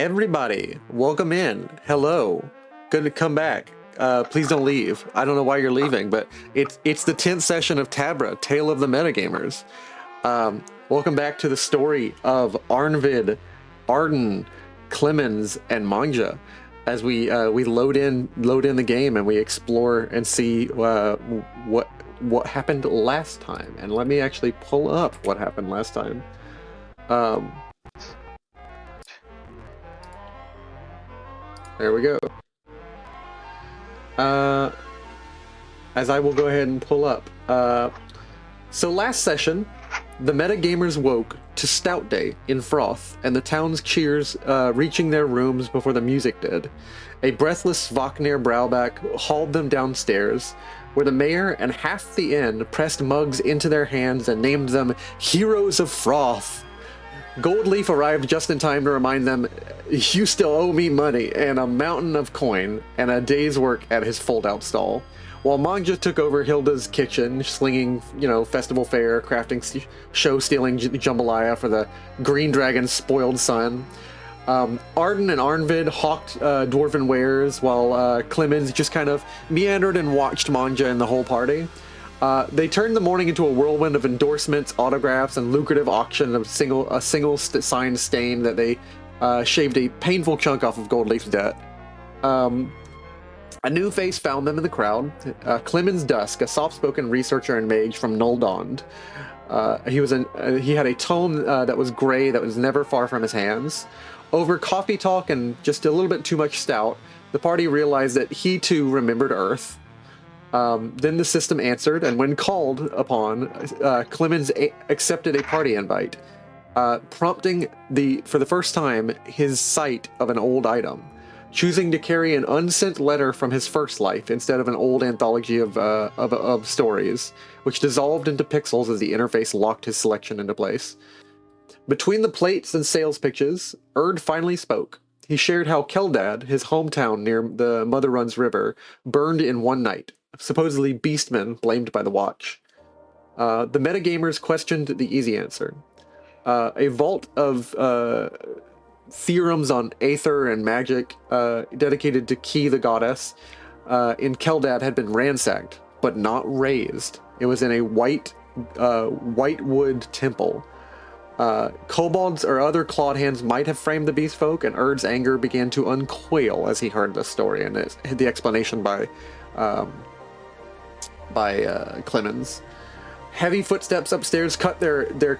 Everybody, welcome in. Hello. Good to come back. Please don't leave. I don't know why you're leaving, but it's the 10th session of TABRA, Tale of the Metagamers. Welcome back to the story of Arnvid, Arden, Clemens, and Mon'ja, as we load in the game and we explore and see what happened last time. And let me actually pull up what happened last time. There we go. As I will go ahead and pull up. So last session, the metagamers woke to Stout Day in Froth, and the town's cheers reaching their rooms before the music did. A breathless Voknir Browback hauled them downstairs, where the mayor and half the inn pressed mugs into their hands and named them Heroes of Froth. Goldleaf arrived just in time to remind them, "You still owe me money," and a mountain of coin and a day's work at his fold-out stall. While Mon'ja took over Hilda's kitchen, slinging, festival fare, crafting, show-stealing jambalaya for the Green Dragon's spoiled son. Arden and Arnvid hawked dwarven wares, while Clemens just kind of meandered and watched Mon'ja and the whole party. They turned the morning into a whirlwind of endorsements, autographs, and lucrative auction of a single signed stain that they shaved a painful chunk off of Goldleaf's debt. A new face found them in the crowd. Clemens Dusk, a soft-spoken researcher and mage from Null Dawned. He had a tone that was gray that was never far from his hands. Over coffee talk and just a little bit too much stout, the party realized that he too remembered Earth. Then the system answered, and when called upon, Clemens accepted a party invite, prompting for the first time his sight of an old item, choosing to carry an unsent letter from his first life instead of an old anthology of stories, which dissolved into pixels as the interface locked his selection into place. Between the plates and sales pitches, Erd finally spoke. He shared how Keldad, his hometown near the Mother Runs River, burned in one night. Supposedly beastmen blamed by the Watch. The metagamers questioned the easy answer. A vault of theorems on aether and magic dedicated to Ki the goddess in Keldad had been ransacked, but not razed. It was in a white wood temple. Kobolds or other clawed hands might have framed the beastfolk, and Erd's anger began to uncoil as he heard the story and the explanation by Clemens. Heavy footsteps upstairs cut their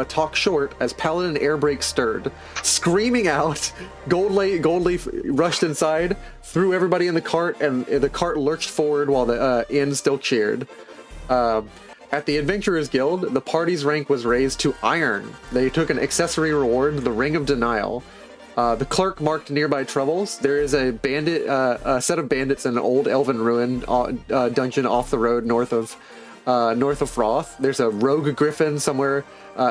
talk short as Paladin Airbrake stirred. Screaming out, Goldleaf rushed inside, threw everybody in the cart, and the cart lurched forward while the inn still cheered. At the Adventurers Guild, the party's rank was raised to Iron. They took an accessory reward, the Ring of Denial. The clerk marked nearby troubles. There is a set of bandits in an old elven ruin dungeon off the road north of Froth. There's a rogue griffin somewhere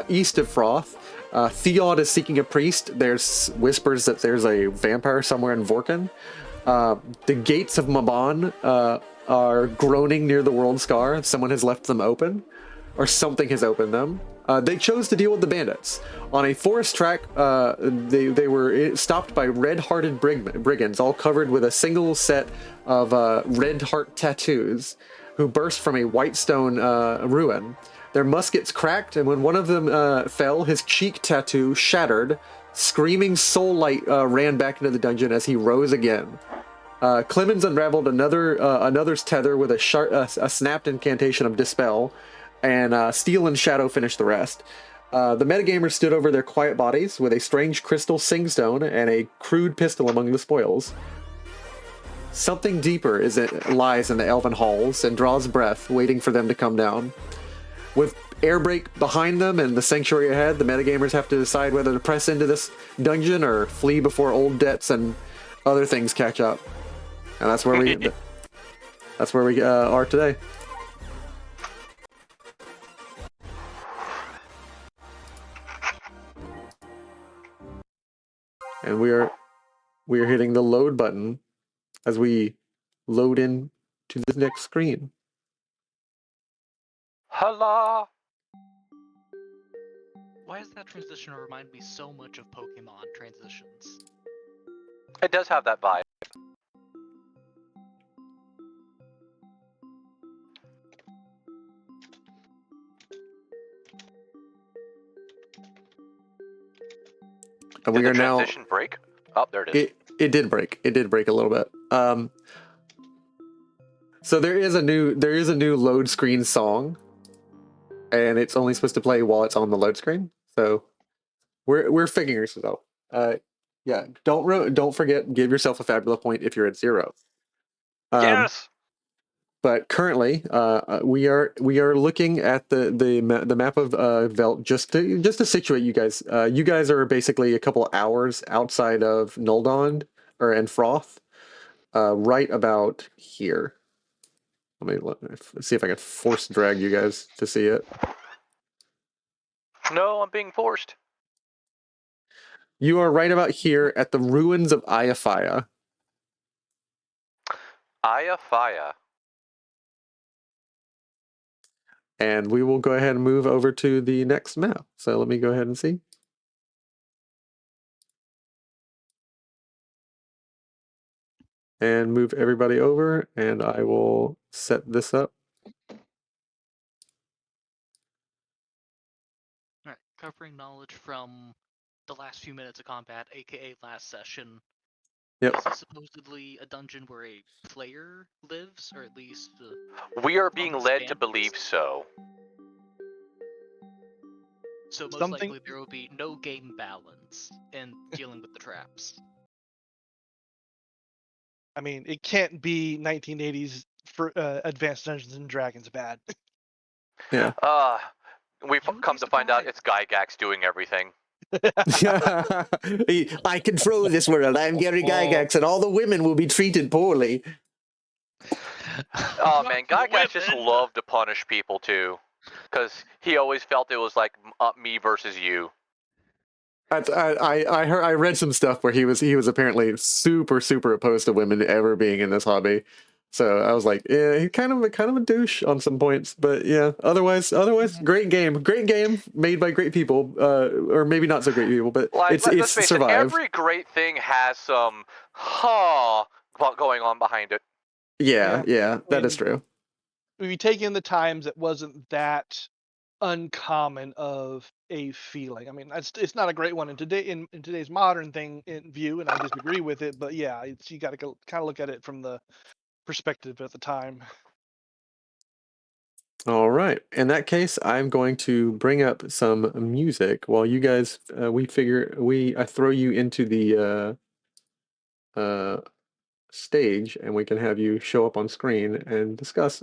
east of Froth. Theod is seeking a priest. There's whispers that there's a vampire somewhere in Vorken. The gates of Mabon are groaning near the World Scar. Someone has left them open, or something has opened them. They chose to deal with the bandits. On a forest track, they were stopped by red-hearted brigands, all covered with a single set of red heart tattoos, who burst from a white stone ruin. Their muskets cracked, and when one of them fell, his cheek tattoo shattered. Screaming soul light ran back into the dungeon as he rose again. Clemens unraveled another's tether with a snapped incantation of Dispel, and Steel and Shadow finished the rest. The metagamers stood over their quiet bodies with a strange crystal singstone and a crude pistol among the spoils. Something deeper lies in the elven halls and draws breath, waiting for them to come down. With Airbrake behind them and the sanctuary ahead, the metagamers have to decide whether to press into this dungeon or flee before old debts and other things catch up. And that's where we are today. And we are hitting the load button as we load in to the next screen. Hello. Why does that transition remind me so much of Pokemon transitions? It does have that vibe. And Did we the are now. transition break? Oh, there it is. It did break. It did break a little bit. So there is a new load screen song, and it's only supposed to play while it's on the load screen. So we're figuring this out. Yeah, don't forget, give yourself a Fabula point if you're at 0. Yes. But currently, we are looking at the map of Velt just to situate you guys. You guys are basically a couple hours outside of Noldond and Froth, right about here. Let's see if I can force drag you guys to see it. No, I'm being forced. You are right about here at the ruins of Iafaya. Iafaya. And we will go ahead and move over to the next map. So let me go ahead and see. And move everybody over, and I will set this up. Alright, covering knowledge from the last few minutes of combat, aka last session. Yep. Is this supposedly a dungeon where a player lives, or at least We are being led to stand believe lives? so. So most Something- likely there will be no game balance in dealing with the traps. I mean, it can't be 1980s for Advanced Dungeons and Dragons bad. Yeah. We've You would come be to find out surprised. it's Gygax doing everything. I control this world. I'm Gary Gygax, and all the women will be treated poorly. Oh man, Gygax just loved to punish people too, because he always felt it was like me versus you. I read some stuff where he was apparently super opposed to women ever being in this hobby. So I was like, yeah, he's kind of a douche on some points, but yeah. Otherwise, great game made by great people, or maybe not so great people, but Let's it's face survived. it, every great thing has some going on behind it. Yeah, that is true. When you take in the times, it wasn't that uncommon of a feeling. I mean, it's not a great one in today's modern thing in view, and I disagree with it. But yeah, you got to kind of look at it from the perspective at the time. All right. In that case, I'm going to bring up some music while you guys. I throw you into the stage, and we can have you show up on screen and discuss.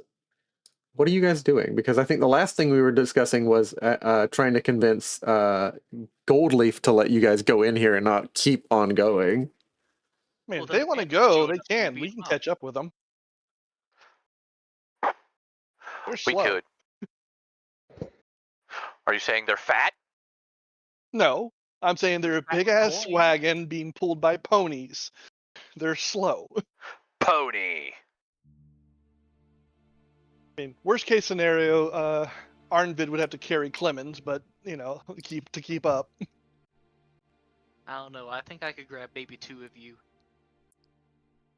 What are you guys doing? Because I think the last thing we were discussing was trying to convince Goldleaf to let you guys go in here and not keep on going. I mean, Well, if they then want to if go, showed they up, we'll can. beat We them can up. catch up with them. They're We slow. could. Are you saying they're fat? No, I'm saying they're a Crack big ass coin. wagon being pulled by ponies. They're slow. Pony. I mean, worst case scenario, Arnvid would have to carry Clemens, but keep up. I don't know, I think I could grab maybe 2 of you.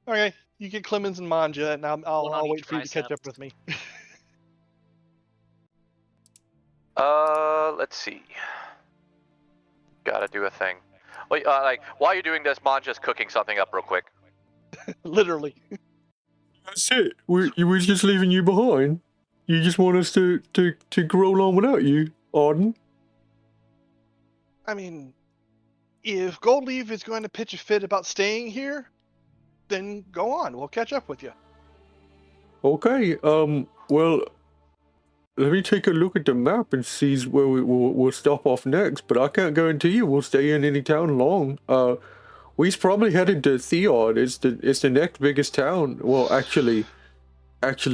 Okay, you get Clemens and Mon'ja, and One on I'll wait each for you to catch tricep. up with me. Let's see. Gotta do a thing. Wait, while you're doing this, Mon'ja's cooking something up real quick. Literally. That's it. We're just leaving you behind. You just want us to grow along without you, Arden? I mean, if Goldleaf is going to pitch a fit about staying here, then go on. We'll catch up with you. Okay. Well, let me take a look at the map and see where we'll stop off next. But I can't guarantee you we'll stay in any town long. We's probably headed to Theod. It's the next biggest town. Well, actually,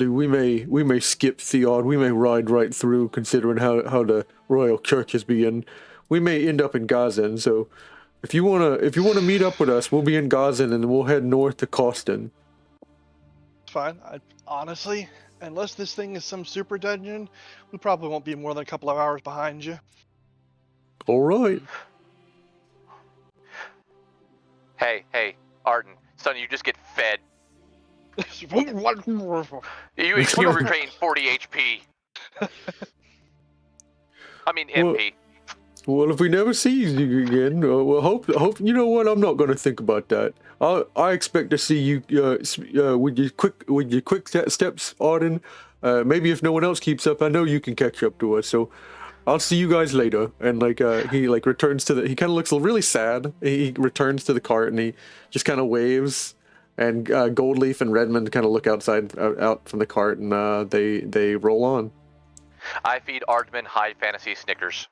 we may skip Theod. We may ride right through, considering how the royal church is being. We may end up in Gazan. So, if you wanna meet up with us, we'll be in Gazan, and we'll head north to Costin. It's fine. Honestly, unless this thing is some super dungeon, we probably won't be more than a couple of hours behind you. All right. Hey, Arden, son, you just get fed. You regain 40 HP. I mean MP. Well, if we never see you again, well, hope you know what? I'm not gonna think about that. I expect to see you with your quick steps, Arden. Maybe if no one else keeps up, I know you can catch up to us. So I'll see you guys later. And he returns to he kind of looks really sad. He returns to the cart and he just kind of waves. And Goldleaf and Redmond kind of look out from the cart and they roll on. I feed Ardman high fantasy Snickers.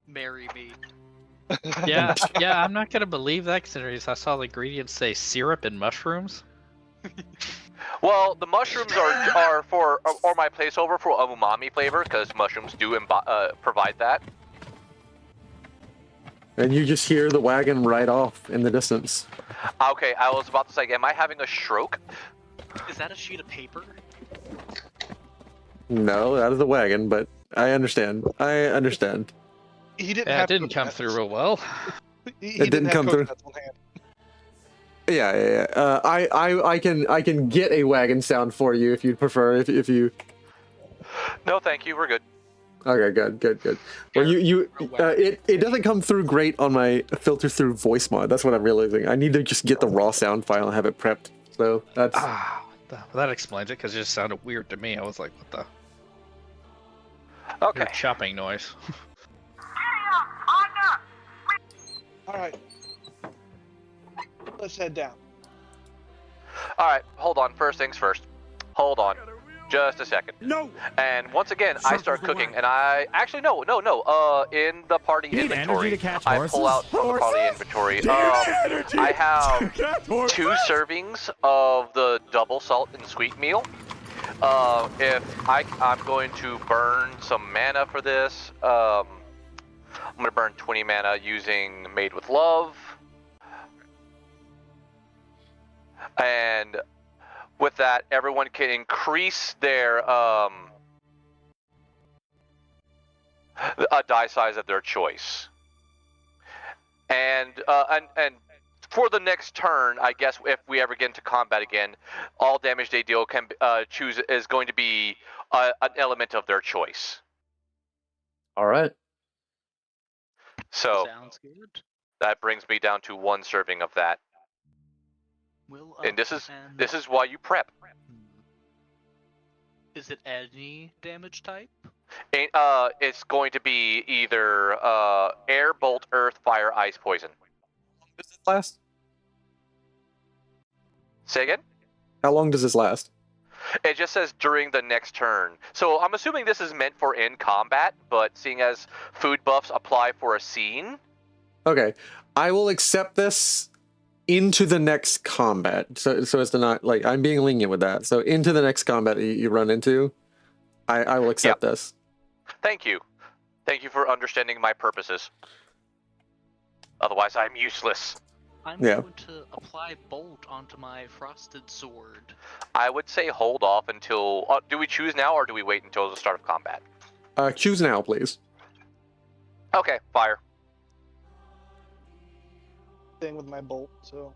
Marry me. Yeah, I'm not gonna believe that considering I saw the ingredients say syrup and mushrooms. Well, the mushrooms are my placeover for umami flavor because mushrooms do provide that. And you just hear the wagon right off in the distance. Okay, I was about to say, am I having a stroke? Is that a sheet of paper? No, that is the wagon, but I understand. He didn't. Yeah, have it didn't come coconuts. through real well. He It didn't have come through. coconuts on hand. Yeah. I can get a wagon sound for you if you'd prefer. If you. No, thank you. We're good. Okay, good. Well, it doesn't come through great on my filter through voice mod. That's what I'm realizing. I need to just get the raw sound file and have it prepped. So that's. That explains it because it just sounded weird to me. I was like, what the? Okay. Weird chopping noise. All right. Let's head down. All right, hold on. First things first. Hold on. Just a second. No. And once again, I start cooking, and I actually no. In the party Need energy inventory, to catch I horses? pull out from the party inventory. I have 2 servings of the double salt and sweet meal. If I'm going to burn some mana for this, I'm gonna burn 20 mana using Made with Love, and with that, everyone can increase their a die size of their choice. And for the next turn, I guess if we ever get into combat again, all damage they deal can choose is going to be an element of their choice. All right. So Sounds good. that brings me down to 1 serving of that. Will And this is why you prep. Is it any damage type? It's going to be either air, bolt, earth, fire, ice, poison. Does this last? Say again? How long does this last? It just says during the next turn. So I'm assuming this is meant for in combat, but seeing as food buffs apply for a scene. Okay, I will accept this into the next combat. So as to not I'm being lenient with that. So into the next combat you run into, I will accept this. Thank you. Thank you for understanding my purposes. Otherwise, I'm useless. I'm Yeah. going to apply bolt onto my frosted sword. I would say hold off until... do we choose now, or do we wait until the start of combat? Choose now, please. Okay, fire. Thing with my bolt, so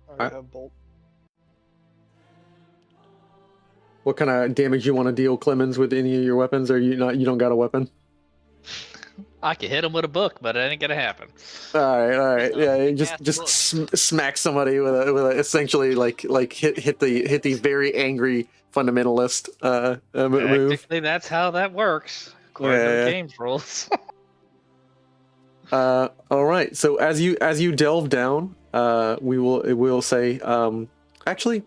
I already Alright. have bolt. What kind of damage you want to deal, Clemens, with any of your weapons? Or you don't got a weapon? I could hit him with a book, but it ain't gonna happen. All right. Yeah, you Cast just smack somebody with a essentially hit the very angry fundamentalist move. Technically, that's how that works according to Yeah. the game's rules. All right. So as you delve down, we'll say actually,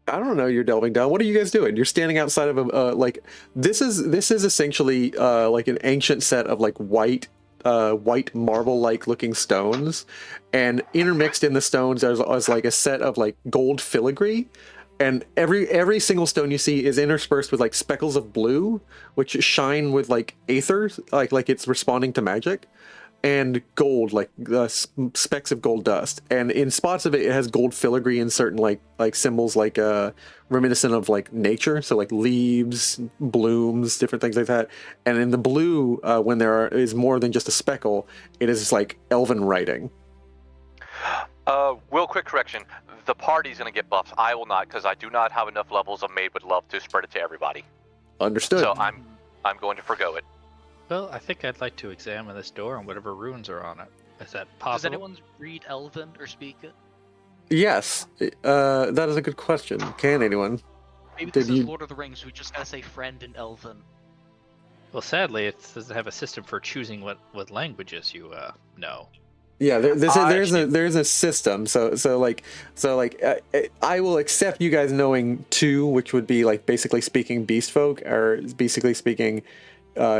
I don't know. You're delving down. What are you guys doing? You're standing outside of a this is essentially like an ancient set of white marble-like looking stones, and intermixed in the stones is like a set of gold filigree, and every single stone you see is interspersed with speckles of blue, which shine with aether, like it's responding to magic. and gold, like specks of gold dust, and in spots of it, it has gold filigree in certain like symbols, like reminiscent of like nature, so like leaves, blooms, different things like that. And in the blue, when is more than just a speckle, it is like elven writing. Real quick correction. The party's gonna get buffs. I will not, because I do not have enough levels of Made with Love to spread it to everybody. Understood. So I'm going to forgo it. Well, I think I'd like to examine this door and whatever runes are on it. Is that Does possible? anyone read Elven or speak it? Yes, that is a good question. Can anyone? Maybe Did this is you- Lord of the Rings. We just gotta say friend in Elven. Well, sadly, it doesn't have a system for choosing what languages you know. Yeah, there's Actually- a system. So I will accept you guys knowing two, which would be like basically speaking beastfolk, or basically speaking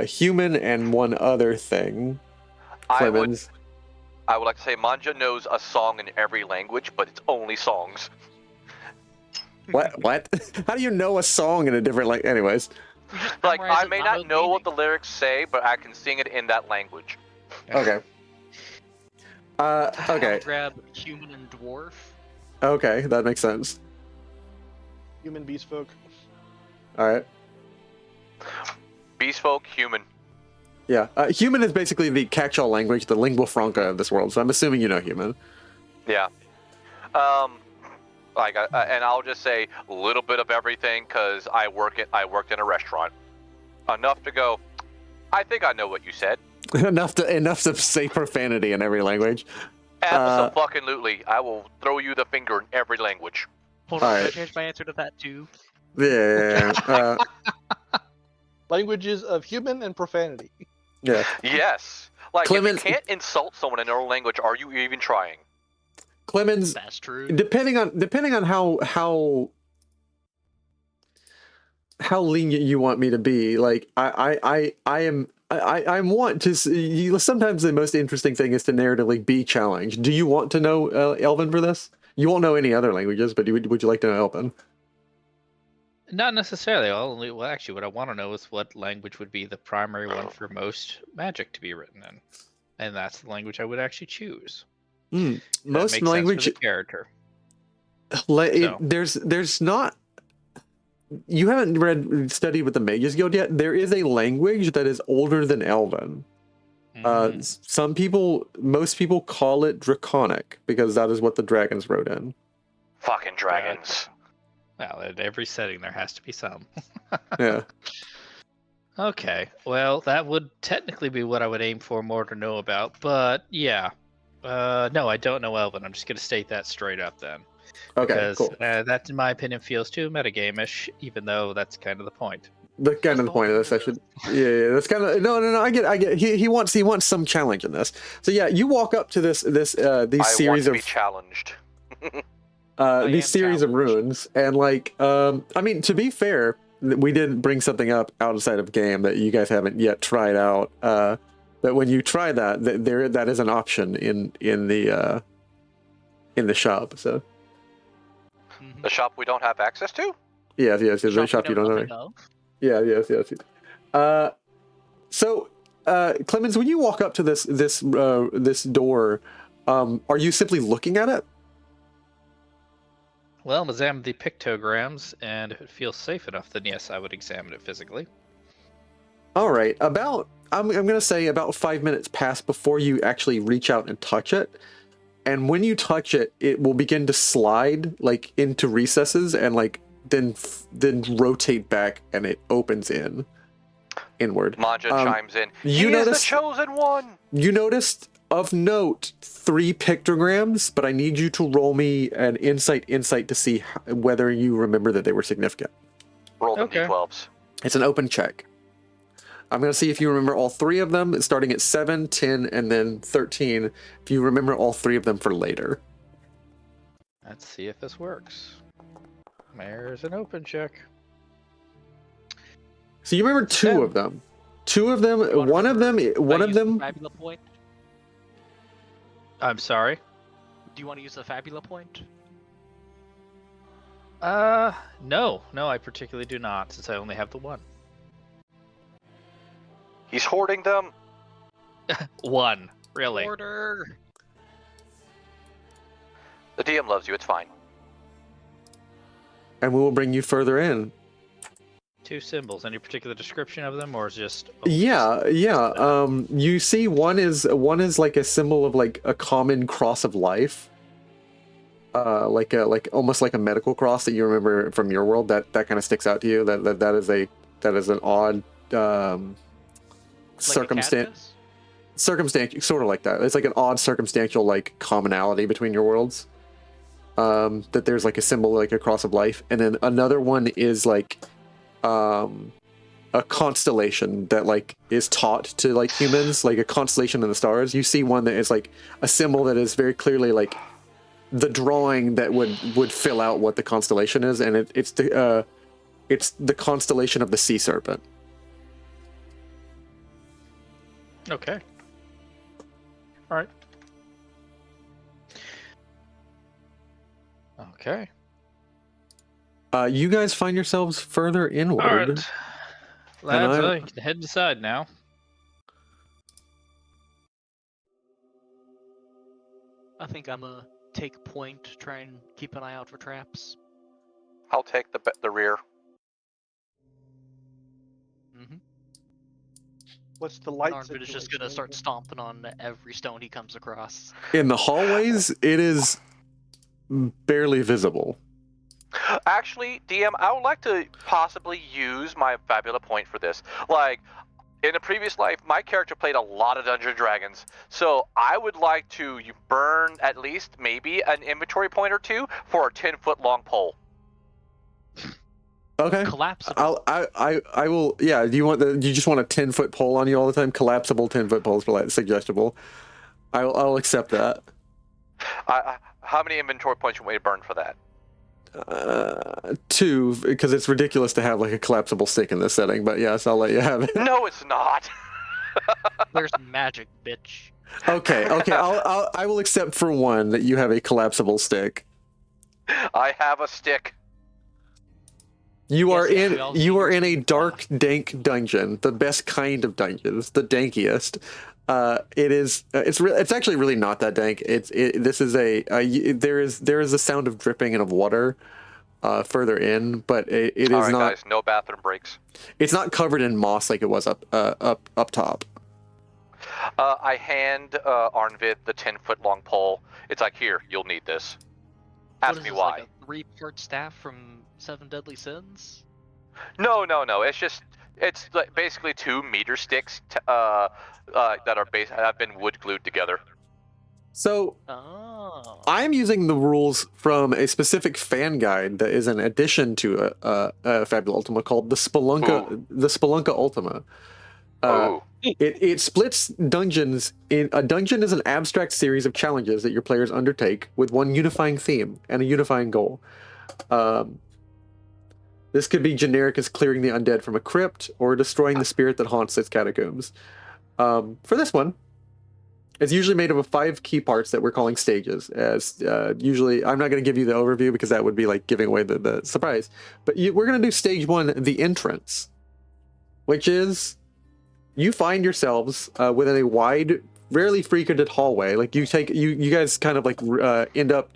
human, and one other thing. I would Clemens. like to say Mon'ja knows a song in every language, but it's only songs. What? How do you know a song in a different like? Anyways. We just Like, memorize I it, may not not know meaning. what the lyrics say, but I can sing it in that language. Okay. Okay. I'll grab human and dwarf. Okay, that makes sense. Human beast folk. All right. Beastfolk, human. Yeah. Human is basically the catch-all language, the lingua franca of this world. So I'm assuming you know human. Yeah. And I'll just say a little bit of everything, because I worked in a restaurant. Enough to go, I think I know what you said. enough to say profanity in every language. Absolutely. I will throw you the finger in every language. Hold on, Alright. can I change my answer to that too? Yeah. Languages of human and profanity. Yeah. Yes. Like, Clemens- if you can't insult someone in their own language, are you even trying? Clemens, That's true. depending on how lenient you want me to be, like I want to sometimes the most interesting thing is to narratively be challenged. Do you want to know Elven for this? You won't know any other languages, but would you like to know Elven? Not necessarily. Well, actually, what I want to know is what language would be the primary one for most magic to be written in, and that's the language I would actually choose. That Most makes language sense for the character. So. There's not. You haven't studied with the Mages Guild yet. There is a language that is older than Elven. Most people call it Draconic because that is what the dragons wrote in. Fucking dragons. Well, in every setting there has to be some. Yeah. Okay, well, that would technically be what I would aim for more to know about, but yeah. No, I don't know Elven. I'm just going to state that straight up then. Okay. Because Cool. that, in my opinion, feels too metagame-ish, even though that's kind of the point. The kind of the point of this session. Yeah, that's kind of no. I get. He wants some challenge in this. So yeah, you walk up to these series I want to be of challenged. these series of runes, and like I mean, to be fair, we did bring something up outside of game that you guys haven't yet tried out. But when you try that is an option in the shop. So The shop we don't have access to? yes, the shop you don't know. know. Yeah, yes. So, Clemens, when you walk up to this door, are you simply looking at it? Well, I'm examining the pictograms, and if it feels safe enough, then yes, I would examine it physically. All right. I'm gonna say about 5 minutes pass before you actually reach out and touch it. And when you touch it, it will begin to slide like into recesses and like then rotate back, and it opens inward. Mon'ja chimes in. you He is noticed- the chosen one! You noticed, of note, 3 pictograms, but I need you to roll me an insight to see whether you remember that they were significant. Roll them Okay. D12s. It's an open check. I'm going to see if you remember all 3 of them, starting at 7, 10, and then 13. If you remember all 3 of them for later. Let's see if this works. There's an open check. So you remember 2 of them. 2 of them, one of them. Fabula point. I'm sorry? Do you want to use the Fabula point? No, I particularly do not, since I only have the one. He's hoarding them. 1. Really? Order. The DM loves you. It's fine. And we will bring you further in. 2 symbols. Any particular description of them, or is just? Yeah. You see, one is like a symbol of like a common cross of life, like almost like a medical cross that you remember from your world. That kind of sticks out to you. That is an odd circumstance, sort of like that. It's like an odd circumstantial like commonality between your worlds. That there's like a symbol like a cross of life, and then another one is like a constellation that like is taught to like humans, like a constellation in the stars. You see one that is like a symbol that is very clearly like the drawing that would fill out what the constellation is, and it's the constellation of the Sea Serpent. Okay. All right. Okay. You guys find yourselves further inward. All right. Lads, I- you can head inside now. I think I'm gonna take point, try and keep an eye out for traps. I'll take the rear. Mm-hmm. What's the light? Arnvid is just gonna start stomping on every stone he comes across. In the hallways, it is barely visible. Actually, DM, I would like to possibly use my Fabula point for this. Like, in a previous life, my character played a lot of Dungeons & Dragons, so I would like to burn at least maybe an inventory point or 2 for a 10-foot long pole. Okay. Collapsible. I will. Yeah. Do you just want a 10-foot pole on you all the time? Collapsible 10-foot poles, like suggestible. I'll accept that. How many inventory points you want me to burn for that? 2, because it's ridiculous to have like a collapsible stick in this setting. But yes, I'll let you have it. No, it's not. There's magic, bitch. Okay. I will accept for 1 that you have a collapsible stick. I have a stick. You are Yes, we all see in a your dark, dank dungeon, the best kind of dungeons, the dankiest. It's actually really not that dank. There is a sound of dripping and of water further in, but it is All right, not. guys, no bathroom breaks. It's not covered in moss like it was up top. I hand Arnvid the 10-foot long pole. It's like, here, you'll need this. What Ask is me this, why. like a 3-part staff from 7 Deadly Sins? No. It's like basically 2 meter sticks that have been wood glued together. So Oh. I'm using the rules from a specific fan guide that is an addition to Fabula Ultima called the Spelunka Ultima. Ooh. It splits dungeons in a dungeon is an abstract series of challenges that your players undertake with one unifying theme and a unifying goal. This could be generic as clearing the undead from a crypt or destroying the spirit that haunts its catacombs. For this one, it's usually made up of 5 key parts that we're calling stages. As usually, I'm not going to give you the overview because that would be like giving away the surprise. But we're going to do stage 1, the entrance, which is you find yourselves within a wide, rarely frequented hallway. Like you guys kind of like end up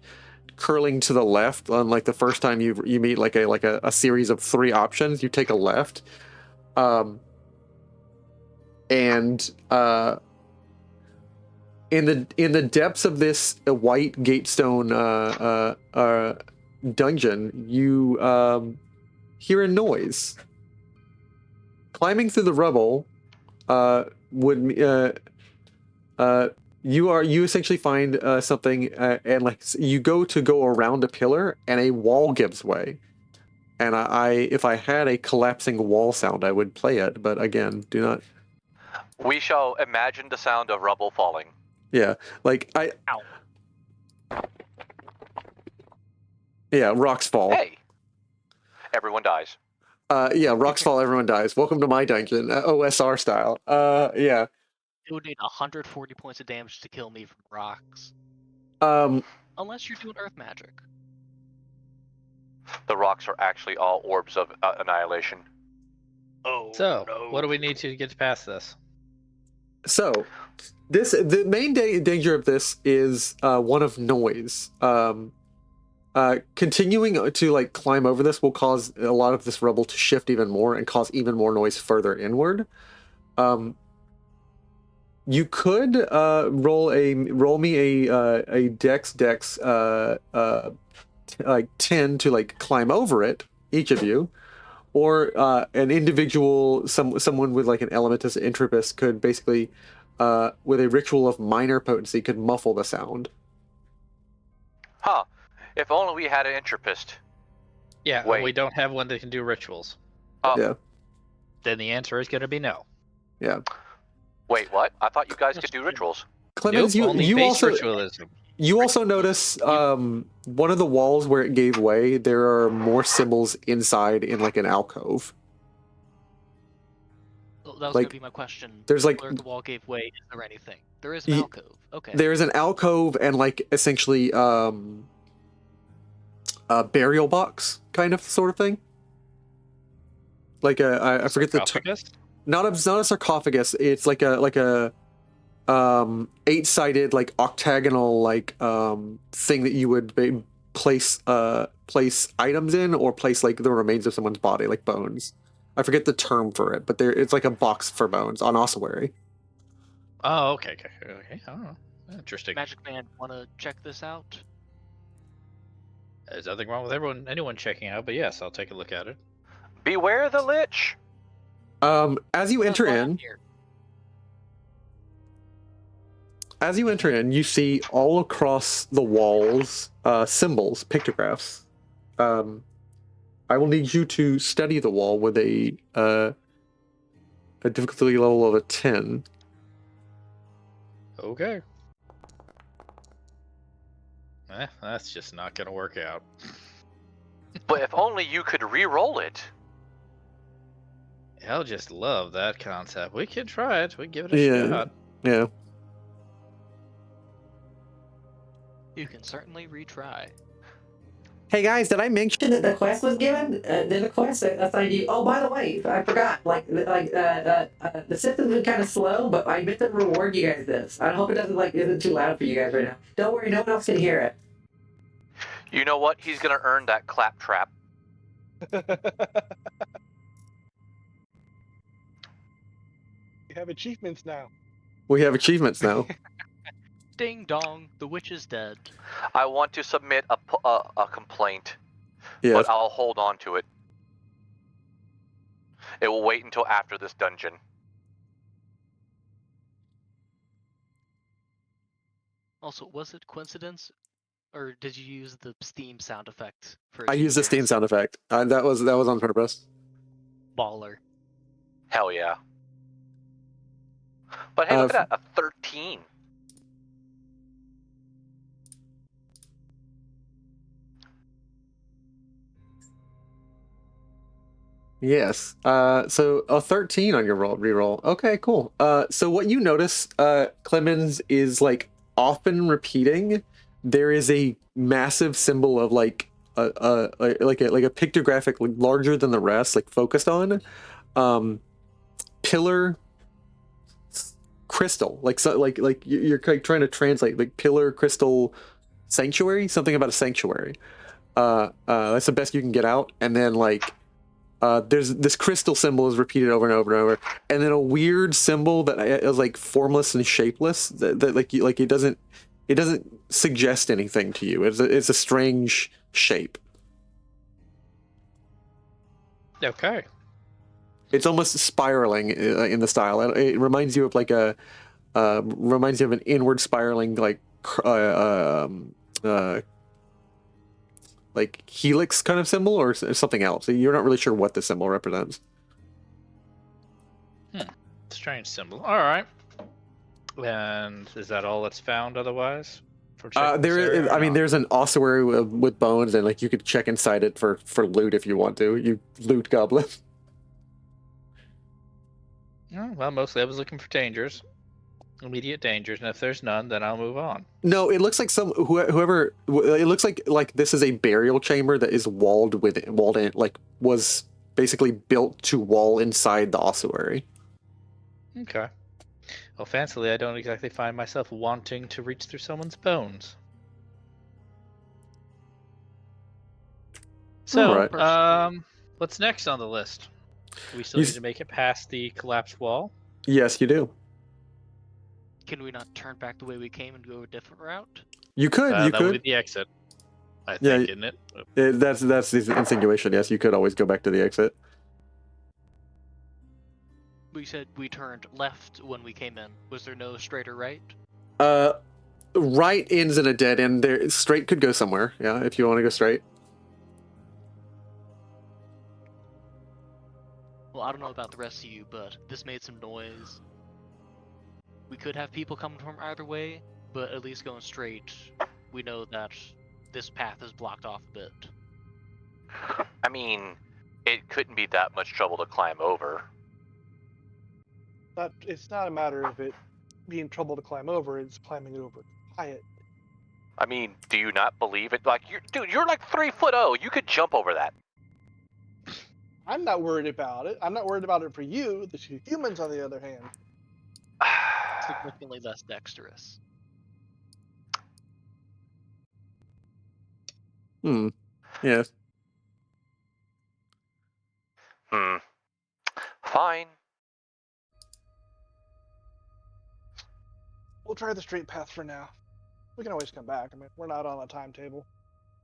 curling to the left on like the first time you meet like a series of 3 options. You take a left, and in the depths of this white gatestone dungeon, you hear a noise. Climbing through the rubble, you essentially find something, and like you go around a pillar, and a wall gives way. And if I had a collapsing wall sound, I would play it, but again, do not. We shall imagine the sound of rubble falling. Yeah, like Ow. Yeah, rocks fall. Hey, everyone dies. Yeah, rocks fall, everyone dies. Welcome to my dungeon, OSR style. Yeah. It would need 140 points of damage to kill me from rocks. Unless you're doing earth magic. The rocks are actually all orbs of annihilation. Oh, So, no. what do we need to get past this? So, The main danger of this is one of noise. Continuing to like climb over this will cause a lot of this rubble to shift even more and cause even more noise further inward. You could roll me a dex like 10 to like climb over it, each of you, or an individual someone with like an elementus entropist could basically with a ritual of minor potency could muffle the sound. Huh. If only we had an entropist. Yeah, Wait. we don't have one that can do rituals. Yeah. Then the answer is going to be no. Yeah. Wait, what? I thought you guys could do rituals. Clemens, Nope, only you base also ritualism. you also notice one of the walls where it gave way, there are more symbols inside in like an alcove. That was Like, gonna be my question. there's, like- where the wall gave way. Is there anything? There is an alcove. Okay. There's an alcove and like essentially a burial box kind of sort of thing. Like I forget the term. Sarcophagus? Not a sarcophagus. It's like a 8-sided like octagonal like thing that you would place items in or place like the remains of someone's body, like bones. I forget the term for it, but it's like a box for bones on ossuary. Oh, okay. I don't know. Interesting. Magic Man, wanna check this out? There's nothing wrong with anyone checking out, but yes, I'll take a look at it. Beware the lich. As you enter That's why I'm in, here. you see all across the walls symbols, pictographs. I will need you to study the wall with a difficulty level of a 10. Okay. That's just not gonna work out. But if only you could re-roll it. I'll just love that concept. We could try it. We can give it a shot. Yeah. You can certainly retry. Hey guys, did I mention that the quest was given? The quest assigned you. Oh, by the way, I forgot. The system's been kind of slow, but I meant to reward you guys this. I hope it isn't too loud for you guys right now. Don't worry, no one else can hear it. You know what? He's gonna earn that claptrap. You have achievements now. We have achievements now. Ding dong, the witch is dead. I want to submit a complaint, Yes. but I'll hold on to it. It will wait until after this dungeon. Also, was it coincidence, or did you use the Steam sound effect for? I used the Steam sound effect. That was on purpose. Baller. Hell yeah. But hey, look at that, a 13. Yes. So a 13 on your reroll. Okay, cool. So what you notice, Clemens, is like often repeating. There is a massive symbol of like a pictographic like, larger than the rest, like focused on, pillar crystal. Like you're like trying to translate like pillar crystal sanctuary, something about a sanctuary. That's the best you can get out, and then like. There's this crystal symbol is repeated over and over and over, and then a weird symbol that is like formless and shapeless that like it doesn't suggest anything to you. It's a strange shape. Okay. It's almost spiraling in the style. It reminds you of like reminds you of an inward spiraling like helix kind of symbol or something else. You're not really sure what the symbol represents. Strange symbol. All right. And is that all that's found otherwise? There's an ossuary with bones, and like you could check inside it for loot if you want to. You loot goblin. Oh, well, mostly I was looking for dangers. Immediate dangers, and if there's none, then I'll move on. No, it looks like whoever. It looks like this is a burial chamber that is walled in, like was basically built to wall inside the ossuary. Okay. Well, fancily, I don't exactly find myself wanting to reach through someone's bones. So, Alright. what's next on the list? Do we still need to make it past the collapsed wall? Yes, you do. Can we not turn back the way we came and go a different route? You could. That would be the exit, I think, isn't it? That's the insinuation. Yes, you could always go back to the exit. We said we turned left when we came in. Was there no straight or right? Right ends in a dead end. There, straight could go somewhere. Yeah, if you want to go straight. Well, I don't know about the rest of you, but this made some noise. We could have people coming from either way, but at least going straight, we know that this path is blocked off a bit. I mean, it couldn't be that much trouble to climb over. It's not a matter of it being trouble to climb over, it's climbing over by it. I mean, do you not believe it? Like, you're like 3'0". You could jump over that. I'm not worried about it. I'm not worried about it for you. The two humans, on the other hand. Significantly less dexterous. Yes. Fine. We'll try the straight path for now. We can always come back. I mean, we're not on a timetable.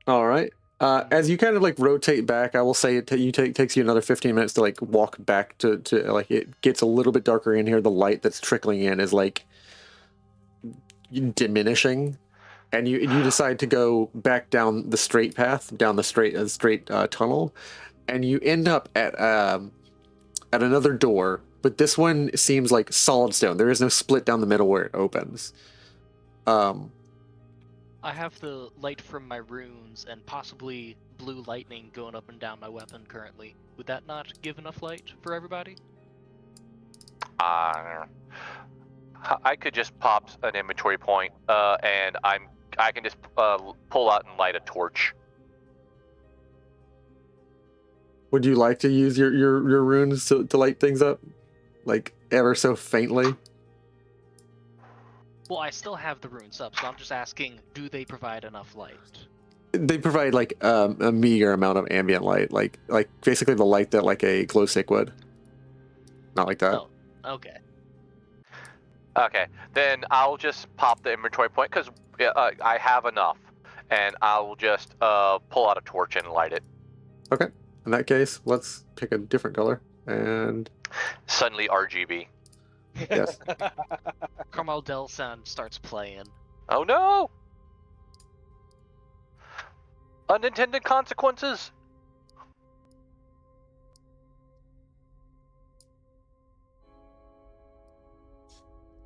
All right. As you kind of like rotate back, I will say it takes you another 15 minutes to like walk back to like it gets a little bit darker in here. The light that's trickling in is like diminishing, and you decide to go back down the straight path, down the straight tunnel, and you end up at another door. But this one seems like solid stone. There is no split down the middle where it opens. I have the light from my runes and possibly blue lightning going up and down my weapon currently. Would that not give enough light for everybody? I could just pop an inventory point, and I can just pull out and light a torch. Would you like to use your runes to light things up, like ever so faintly? Well, I still have the runes up, so I'm just asking, do they provide enough light? They provide like a meager amount of ambient light, like basically the light that like a glow stick would. Not like that. Oh, okay. Okay, then I'll just pop the inventory point because I have enough, and I'll just pull out a torch and light it. Okay. In that case, let's pick a different color and Suddenly RGB. yes. Carmel Del sound starts playing. Oh no! Unintended consequences.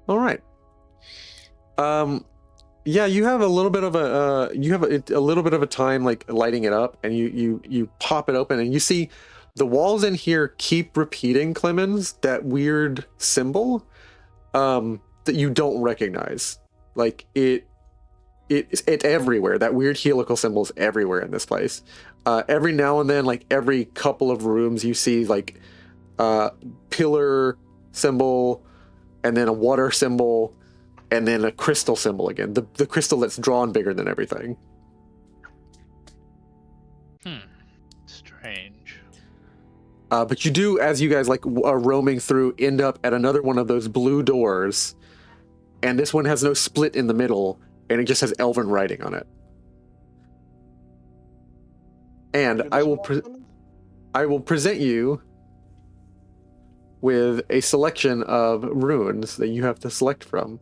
All right. Yeah, you have a little bit of a little bit of a time like lighting it up, and you pop it open, and you see the walls in here keep repeating, Clemens, that weird symbol that you don't recognize. Like it's everywhere. That weird helical symbol is everywhere in this place. Every now and then, like every couple of rooms, you see like pillar symbol, and then a water symbol, and then a crystal symbol again. The crystal that's drawn bigger than everything. Strange. But you do, as you guys like are roaming through, end up at another one of those blue doors, and this one has no split in the middle, and it just has Elven writing on it. And I will present you with a selection of runes that you have to select from.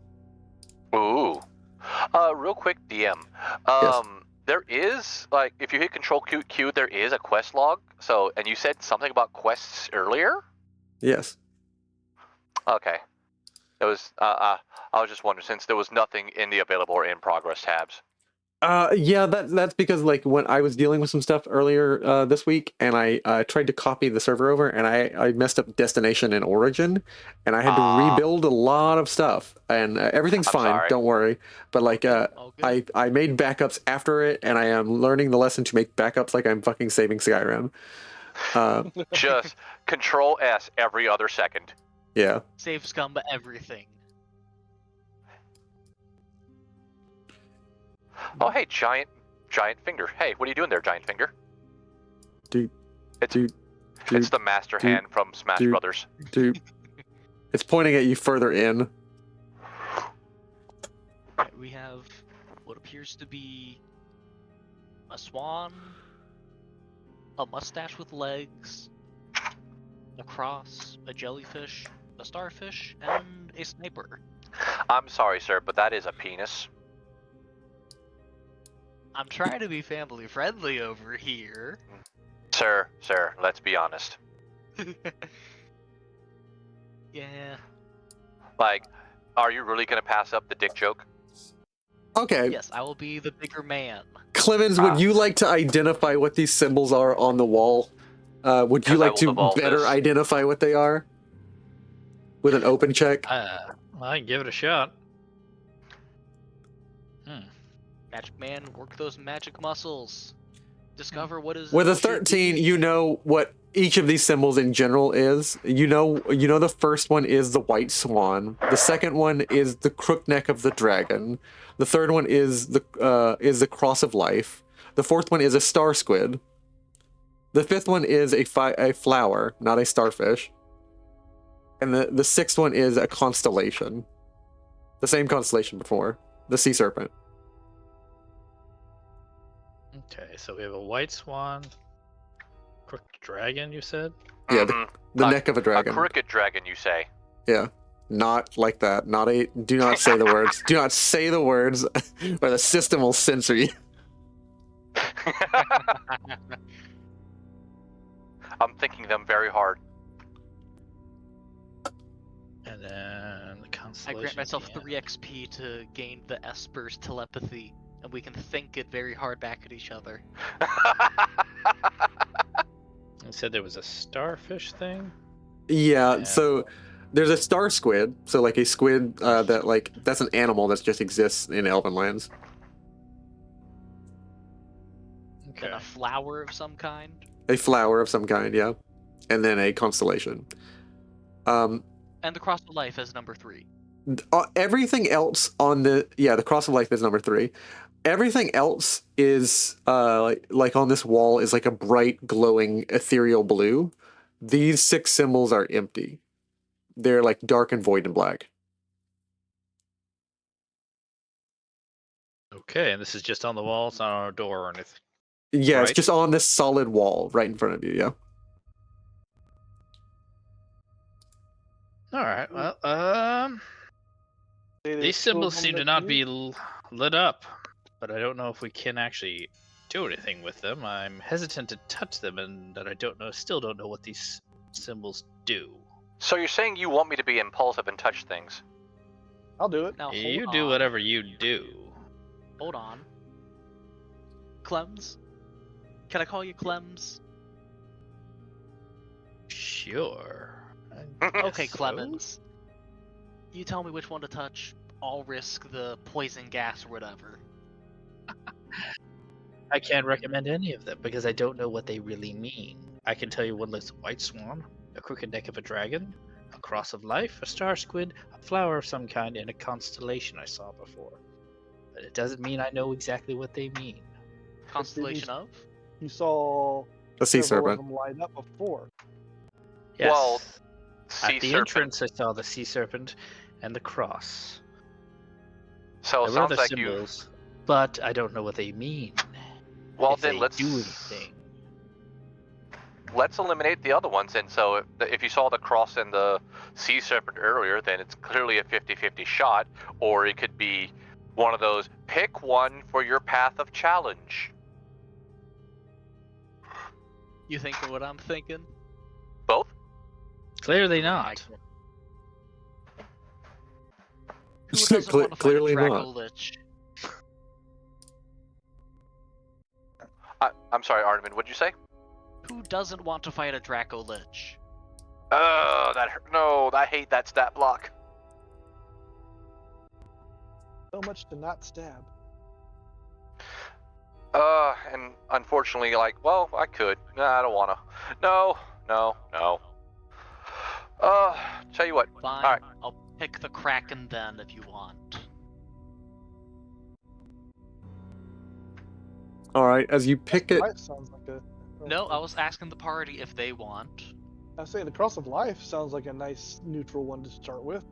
Ooh. Real quick, DM. Yes. There is, like, if you hit Control Q, there is a quest log. So, and you said something about quests earlier? Yes. Okay. It was, I was just wondering, since there was nothing in the available or in progress tabs. Yeah, that's because like when I was dealing with some stuff earlier this week, and I tried to copy the server over, and I messed up destination and origin, and I had to rebuild a lot of stuff, and everything's fine, sorry. don't worry. But like All good. I made backups after it, and I am learning the lesson to make backups like I'm fucking saving Skyrim. Just Control S every other second. Yeah. Save scum everything. Oh, hey, giant finger. Hey, what are you doing there, giant finger? Dude, It's dude, it's the master dude, hand from Smash dude. Brothers. dude. It's pointing at you further in. Right, we have what appears to be a swan, a mustache with legs, a cross, a jellyfish, a starfish, and a sniper. I'm sorry, sir, but that is a penis. I'm trying to be family friendly over here. Sir, let's be honest. Yeah. Like, are you really gonna pass up the dick joke? Okay, Yes, I will be the bigger man. Clemens, would you like to identify what these symbols are on the wall? Would you 'Cause I like will to devolve better this. identify what they are? With an open check? Well, I can give it a shot. Magic man, work those magic muscles. Discover what is. With a it should 13, be. you know what each of these symbols in general is. You know the first one is the white swan. The second one is the crook neck of the dragon. The third one is the cross of life. The fourth one is a star squid. The fifth one is a flower, not a starfish. And the sixth one is a constellation. The same constellation before, the Sea Serpent. Okay, so we have a white swan, crooked dragon, you said? Yeah, Mhm. the neck of a A dragon. crooked dragon, you say? Yeah. Not like that. Do not say the words. Do not say the words, or the system will censor you. I'm thinking them very hard. And then the I constellation. grant myself again. 3 XP to gain the Esper's telepathy, and we can think it very hard back at each other. You said there was a starfish thing? Yeah, Yeah. so there's a star squid. So like a squid that's an animal that just exists in Elven lands. Okay. Then a flower of some kind. A flower of some kind, yeah. And then a constellation. And the Cross of Life as number 3. Everything else on the cross of life is number 3. Everything else is like on this wall is like a bright glowing ethereal blue. These 6 symbols are empty. They're like dark and void and black. Okay, and this is just on the wall, it's not on a door or anything. Yeah, it's Right. just on this solid wall right in front of you, yeah. Alright, well, these symbols seem to not be lit up, but I don't know if we can actually do anything with them. I'm hesitant to touch them, and that still don't know what these symbols do. So you're saying you want me to be impulsive and touch things? I'll do it. Now hold You on. do whatever you do. Hold on. Clems? Can I call you Clems? Sure. Okay, So? Clemens. You tell me which one to touch. I'll risk the poison gas or whatever. I can't recommend any of them because I don't know what they really mean. I can tell you one looks a white swan, a crooked neck of a dragon, a cross of life, a star squid, a flower of some kind, and a constellation I saw before. But it doesn't mean I know exactly what they mean. Constellation of? You saw A sea several of serpent. them light up before. Yes. Well, Sea At the Serpent. entrance, I saw the sea serpent and the cross. So it There were sounds other like you. symbols, but I don't know what they mean. Well, if then they let's do anything. let's eliminate the other ones. And so if you saw the cross and the Sea Serpent earlier, then it's clearly a 50-50 shot, or it could be one of those. Pick one for your path of challenge. You thinking what I'm thinking? Both. Clearly I not. get- Who doesn't want to fight Clearly a not. Draco Lich? I'm sorry, Arnvid. What'd you say? Who doesn't want to fight a Draco Lich? Oh, that hurt. No, I hate that stat block. So much to not stab. And unfortunately, like, well, I could. No, I don't wanna. No. Tell you what. Fine, All right. I'll pick the Kraken then if you want. All right, as you pick it, Life sounds like a. No, I was asking the party if they want. I say the Cross of Life sounds like a nice neutral one to start with.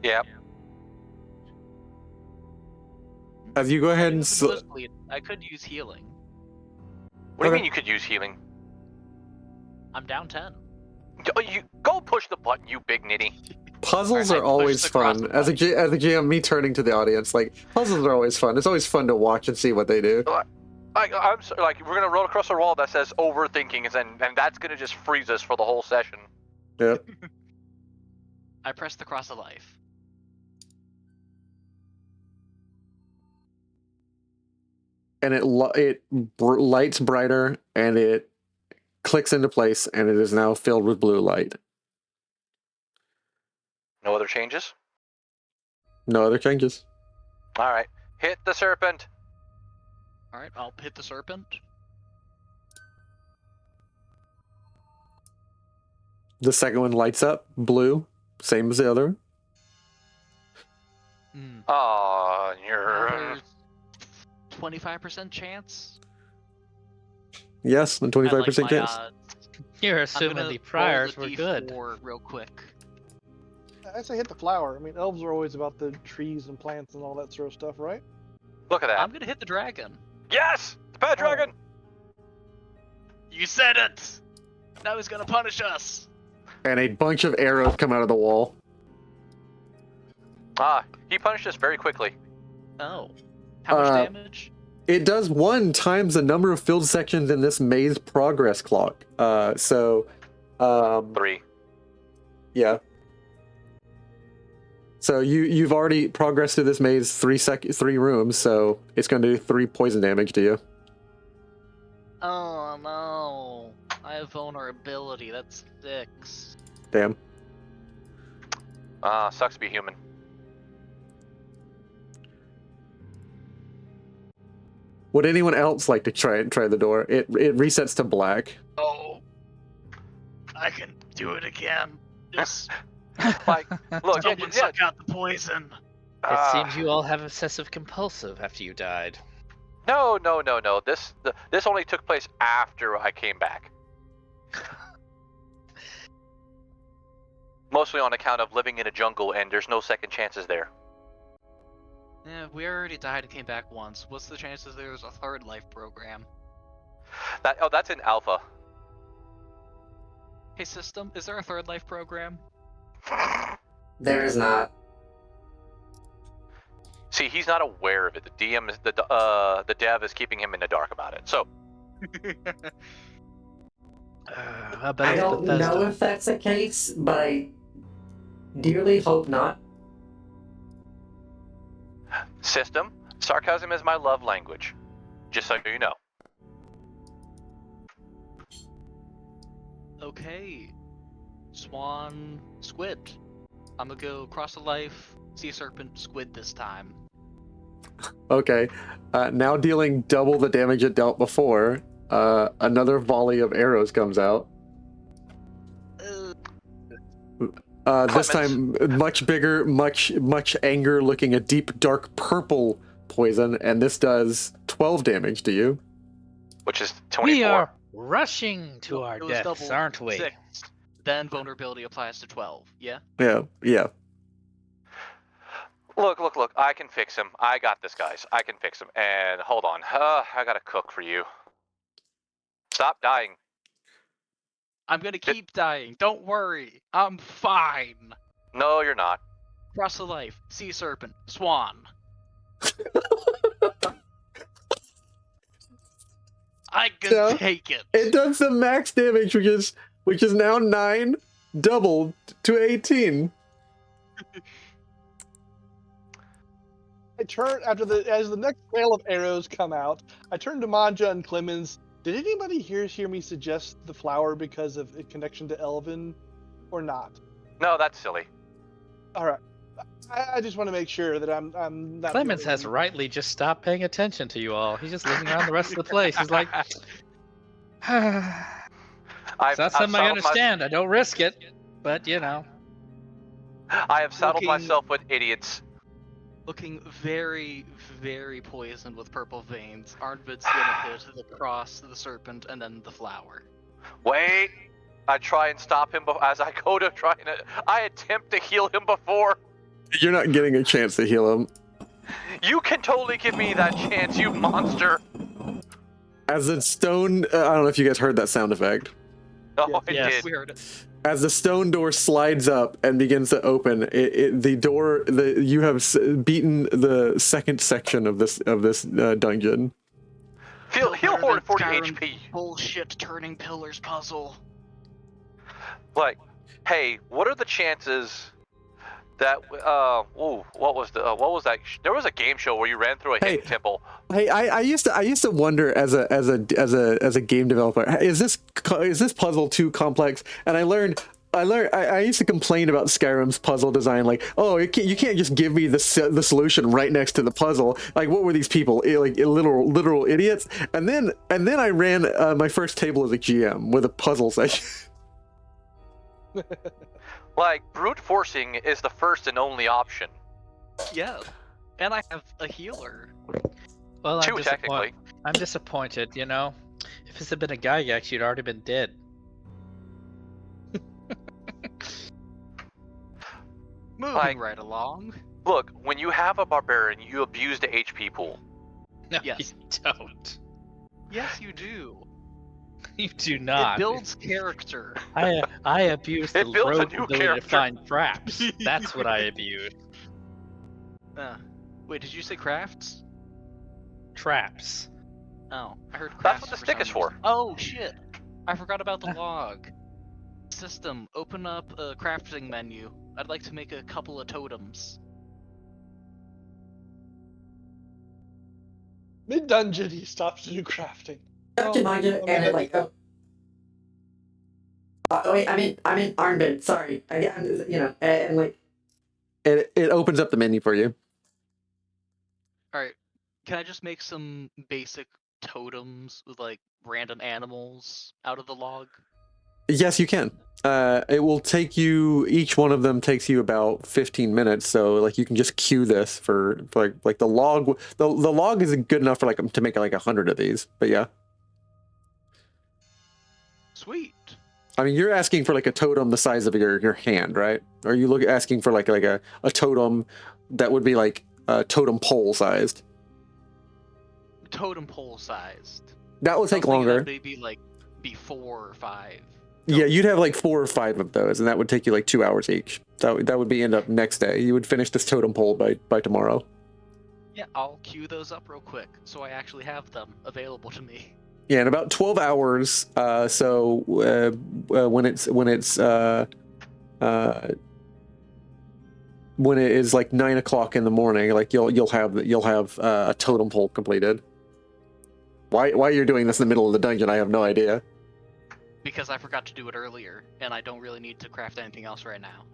Yeah. as you go ahead and I could use healing. What do you Okay. mean you could use healing? I'm down 10. You go push the button, you big nitty. puzzles Alright, are I pushed always across fun. the As a GM, me turning to the audience, like puzzles are always fun. It's always fun to watch and see what they do. I'm sorry, like we're gonna roll across a wall that says overthinking, and that's gonna just freeze us for the whole session. Yep. I pressed the cross of life. And it lights brighter, and it clicks into place, and it is now filled with blue light. No other changes? No other changes. Alright. Hit the serpent. Alright, I'll hit the serpent. The second one lights up blue, same as the other. Hmm. Aw, Now you're... there's 25% chance. Yes, and 25% chance. You're I'm assuming gonna the priors roll were the good. D4 real quick. I say hit the flower. I mean, elves are always about the trees and plants and all that sort of stuff, right? Look at that. I'm gonna hit the dragon. Yes! The bad dragon! You said it! Now he's gonna punish us! And a bunch of arrows come out of the wall. Ah, he punished us very quickly. Oh. How much damage? It does 1 times the number of filled sections in this maze progress clock. 3. Yeah. So you've already progressed through this maze 3 rooms, so it's going to do 3 poison damage to you. Oh no. I have vulnerability. That's 6. Damn. Sucks to be human. Would anyone else like to try the door? It resets to black. Oh. I can do it again. Just Like, look, someone suck out the poison. It seems you all have obsessive compulsive after you died. No. This only took place after I came back. Mostly on account of living in a jungle and there's no second chances there. Yeah, we already died and came back once. What's the chances there's a third life program? That's in alpha. Hey system, is there a third life program? There is not. See, he's not aware of it. The DM is the dev is keeping him in the dark about it. So I don't know if that's the case, but I dearly hope not. system, sarcasm is my love language. Just so you know. Okay. Swan, squid. I'm gonna go cross the life, sea serpent, squid this time. Okay. Now dealing double the damage it dealt before, another volley of arrows comes out. This time, much bigger, much anger, looking a deep, dark purple poison, and this does 12 damage to you. Which is 24. We are rushing to our It was deaths, double, aren't we? 6. Then vulnerability applies to 12. Yeah? Yeah. Look, I can fix him. I got this, guys. I can fix him. And hold on. I gotta cook for you. Stop dying. I'm gonna keep dying. Don't worry. I'm fine. No, you're not. Cross the life, sea serpent, swan. I can Yeah. take it. It does the max damage, which is now 9, doubled to 18. I turn as the next trail of arrows come out. I turn to Mon'ja and Clemens. Did anybody hear me suggest the flower because of a connection to Elven, or not? No, that's silly. All right. I just want to make sure that I'm not. Clemens has rightly just stopped paying attention to you all. He's just looking around the rest of the place. He's like, it's not something I understand. I don't risk it, but you know. I have saddled Looking- myself with idiots. Looking very, very poisoned with purple veins, Arnvid's gonna hit the cross, the serpent, and then the flower. Wait! I try and stop him as I go to try and I attempt to heal him before. You're not getting a chance to heal him. You can totally give me that chance, you monster. As the stone, I don't know if you guys heard that sound effect. Oh, I Yes. did. We heard it. As the stone door slides up and begins to open, you have beaten the second section of this dungeon. Heal Better Horde than 40 Skyrim HP. Bullshit turning pillars puzzle. Like, hey, what are the chances that what was that? There was a game show where you ran through a hidden temple. Hey, I used to wonder as a game developer, is this puzzle too complex? And I used to complain about Skyrim's puzzle design, like, oh, you can't just give me the solution right next to the puzzle. Like, what were these people, like literal idiots? And then I ran my first table as a GM with a puzzle session. Like, brute forcing is the first and only option. Yeah. And I have a healer. Well, Two, technically. I'm disappointed, you know? If this had been a Gygax, you'd already been dead. Moving right along. Look, when you have a barbarian, you abuse the HP pool. No, Yes. you don't. Yes, you do. You do not. It builds character. I abuse the It builds a rogue's new ability character. to find traps. That's what I abuse. Wait, did you say crafts? Traps. Oh, I heard crafts. That's what the stick some is for. reason. Oh shit! I forgot about the log. System, open up a crafting menu. I'd like to make a couple of totems. Mid-dungeon, he stops to do crafting. Up to Mon'ja, and then like, oh. Wait, I'm in Arnvid. Sorry, and like. It opens up the menu for you. Alright, can I just make some basic totems with like random animals out of the log? Yes, you can. It will take you. Each one of them takes you about 15 minutes. So like you can just queue this for like the log. The log isn't good enough for like to make like 100 of these. But yeah. Sweet. I mean, you're asking for like a totem the size of your hand, right? Or are you asking for like a totem that would be like totem pole sized? Totem pole sized. That would take longer. Maybe like be 4 or 5. Yeah, you'd have like 4 or 5 of those, and that would take you like 2 hours each. That would be end up next day. You would finish this totem pole by tomorrow. Yeah, I'll queue those up real quick so I actually have them available to me. Yeah, in about 12 hours. So when it is like 9 o'clock in the morning, like you'll have a totem pole completed. Why you're doing this in the middle of the dungeon, I have no idea. Because I forgot to do it earlier, and I don't really need to craft anything else right now.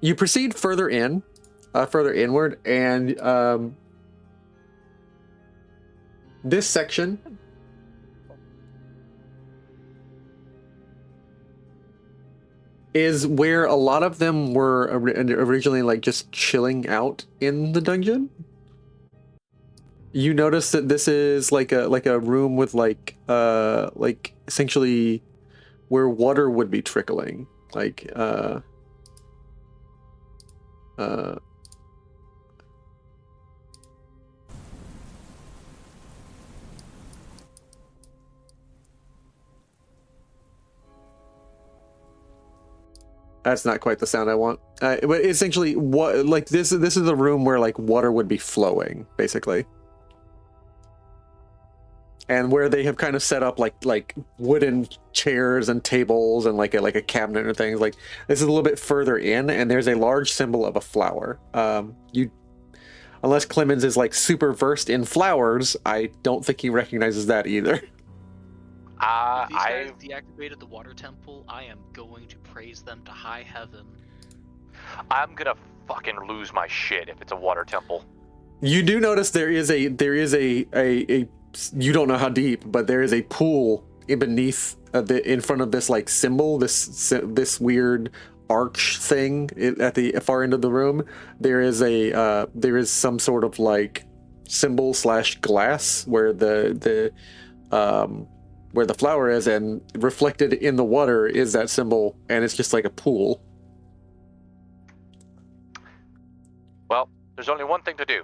You proceed further inward, and this section is where a lot of them were originally like just chilling out in the dungeon. You notice that this is like a room with like essentially where water would be trickling, like that's not quite the sound I want. But essentially, what like this is a room where like water would be flowing, basically, and where they have kind of set up like wooden chairs and tables and like a cabinet or things. Like this is a little bit further in, and there's a large symbol of a flower. Unless Clemens is like super versed in flowers, I don't think he recognizes that either. If these guys deactivated the water temple, I am going to praise them to high heaven. I'm gonna fucking lose my shit if it's a water temple. You do notice there is a you don't know how deep, but there is a pool in beneath in front of this like symbol, this weird arch thing at the far end of the room, there is some sort of like symbol / glass where the flower is, and reflected in the water is that symbol, and it's just like a pool. Well, there's only one thing to do.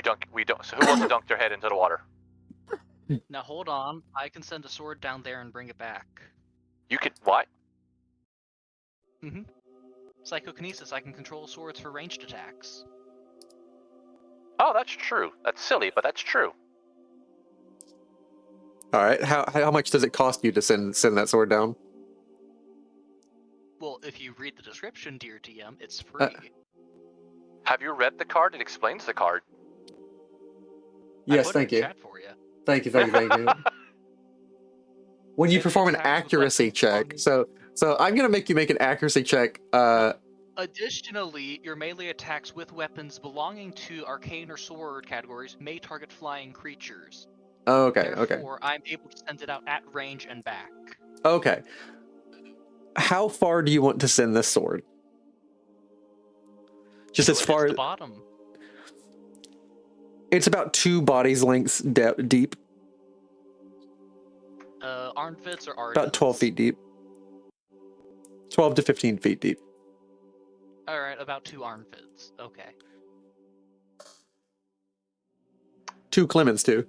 So who wants to dunk their head into the water? Now hold on, I can send a sword down there and bring it back. You could what? Psychokinesis, I can control swords for ranged attacks. Oh, that's true. That's silly, but that's true. All right, how much does it cost you to send that sword down? Well, if you read the description, dear DM, it's free. Have you read the card? It explains the card. Yes, I thank put it in you. Chat for you. Thank you. When you perform an accuracy check, so I'm gonna make you make an accuracy check. Additionally, your melee attacks with weapons belonging to arcane or sword categories may target flying creatures. Okay. Therefore, I'm able to send it out at range and back. Okay. How far do you want to send this sword? Just as far as as the bottom. It's about 2 bodies lengths deep. Arnvids or Ardens? About 12 feet deep. 12 to 15 feet deep. Alright, about 2 Arnvids. Okay. 2 Clemens, too.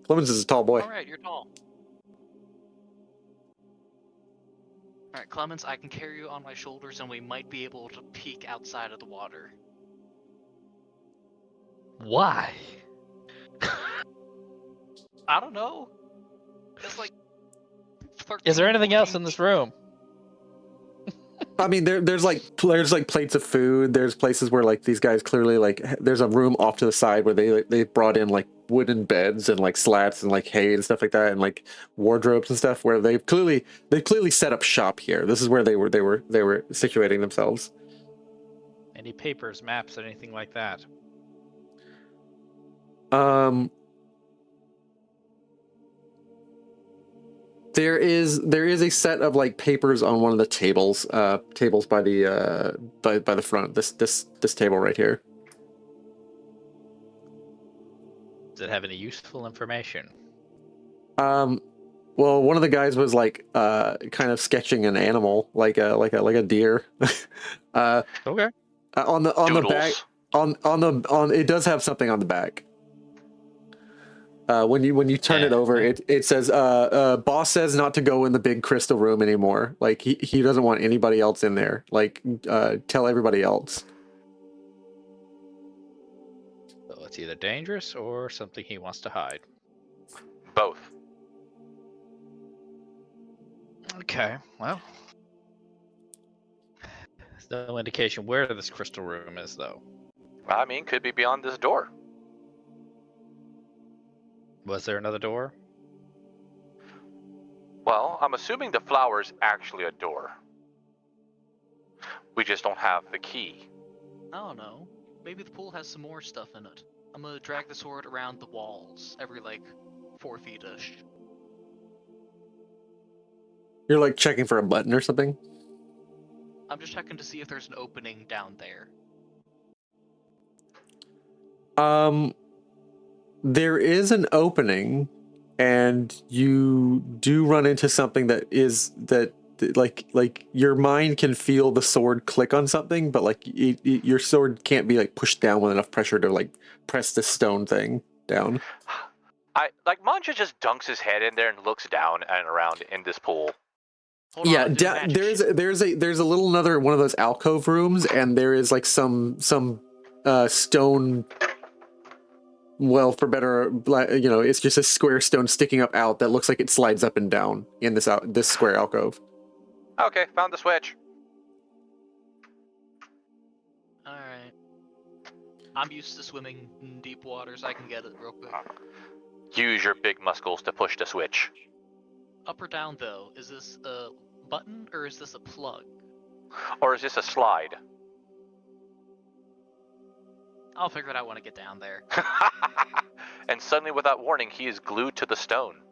Clemens is a tall boy. Alright, you're tall. Alright, Clemens, I can carry you on my shoulders and we might be able to peek outside of the water. Why? I don't know. It's like... Is there anything else in this room? I mean, there's like plates of food. There's places where like these guys clearly like there's a room off to the side where they brought in like wooden beds and like slats and like hay and stuff like that, and like wardrobes and stuff where they've clearly set up shop here. This is where they were situating themselves. Any papers, maps, anything like that? There is a set of like papers on one of the tables by the by the front. This table right here. Does it have any useful information? Well, one of the guys was like kind of sketching an animal, like a deer. Okay. On the back, on it does have something on the back. When you turn it over, it says boss says not to go in the big crystal room anymore. Like he doesn't want anybody else in there. Like tell everybody else. So it's either dangerous or something he wants to hide. Both. Okay, well. There's no indication where this crystal room is, though. I mean, could be beyond this door. Was there another door? Well, I'm assuming the flower's actually a door. We just don't have the key. I don't know. Maybe the pool has some more stuff in it. I'm gonna drag the sword around the walls every like 4 feet-ish. You're like checking for a button or something? I'm just checking to see if there's an opening down there. There is an opening, and you do run into something that like your mind can feel the sword click on something, but like your sword can't be like pushed down with enough pressure to like press the stone thing down. Mon'ja just dunks his head in there and looks down and around in this pool. Hold on, I'm doing magic shit. there's a little another one of those alcove rooms, and there is like some stone. Well, for better, it's just a square stone sticking up out that looks like it slides up and down in this square alcove. Okay, found the switch. Alright. I'm used to swimming in deep waters, I can get it real quick. Use your big muscles to push the switch. Up or down, though? Is this a button, or is this a plug? Or is this a slide? I'll figure it out when I get down there. And suddenly, without warning, he is glued to the stone.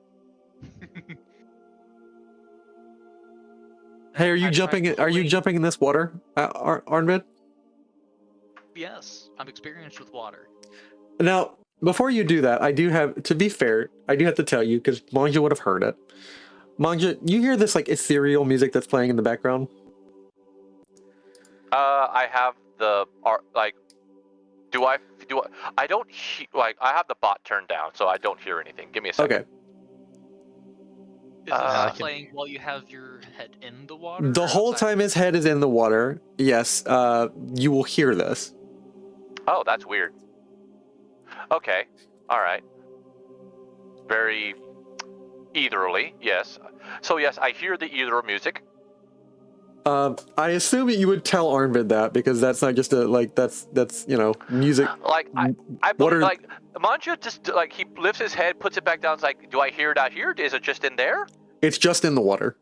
Hey, are you I tried jumping? Are you pulling- jumping in this water, Arnvid? Yes, I'm experienced with water. Now, before you do that, I do have to be fair. I do have to tell you because Mon'ja would have heard it. Mon'ja, you hear this like ethereal music that's playing in the background? I have the art like. I don't like. I have the bot turned down, so I don't hear anything. Give me a second. Okay. Is I this can- playing while you have your head in the water? The or whole outside? time his head is in the water, yes, you will hear this. Oh, that's weird. Okay. All right. Very ethereally, yes. So yes, I hear the ether music. I assume that you would tell Arnvid that because that's not just a like that's you know music. Like I What believe are like Mon'ja just like he lifts his head, puts it back down. It's like, do I hear it out here? Is it just in there? it's just in the water.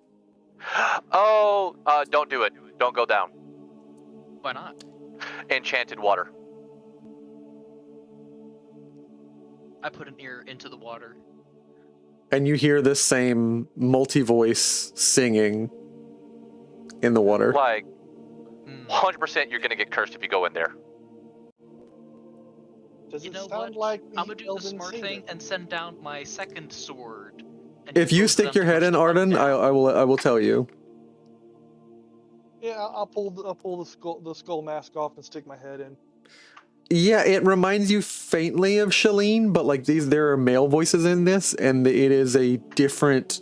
Oh, don't do it. Don't go down. Why not? Enchanted water. I put an ear into the water. And you hear this same multi-voice singing in the water. Like Hmm. 100% you're gonna get cursed if you go in there. Does You it know sound what? like I'm gonna do the Elven smart singer? thing and send down my second sword. and If use you both of stick them your to head push in, the button Arden, down. I will tell you. Yeah, I'll pull the skull mask off and stick my head in. Yeah, it reminds you faintly of Shalene, but like there are male voices in this, and it is a different.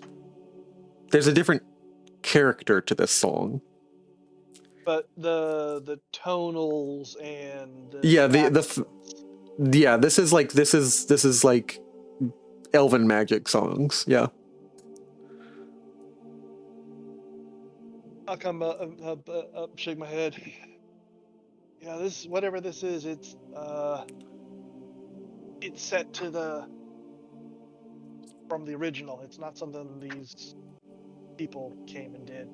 There's a different character to this song. But the tonals and Yeah, accents. yeah. This is like elven magic songs. Yeah. I'll come up, shake my head. Yeah, this whatever this is, it's set to from the original. It's not something these people came and did.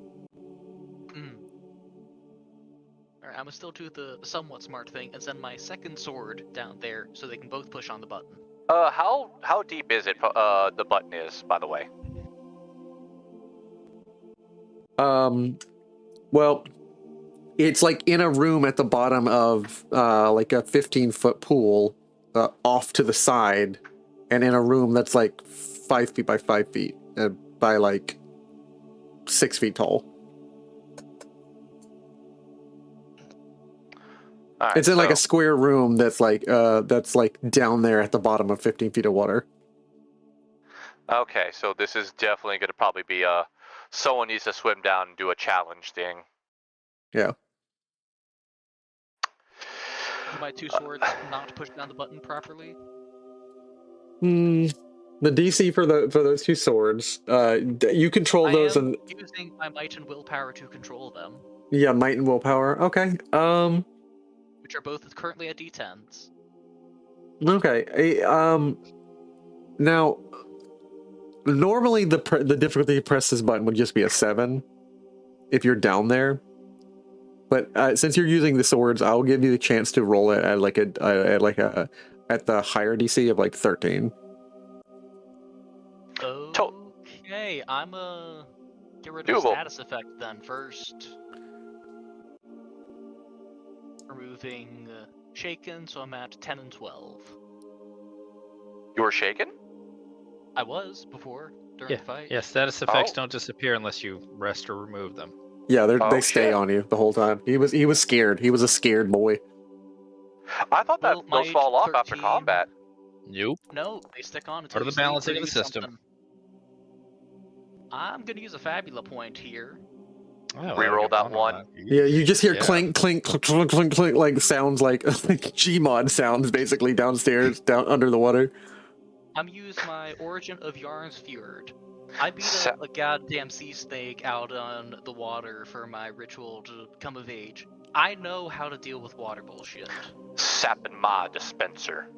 Hmm. Alright, I'm gonna still do the somewhat smart thing and send my second sword down there so they can both push on the button. How deep is it? The button is, by the way. Well, it's like in a room at the bottom of like a 15-foot pool, off to the side, and in a room that's like 5 feet by 5 feet, by like 6 feet tall. All right, It's in like a so- square room that's like down there at the bottom of 15 feet of water. Okay, so this is definitely going to probably be someone needs to swim down and do a challenge thing. Yeah. Do my two swords not push down the button properly? The DC for those two swords, you control I those, am and using my might and willpower to control them, yeah, might and willpower. Okay. which are both currently at D10s. Okay. Now, normally the difficulty to press this button would just be a 7 if you're down there. But since you're using the swords, I'll give you the chance to roll it at at the higher DC of like 13. Okay, I'm get rid of the Doable. status effect then first. Removing shaken, so I'm at 10 and 12. You were shaken? I was before during the fight. Yeah, status effects Oh. don't disappear unless you rest or remove them. Yeah, Oh, they stay shit. on you the whole time. He was scared. He was a scared boy. I thought that Well, those my fall off after 13 combat. Nope. No, they stick on until Part of you the sleep or balancing of the use system. something. I'm gonna use a Fabula point here. Oh, Reroll that one. Yeah, you just hear Yeah. clink, clink, clink, clink, clink, clink, like sounds like Gmod sounds basically downstairs, down under the water. I'm use my Origin of Yarn's Fjord. I beat Sa- a goddamn sea snake out on the water for my ritual to come of age. I know how to deal with water bullshit. Sap and Ma dispenser.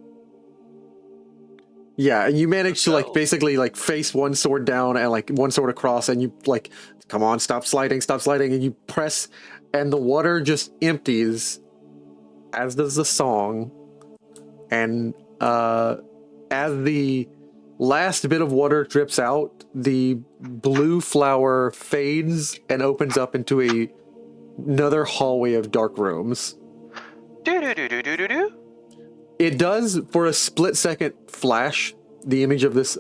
Yeah, and you manage to like So- basically like face one sword down and like one sword across, and you like, come on, stop sliding, and you press, and the water just empties, as does the song, and as the last bit of water drips out, the blue flower fades and opens up into another hallway of dark rooms. Do. It does, for a split second, flash the image of this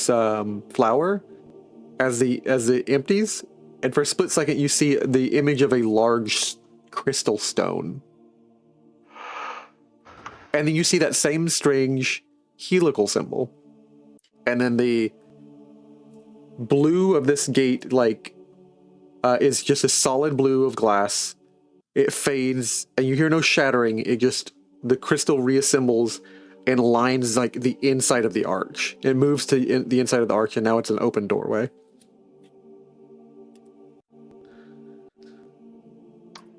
flower as it empties, and for a split second you see the image of a large crystal stone, and then you see that same strange helical symbol, and then the blue of this gate is just a solid blue of glass. It fades, and you hear no shattering. The crystal reassembles and lines like the inside of the arch. It moves to the inside of the arch, and now it's an open doorway.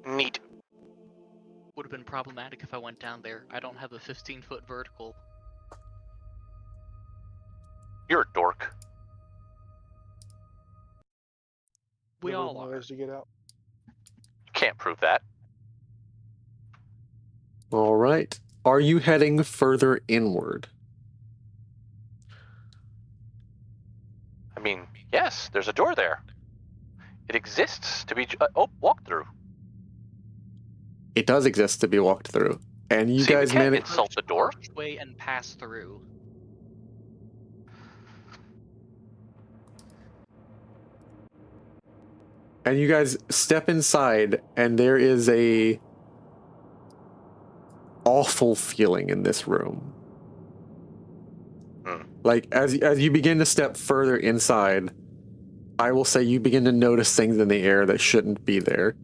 Neat. Would have been problematic if I went down there. I don't have a 15-foot vertical. You're a dork. We There all were no are. ways to get out. Can't prove that. All right. Are you heading further inward? I mean, yes, there's a door there. It exists to be walked through. It does exist to be walked through. And you See, we guys can't manage. insult the door. Way and pass through. And you guys step inside, and there is a awful feeling in this room. Like, as you begin to step further inside, I will say you begin to notice things in the air that shouldn't be there.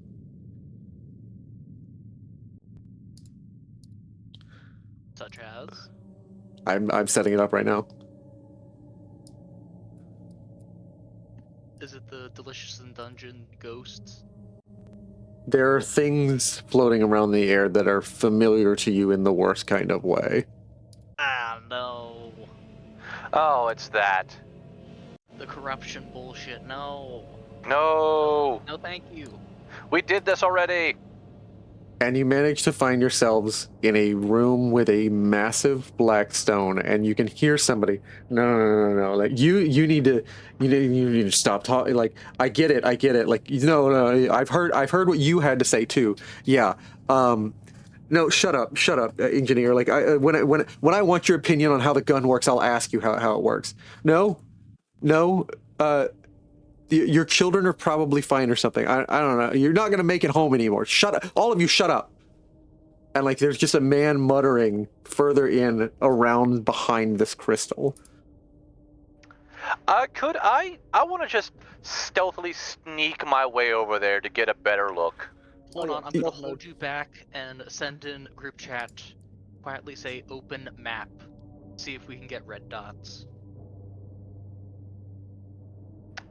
Such as? I'm setting it up right now. Is it the Delicious in Dungeon ghosts? There are things floating around the air that are familiar to you in the worst kind of way. Ah, no. Oh, it's that. The corruption bullshit, no. No. No, thank you. We did this already. And you manage to find yourselves in a room with a massive black stone, and you can hear somebody, no. Like, you need to stop talking. Like, I get it. Like, no, I've heard what you had to say too. Yeah. No, shut up, engineer. Like, when I want your opinion on how the gun works, I'll ask you how it works. No. Your children are probably fine or something. I don't know. You're not gonna make it home anymore. Shut up, all of you. Shut up. And like, there's just a man muttering further in, around behind this crystal. I want to just stealthily sneak my way over there to get a better look. Hold on, I'm gonna hold you back and send in group chat. Quietly say open map. See if we can get red dots.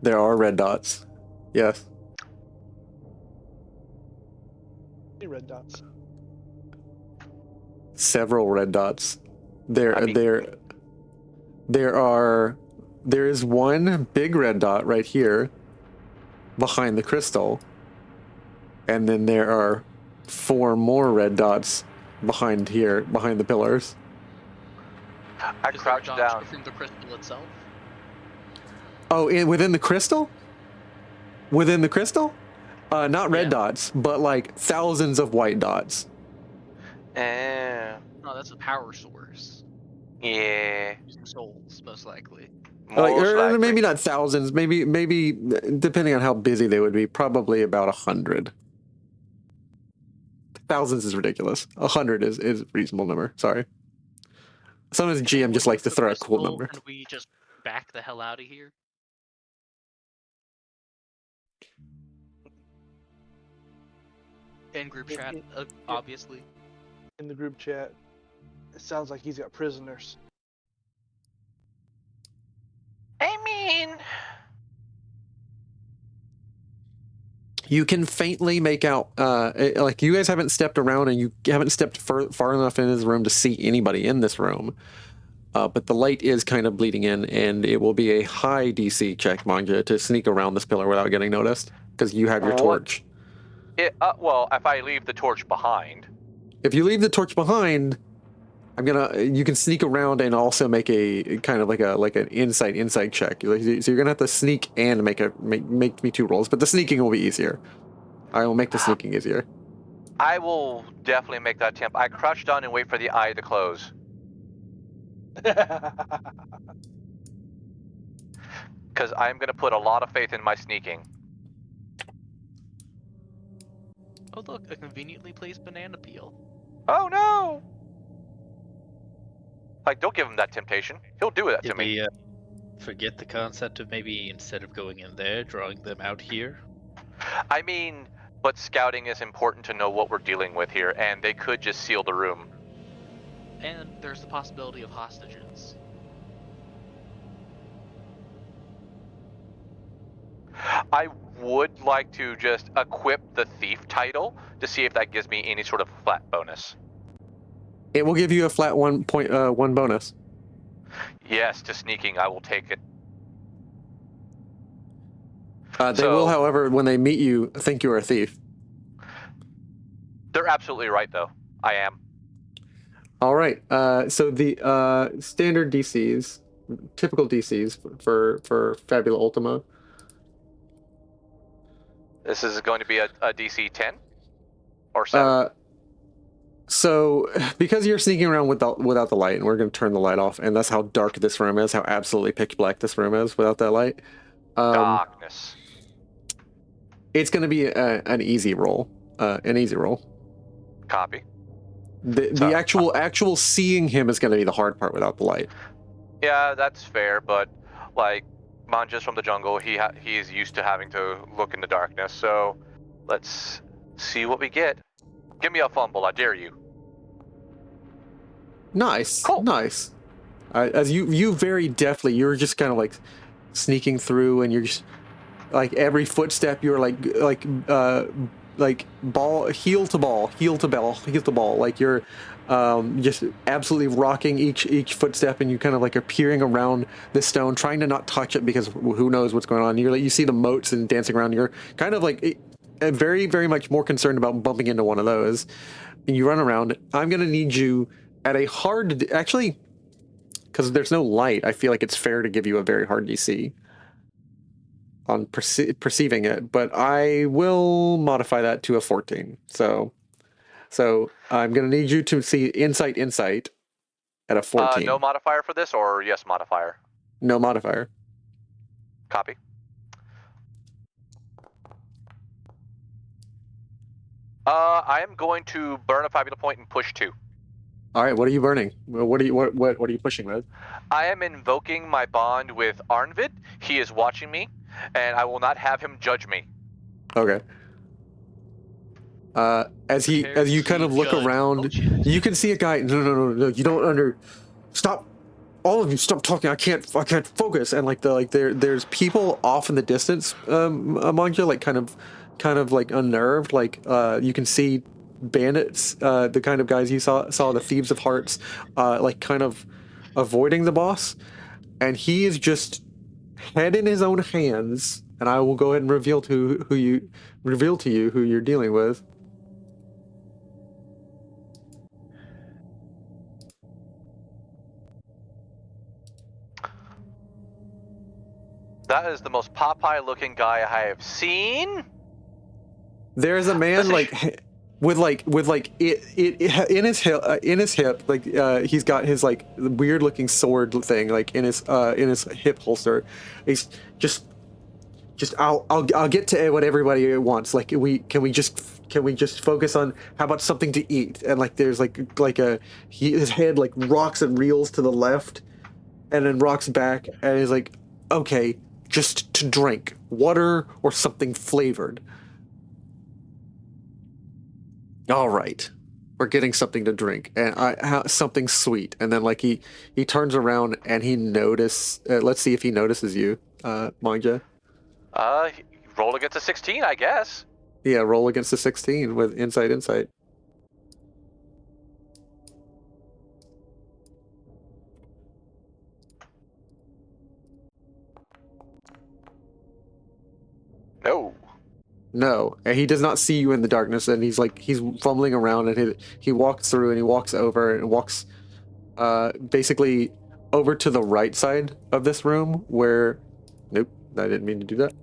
There are red dots. Yes. Any red dots? Several red dots. There is one big red dot right here behind the crystal. And then there are 4 more red dots behind the pillars. I Is crouch there a dodge down. from the crystal itself? Oh, within the crystal? Within the crystal? Not red Yeah. dots, but like thousands of white dots. Eh, No, that's a power source. yeah. Using souls, most likely. Like, Most or likely. maybe not thousands, maybe depending on how busy they would be, probably about 100. Thousands is ridiculous. 100 is a reasonable number. Sorry. Sometimes GM just likes to throw a cool number. And we just back the hell out of here. In group Yeah, chat, yeah. obviously. In the group chat, it sounds like he's got prisoners. I mean, You can faintly make out, like, you guys haven't stepped around and you haven't stepped far enough in this room to see anybody in this room. But the light is kind of bleeding in, and it will be a high DC check, Mon'ja, to sneak around this pillar without getting noticed, because you have your What? torch. well, if I leave the torch behind. If you leave the torch behind, You can sneak around and also make a kind of like an insight check. So you're gonna have to sneak and make me 2 rolls, but the sneaking will be easier. I will make the sneaking easier. I will definitely make that attempt. I crouch down and wait for the eye to close. Because I'm going to put a lot of faith in my sneaking. Oh look, a conveniently placed banana peel. Oh no! Like, don't give him that temptation. He'll do that to Did me. we forget the concept of maybe instead of going in there, drawing them out here? I mean, but scouting is important to know what we're dealing with here, and they could just seal the room. And there's the possibility of hostages. I would like to just equip the thief title to see if that gives me any sort of flat bonus. It will give you a flat 1 bonus. Yes, to sneaking, I will take it. They will, however, when they meet you, think you are a thief. They're absolutely right, though. I am. All right. So the standard DCs, typical DCs for Fabula Ultima. This is going to be a DC 10 or 7. So because you're sneaking around without the light, and we're going to turn the light off, and that's how dark this room is, how absolutely pitch black this room is without that light. Darkness. It's going to be an easy roll. Copy. The actual seeing him is going to be the hard part without the light. Yeah, that's fair, but like Mon'ja's from the jungle, he's used to having to look in the darkness. So let's see what we get. Give me a fumble, I dare you. Nice, cool. Nice. As you very deftly, you're just kind of like sneaking through, and you're just like every footstep you're like ball, heel to ball, like you're just absolutely rocking each footstep, and you kind of like are peering around the stone, trying to not touch it because who knows what's going on. You're like, you see the moats and dancing around. You're kind of like very, very much more concerned about bumping into one of those. And you run around. I'm gonna need you at a hard, actually, because there's no light. I feel like it's fair to give you a very hard DC on perceiving it, but I will modify that to a 14. So I'm gonna need you to see insight at a 14. No modifier for this, or yes modifier? No modifier. Copy. I am going to burn a Fabula point and push 2. All right, what are you burning? What are you pushing with? I am invoking my bond with Arnvid. He is watching me, and I will not have him judge me. Okay. As you kind of look around, you can see a guy. No. You don't stop. All of you, stop talking. I can't focus. And there's people off in the distance among you, like kind of like unnerved. Like you can see bandits, the kind of guys you saw the thieves of hearts, like kind of avoiding the boss, and he is just head in his own hands. And I will go ahead and reveal to you who you're dealing with. That is the most Popeye-looking guy I have seen. There's a man with it in his hip, like he's got his like weird looking sword thing like in his hip holster. He's just I'll get to what everybody wants. Like can we just focus on how about something to eat? And like there's his head like rocks and reels to the left, and then rocks back, and he's like, okay, just to drink water or something flavored. All right, we're getting something to drink, and something sweet. And then like he turns around and he let's see if he notices you, Mon'ja. Roll against a 16, I guess. Yeah, roll against a 16 with insight. No, and he does not see you in the darkness, and he's fumbling around, and he walks through, and he walks over and walks basically over to the right side of this room where, nope, I didn't mean to do that.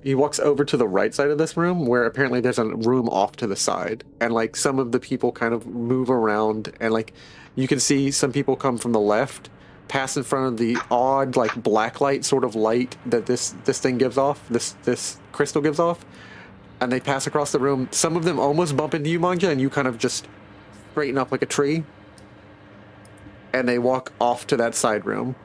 He walks over to the right side of this room where apparently there's a room off to the side, and like some of the people kind of move around, and like you can see some people come from the left, pass in front of the odd like black light sort of light that this thing gives off, this crystal gives off, and they pass across the room. Some of them almost bump into you, Mon'ja, and you kind of just straighten up like a tree, and they walk off to that side room.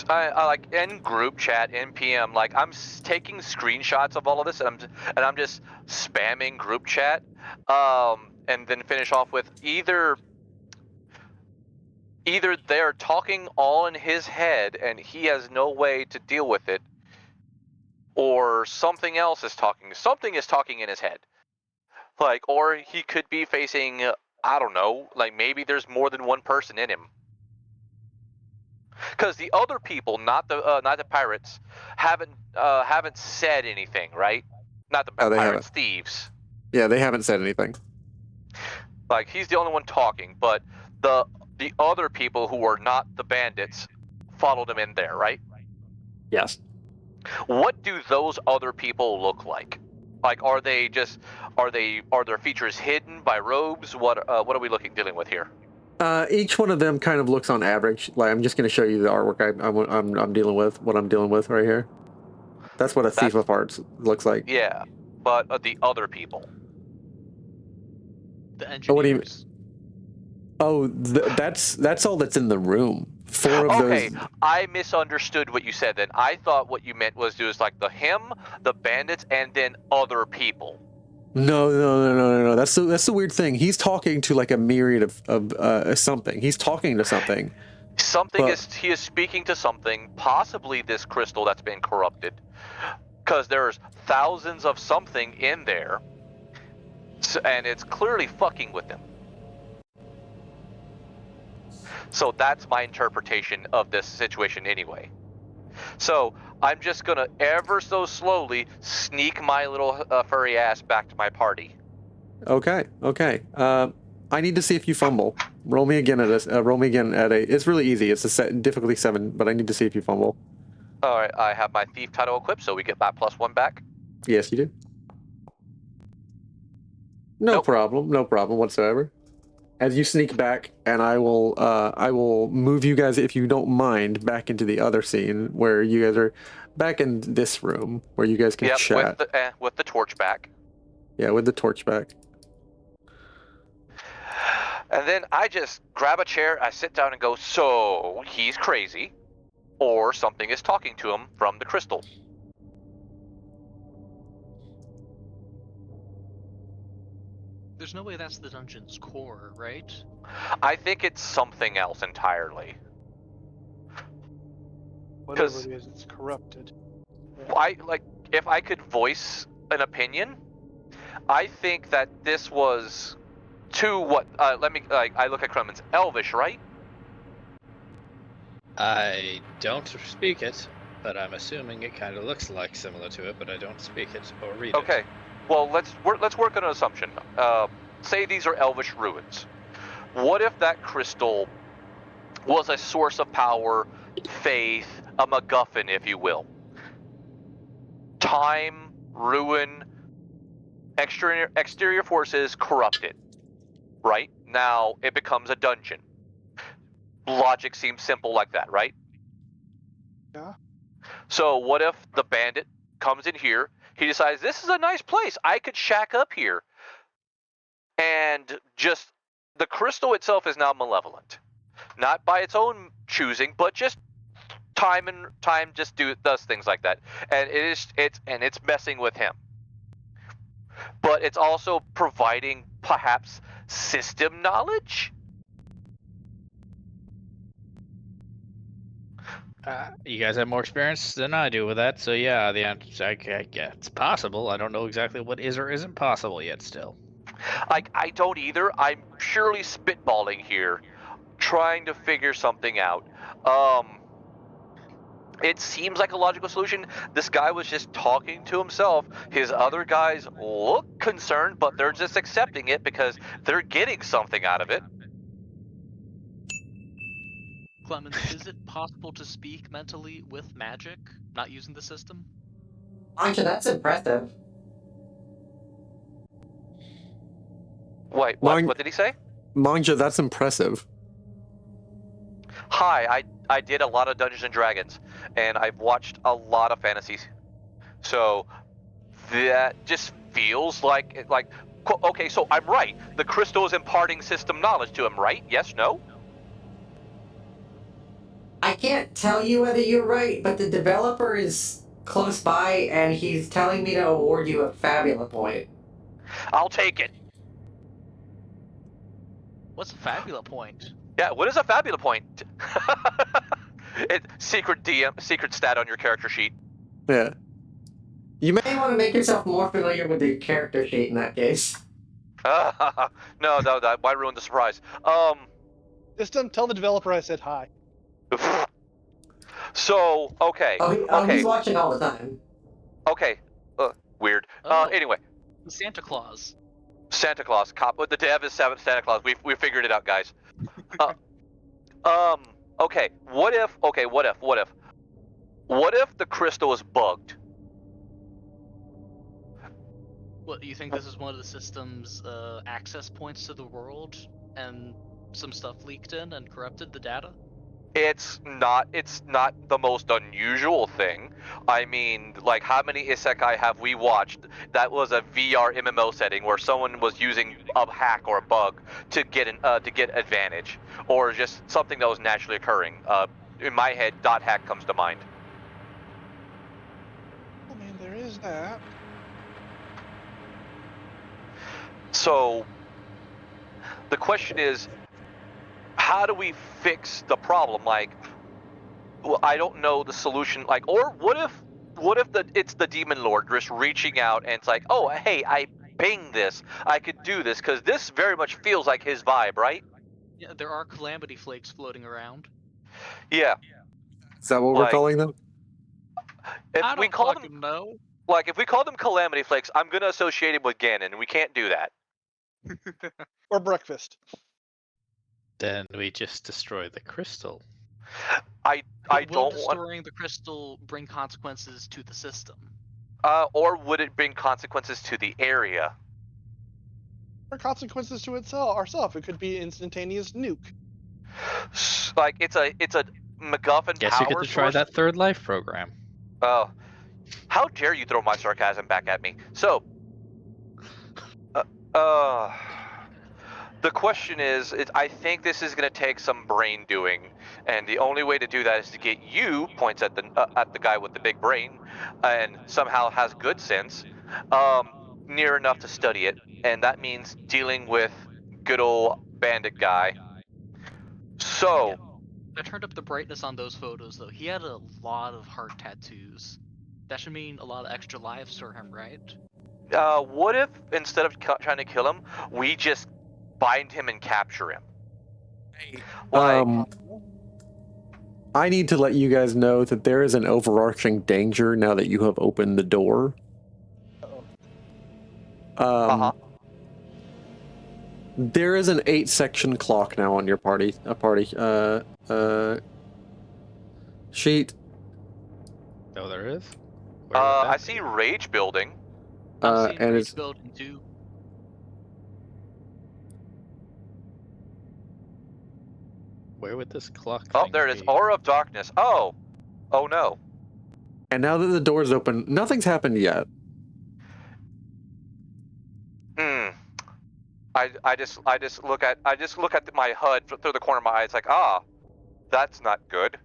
I like in group chat, in PM, like I'm taking screenshots of all of this, and I'm just spamming group chat, and then finish off with either they're talking all in his head and he has no way to deal with it, or something else is talking. Something is talking in his head, like, or he could be facing, I don't know, like maybe there's more than one person in him. Because the other people, not the pirates, haven't said anything, right? Not the Oh, they pirates, haven't. thieves. Yeah, they haven't said anything. Like he's the only one talking, but the other people who are not the bandits followed him in there, right? Yes. What do those other people look like? Like, are their features hidden by robes? What are we dealing with here? Each one of them kind of looks on average. Like, I'm just going to show you the artwork I'm dealing with. What I'm dealing with right here. That's what a thief of hearts looks like. Yeah, but the other people. The engineers. Oh, what do you mean? Oh, that's all that's in the room. 4 of Okay, those. I misunderstood what you said then. I thought what you meant was like the bandits, and then other people. No. That's the weird thing. He's talking to like a myriad of something. He's talking to something. He is speaking to something, possibly this crystal that's been corrupted, because there's thousands of something in there, and it's clearly fucking with them. So that's my interpretation of this situation anyway. So I'm just gonna ever so slowly sneak my little furry ass back to my party. Okay. I need to see if you fumble. Roll me again at a. It's really easy. It's a difficulty 7, but I need to see if you fumble. All right, I have my thief title equipped, so we get my +1 back. Yes, you do. No problem whatsoever. As you sneak back, and I will move you guys, if you don't mind, back into the other scene where you guys are back in this room where you guys can chat. With the torch back. Yeah, with the torch back. And then I just grab a chair, I sit down and go, so he's crazy, or something is talking to him from the crystal. There's no way that's the dungeon's core, right? I think it's something else entirely. Whatever it is, it's corrupted. If I could voice an opinion, I think that this was what, I look at Kremen's Elvish, right? I don't speak it, but I'm assuming it kind of looks like similar to it, but I don't speak it or read it. Okay, well, let's work on an assumption. Say these are Elvish ruins. What if that crystal was a source of power, faith, a MacGuffin, if you will? Time, ruin, exterior forces corrupted. Right? Now it becomes a dungeon. Logic seems simple like that, right? Yeah. So what if the bandit comes in here, he decides this is a nice place, I could shack up here, and just the crystal itself is now malevolent, not by its own choosing, but just time just does things like that, and it's messing with him, but it's also providing perhaps system knowledge. You guys have more experience than I do with that, so yeah, the answer, yeah, it's possible. I don't know exactly what is or isn't possible yet still. I don't either. I'm purely spitballing here, trying to figure something out. It seems like a logical solution. This guy was just talking to himself. His other guys look concerned, but they're just accepting it because they're getting something out of it. Clemens, is it possible to speak mentally with magic, not using the system? Mon'ja, that's impressive. Wait, Mon- what did he say? Mon'ja, that's impressive. Hi, I did a lot of Dungeons and Dragons, and I've watched a lot of fantasies. So that just feels like okay, so I'm right. The crystal is imparting system knowledge to him, right? Yes, no? I can't tell you whether you're right, but the developer is close by, and he's telling me to award you a Fabula point. I'll take it. What's a Fabula point? Yeah, what is a Fabula point? Secret stat on your character sheet. Yeah. You may You may want to make yourself more familiar with the character sheet in that case. No, why ruin the surprise? Just tell the developer I said hi. So, okay. He's watching all the time. Okay. Weird. Oh. Anyway. Santa Claus. Santa Claus. The dev is Santa Claus. We figured it out, guys. Okay. What if the crystal is bugged? What, you think this is one of the system's access points to the world, and some stuff leaked in and corrupted the data? It's not the most unusual thing. I mean, like, how many isekai have we watched that was a VR MMO setting where someone was using a hack or a bug to get advantage, or just something that was naturally occurring? In my head, dot hack comes to mind. I mean, there is that. So the question is, how do we fix the problem? Like, well, I don't know the solution. Like, or what if it's the demon lord just reaching out and it's like, oh, hey, I pinged this, I could do this, because this very much feels like his vibe, right? Yeah, there are calamity flakes floating around. Yeah. Is that what we're calling them? If I don't we call fucking them, know. like, if we call them calamity flakes, I'm gonna associate it with Ganon, and we can't do that. Or breakfast. Then we just destroy the crystal. I Will don't want. destroying the crystal bring consequences to the system? Or would it bring consequences to the area? Or consequences to ourself. It could be instantaneous nuke. Like, it's a MacGuffin Guess power you get to try source. that third life program. Oh, how dare you throw my sarcasm back at me? So, the question is, I think this is going to take some brain doing, and the only way to do that is to get you, points at the guy with the big brain, and somehow has good sense, near enough to study it, and that means dealing with good old bandit guy. So, I turned up the brightness on those photos, though. He had a lot of heart tattoos. That should mean a lot of extra lives for him, right? what if instead of trying to kill him, we just bind him and capture him? Like, I need to let you guys know that there is an overarching danger now that you have opened the door. There is an 8-section clock now on your party sheet. Oh, there is? I see rage building. I'm seeing and rage it's building too. Where would this clock Oh, thing there it is. be? Aura of darkness. Oh no. and now that the door's open, nothing's happened yet. I just look at my HUD through the corner of my eye. It's like, that's not good.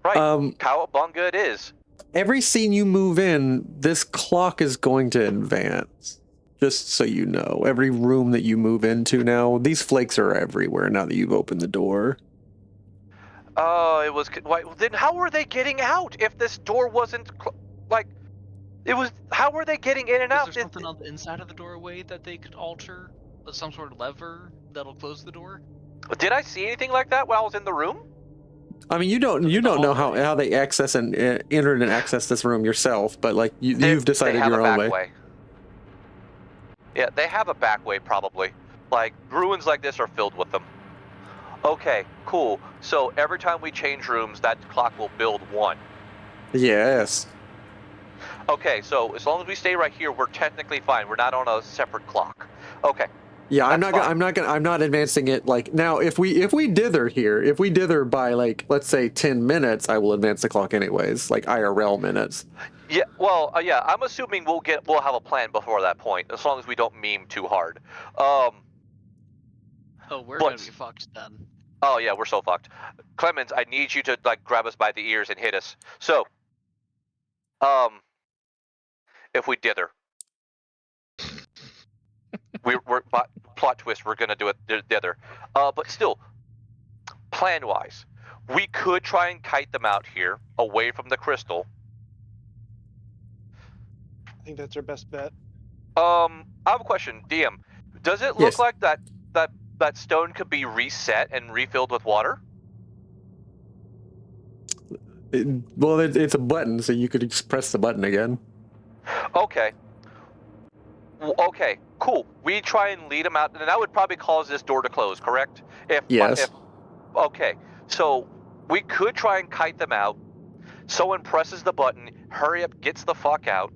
Right, Cowabunga it is. Every scene you move in, this clock is going to advance. Just so you know, every room that you move into now, these flakes are everywhere now that you've opened the door. Oh, it was. Then how were they getting out if this door wasn't it was? How were they getting in and out? Is there something on the inside of the doorway that they could alter? Some sort of lever that'll close the door? Did I see anything like that while I was in the room? I mean, you don't know how they access and entered and access this room yourself, but like you've decided they have your a own back way. Yeah, they have a back way probably. Like ruins like this are filled with them. Okay, cool. So every time we change rooms, that clock will build 1. Yes. Okay, so as long as we stay right here, we're technically fine. We're not on a separate clock. Okay. Yeah, I'm That's I'm not advancing it like now. If we dither here, if we dither by like let's say 10 minutes, I will advance the clock anyways, like IRL minutes. Yeah, well, yeah, I'm assuming we'll have a plan before that point, as long as we don't meme too hard. Oh, we're but- gonna be fucked then. Oh yeah, we're so fucked. Clemens, I need you to like grab us by the ears and hit us. So, if we dither, we're plot twist. We're gonna do it dither. But still, plan wise, we could try and kite them out here, away from the crystal. I think that's our best bet. I have a question, DM. Does it look Yes. like that stone could be reset and refilled with water? Well, it's a button, so you could just press the button again. Okay. Okay, cool. We try and lead them out, and that would probably cause this door to close, correct? Yes. Okay, so we could try and kite them out. Someone presses the button, hurry up, gets the fuck out,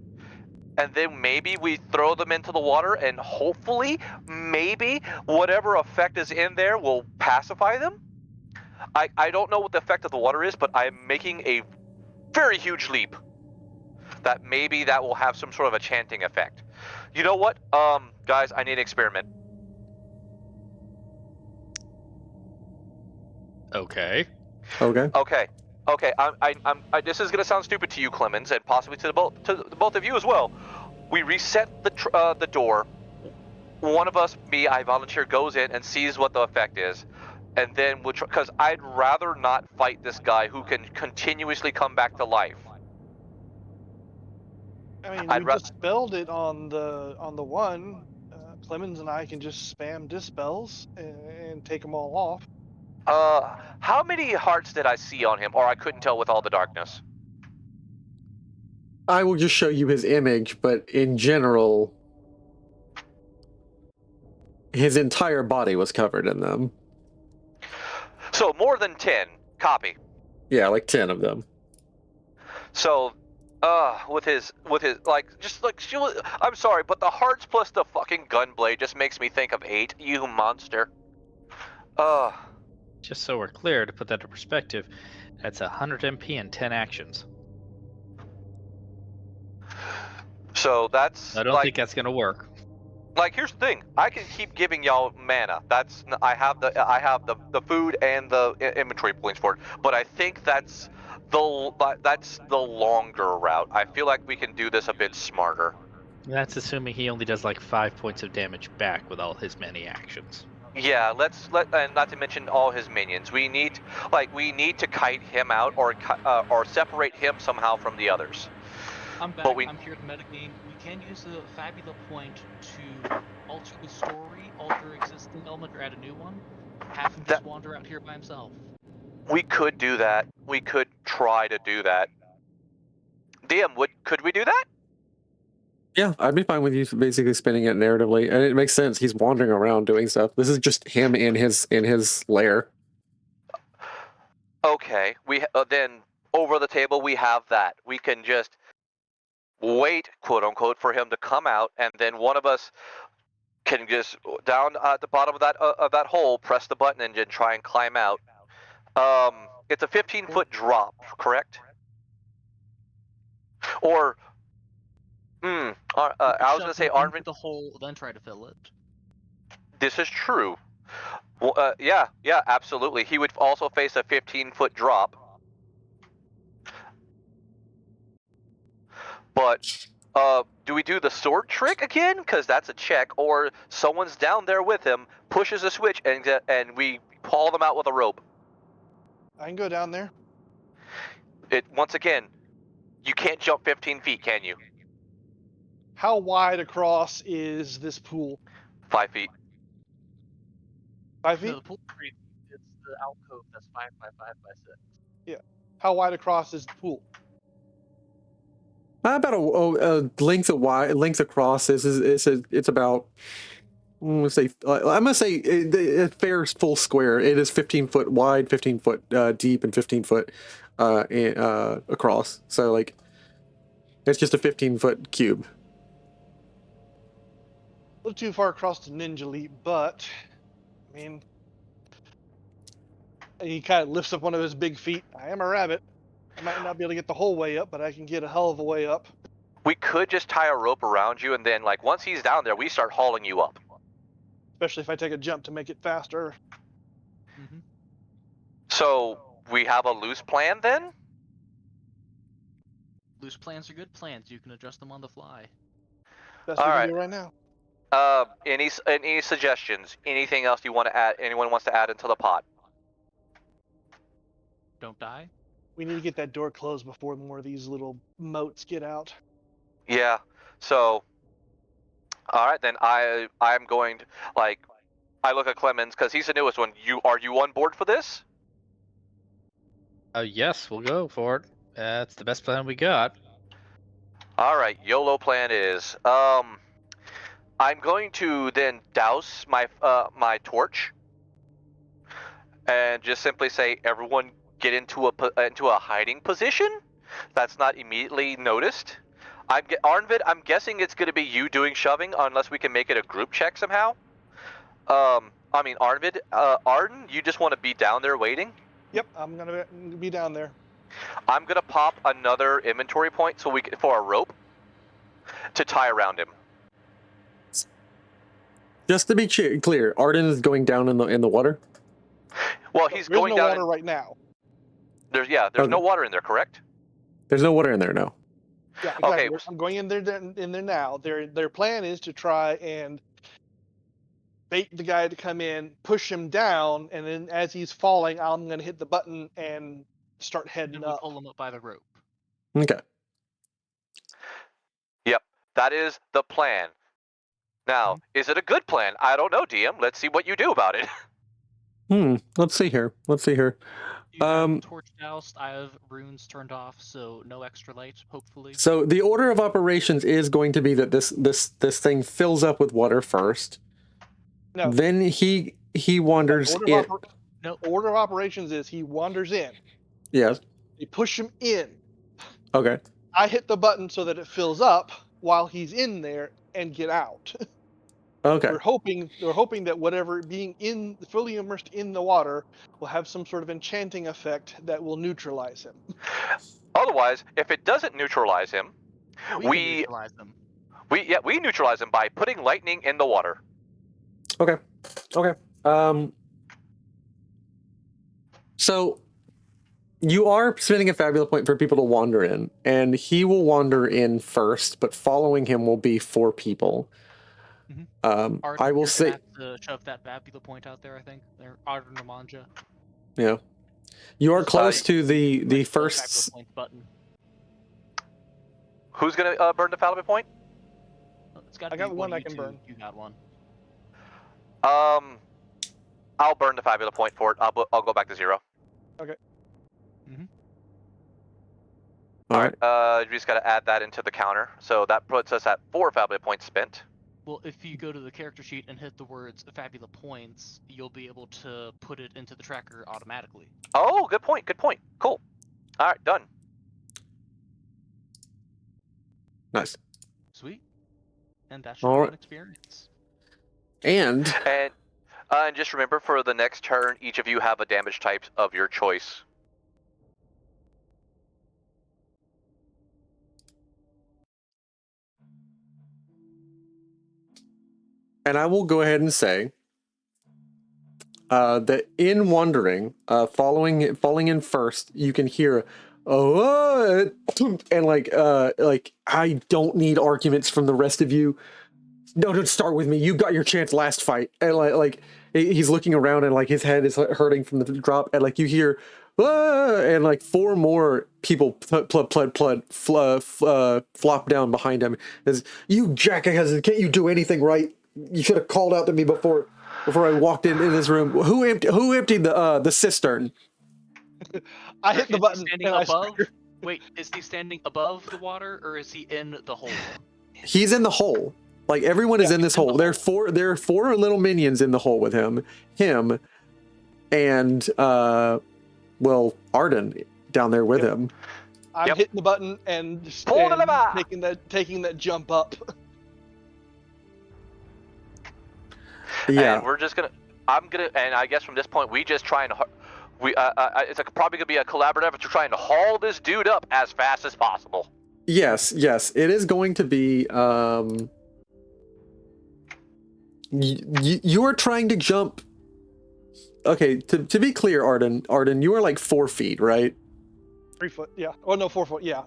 and then maybe we throw them into the water, and hopefully, maybe whatever effect is in there will pacify them. I don't know what the effect of the water is, but I'm making a very huge leap that maybe that will have some sort of a chanting effect. You know what? Guys, I need an experiment. Okay. Okay. Okay. This is gonna sound stupid to you, Clemens, and possibly to the both of you as well. We reset the door. One of us, me, I volunteer, goes in and sees what the effect is, and then we'll because I'd rather not fight this guy who can continuously come back to life. I mean, I'd we dispelled it on the one. Clemens and I can just spam dispels and take them all off. How many hearts did I see on him, or I couldn't tell with all the darkness? I will just show you his image, but in general, his entire body was covered in them. So more than 10. Copy. Yeah, like 10 of them. So, with his I'm sorry, but the hearts plus the fucking gunblade just makes me think of 8. You monster. Just so we're clear, to put that in perspective, that's 100 MP and 10 actions. So that's. I don't think that's gonna work. Like, here's the thing. I can keep giving y'all mana. I have the food and the inventory points for it. But I think that's the longer route. I feel like we can do this a bit smarter. That's assuming he only does like 5 points of damage back with all his many actions. Yeah, and not to mention all his minions. We need to kite him out or separate him somehow from the others. I'm back. I'm here to metagame. We can use the Fabula point to alter the story, alter existing element, or add a new one. Have him just wander out here by himself. We could do that. We could try to do that. DM, could we do that? Yeah, I'd be fine with you basically spinning it narratively, and it makes sense. He's wandering around doing stuff. This is just him in his lair. Okay, we then over the table we have that. We can just wait, quote unquote, for him to come out, and then one of us can just down at the bottom of that hole, press the button, and then try and climb out. It's a 15-foot drop, correct? Or, I was gonna say Arnvid. The hole, then try to fill it. This is true. Well, yeah, absolutely. He would also face a 15-foot drop. But, do we do the sword trick again? Because that's a check. Or someone's down there with him, pushes a switch, and we haul them out with a rope. I can go down there. Once again, you can't jump 15 feet, can you? How wide across is this pool? 5 feet. 5 feet? No, the pool it's the alcove that's 5 by 5 by 6? How wide across is the pool? About a length across it's about, I'm gonna say a fair full square. It is 15 foot wide, 15 foot deep, and 15 foot across. So like, it's just a 15-foot cube. A little too far across to Ninja Leap, but I mean, he kind of lifts up one of his big feet. I am a rabbit. I might not be able to get the whole way up, but I can get a hell of a way up. We could just tie a rope around you, and then, like, once he's down there, we start hauling you up. Especially if I take a jump to make it faster. Mm-hmm. So, we have a loose plan then? Loose plans are good plans. You can adjust them on the fly. That's what we Alright. can do right now. Any suggestions? Anything else you want to add? Anyone wants to add into the pot? Don't die. We need to get that door closed before more of these little moats get out. Yeah. So, all right, then I'm going to, like, I look at Clemens because he's the newest one. Are you on board for this? Yes, we'll go for it. That's the best plan we got. All right, YOLO plan is I'm going to then douse my my torch and just simply say, everyone get into a hiding position that's not immediately noticed. Arnvid, I'm guessing it's going to be you doing shoving unless we can make it a group check somehow. I mean, Arnvid, Arden, you just want to be down there waiting? Yep, I'm gonna be down there. I'm going to pop another inventory point for a rope to tie around him. Just to be clear, Arden is going down in the water. Well, he's There's going no down. water right now. There's Okay. no water in there, correct? There's no water in there, no. Yeah, exactly. Okay. I'm going in there now. Their plan is to try and bait the guy to come in, push him down, and then as he's falling, I'm gonna hit the button and start heading And we up. pull them up by the rope. Okay. Yep, that is the plan. Now, is it a good plan? I don't know, DM. Let's see what you do about it. Let's see here. You have torch doused. I have runes turned off, so no extra light, hopefully. So the order of operations is going to be that this thing fills up with water first. No. Then he wanders in. Order of operations is he wanders in. Yes. They push him in. Okay. I hit the button so that it fills up while he's in there and get out. Okay. We're hoping that whatever being fully immersed in the water will have some sort of enchanting effect that will neutralize him. Otherwise, if it doesn't neutralize him, we neutralize them. We neutralize him by putting lightning in the water. Okay. So you are spending a Fabula point for people to wander in, and he will wander in first, but following him will be 4 people. Arden, I will say have to shove that Fabula point out there. I think they're Arden or Mon'ja. Yeah. You are close to the first. Fabula point button. Who's gonna burn the Fabula point? I got one I can burn. You got one. I'll burn the Fabula point for it. I'll go back to 0. Okay. All right. You just gotta add that into the counter. So that puts us at 4 Fabula points spent. Well, if you go to the character sheet and hit the words Fabula points, you'll be able to put it into the tracker automatically. Oh, good point. Cool. All right, done. Nice. Sweet. And that's All your right. experience. And just remember, for the next turn, each of you have a damage type of your choice. I will go ahead and say that in wandering, falling in first, you can hear and like I don't need arguments from the rest of you. No, don't start with me. You got your chance last fight. And like he's looking around and like his head is hurting from the drop, and like you hear and like 4 more people flop down behind him. As you jackass, can't you do anything right? You should have called out to me before. before I walked in this room. Who emptied the cistern? I hit the Is he button standing and I above? screamed. Wait, is he standing above the water or is he in the hole? He's in the hole. Like everyone is in this he's in hole. the There are four little minions in the hole with him, and Arden down there with him. I'm hitting the button and Pull the lever! taking that jump up. Yeah. And we're just gonna. And I guess from this point we just try and it's probably gonna be a collaborative effort to try and haul this dude up as fast as possible. Yes. It is going to be. You are trying to jump. Okay, to be clear, Arden, you are like 4 feet, right? 3 foot, yeah. Oh no, 4 foot, yeah.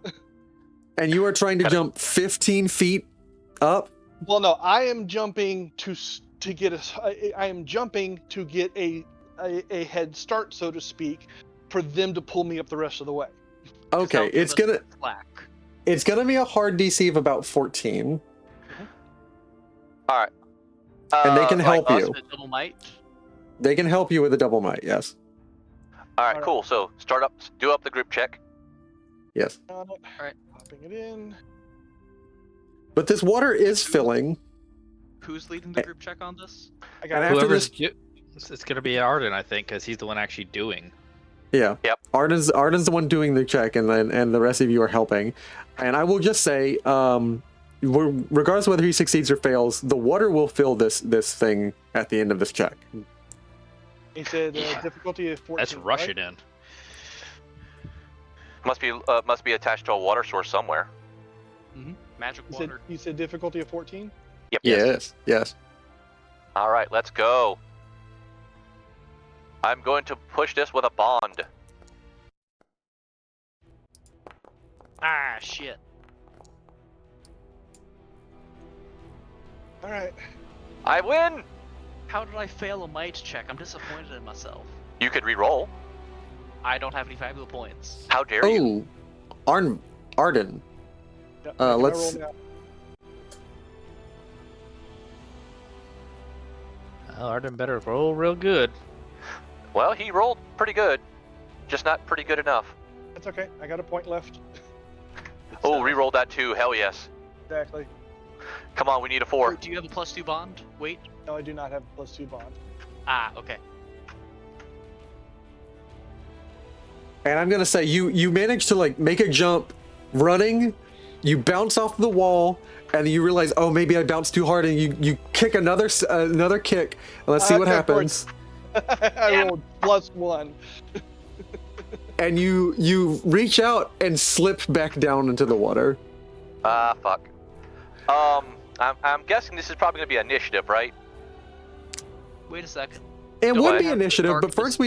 And you are trying to jump 15 feet up. Well, no, I am jumping to get I am jumping to get a head start, so to speak, for them to pull me up the rest of the way. Okay, it's gonna be a hard DC of about 14. All right. And they can help you. Double might. They can help you with a double might, yes. All right, cool. So do up the group check. Yes. All right, popping it in. But this water is filling. Who's leading the group check on this? I got after Whoever's this, it's gonna be Arden, I think, because he's the one actually doing. yeah. Yep. Arden's the one doing the check, and the rest of you are helping. And I will just say, regardless of whether he succeeds or fails, the water will fill this thing at the end of this check. He said difficulty of 14. Let's rush right? it in. Must be attached to a water source somewhere. Mm-hmm. Magic water. You said difficulty of 14? Yep. Yes. All right, let's go. I'm going to push this with a bond. Ah, shit. All right. I win. How did I fail a might check? I'm disappointed in myself. You could re-roll. I don't have any Fabula points. How dare you? Oh, Arden. Yep, Let's. Arden better roll real good. Well, he rolled pretty good, just not pretty good enough. That's okay. I got a point left. Oh, re-roll that too. Hell yes. Exactly. Come on, we need a 4. Do you have a +2 bond? Wait. No, I do not have a +2 bond. Ah, okay. And I'm gonna say you managed to like make a jump, running. You bounce off the wall, and you realize, oh, maybe I bounced too hard, and you kick another kick. And let's see what happens. I rolled +1. And you reach out and slip back down into the water. Ah, fuck. I'm guessing this is probably gonna be initiative, right? Wait a second. It Do would I be have initiative, the but first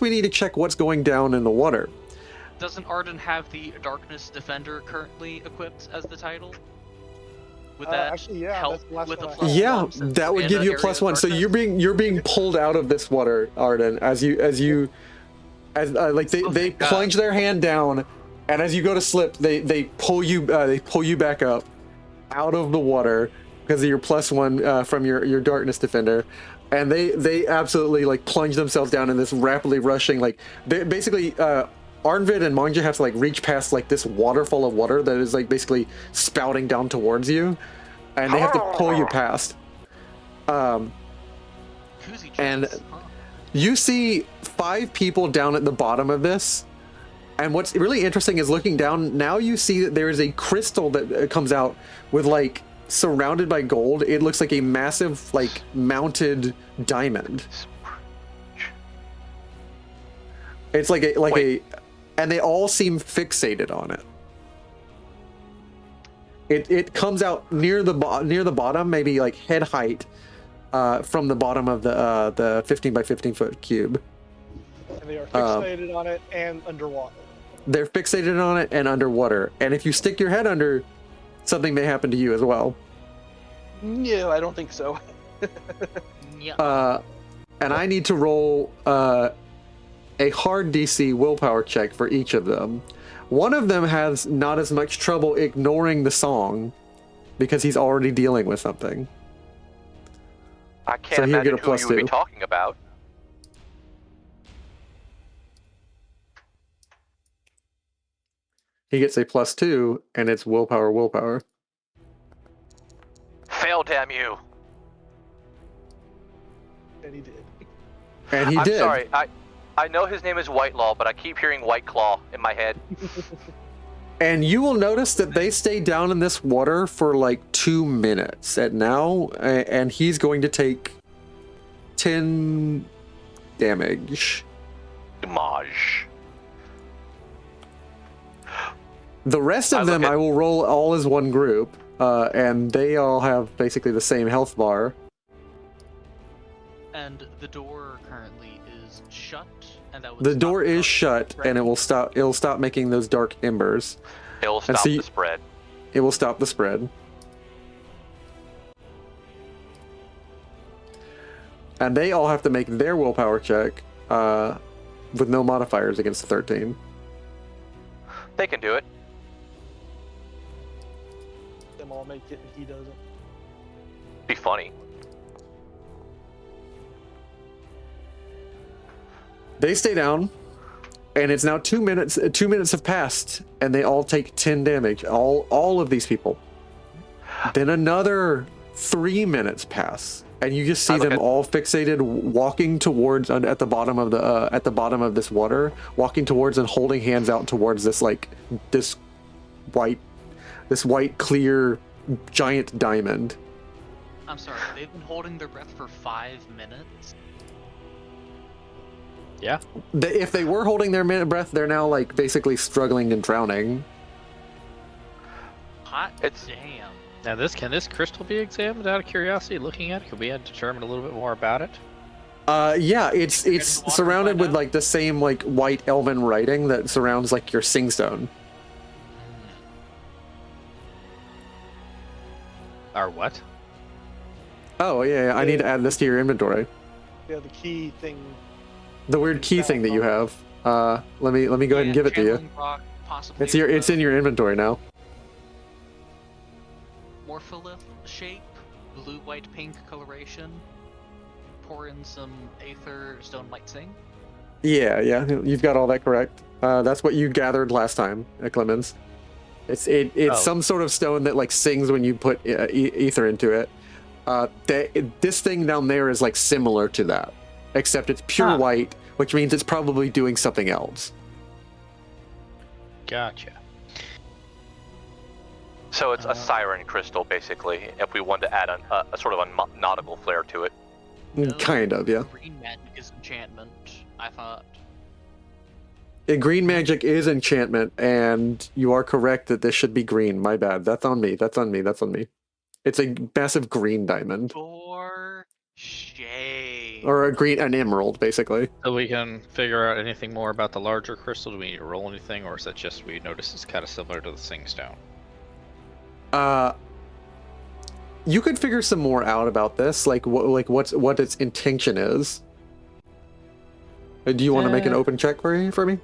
we need to check what's going down in the water. Doesn't Arden have the Darkness Defender currently equipped as the title? Would that actually, yeah, help that's the last with a one I plus had. Yeah, one since that would in give the you a area of +1. So darkness? you're being pulled out of this water, Arden, as they plunge their hand down, and as you go to slip, they pull you back up out of the water because of your +1 from your Darkness Defender. And they absolutely like plunge themselves down in this rapidly rushing, like basically Arnvid and Mon'ja have to like reach past like this waterfall of water that is like basically spouting down towards you, and they have to pull you past. Koozie and chance, huh? you see 5 people down at the bottom of this, and what's really interesting is looking down, now you see that there is a crystal that comes out with like surrounded by gold. It looks like a massive like mounted diamond. It's like and they all seem fixated on it. It comes out near the bottom, maybe like head height, from the bottom of the 15 by 15 foot cube. And they are fixated on it and underwater. They're fixated on it and underwater. And if you stick your head under, something may happen to you as well. No, I don't think so. Yeah. And I need to roll a hard DC willpower check for each of them. One of them has not as much trouble ignoring the song because he's already dealing with something. I can't So he'll get imagine a who plus you would be 2. talking about. He gets a plus 2, and it's willpower. Fail, damn you. And he did. And he I'm did. sorry. I know his name is Whitelaw, but I keep hearing White Claw in my head. And you will notice that they stay down in this water for like 2 minutes at now, and he's going to take 10 damage. Damage. The rest of them I will roll all as one group, and they all have basically the same health bar. And the door currently is shut, and that would The stop door is dark shut, spread. and it will stop. It'll stop making those dark embers. It'll stop so the spread. It will stop the spread. And they all have to make their willpower check with no modifiers against the 13. They can do it. Them all make it, and he doesn't. Be funny. They stay down, and it's now 2 minutes. 2 minutes have passed, and they all take 10 damage. All of these people. Then another 3 minutes pass, and you just see them all fixated, walking towards at the bottom of this water, walking towards and holding hands out towards this white clear giant diamond. I'm sorry, they've been holding their breath for 5 minutes? Yeah. If they were holding their breath, they're now like basically struggling and drowning. Hot damn. Now can this crystal be examined out of curiosity? Looking at it, could we determine a little bit more about it? Yeah, it's surrounded with like the same like white elven writing that surrounds like your singstone. Our what? Oh yeah, I need to add this to your inventory. Yeah, the key thing. The weird key thing that you have. Let me go ahead and give it to you. Rock, possibly It's in your inventory now. Morpholith shape, blue, white, pink coloration. Pour in some aether, stone might sing. Yeah, you've got all that correct. That's what you gathered last time at Clemens. It's some sort of stone that like sings when you put ether into it. This thing down there is like similar to that, except it's pure white, which means it's probably doing something else. Gotcha. So it's a siren crystal, basically, if we wanted to add a sort of a nautical flair to it. Kind of, yeah. Green magic is enchantment, I thought. Green magic is enchantment, and you are correct that this should be green. My bad. That's on me. It's a massive green diamond. For shame. Or an emerald, basically. So we can figure out anything more about the larger crystal? Do we need to roll anything, or is that just we notice it's kind of similar to the Singstone? You could figure some more out about this, like what its intention is. Do you want to make an open check for me?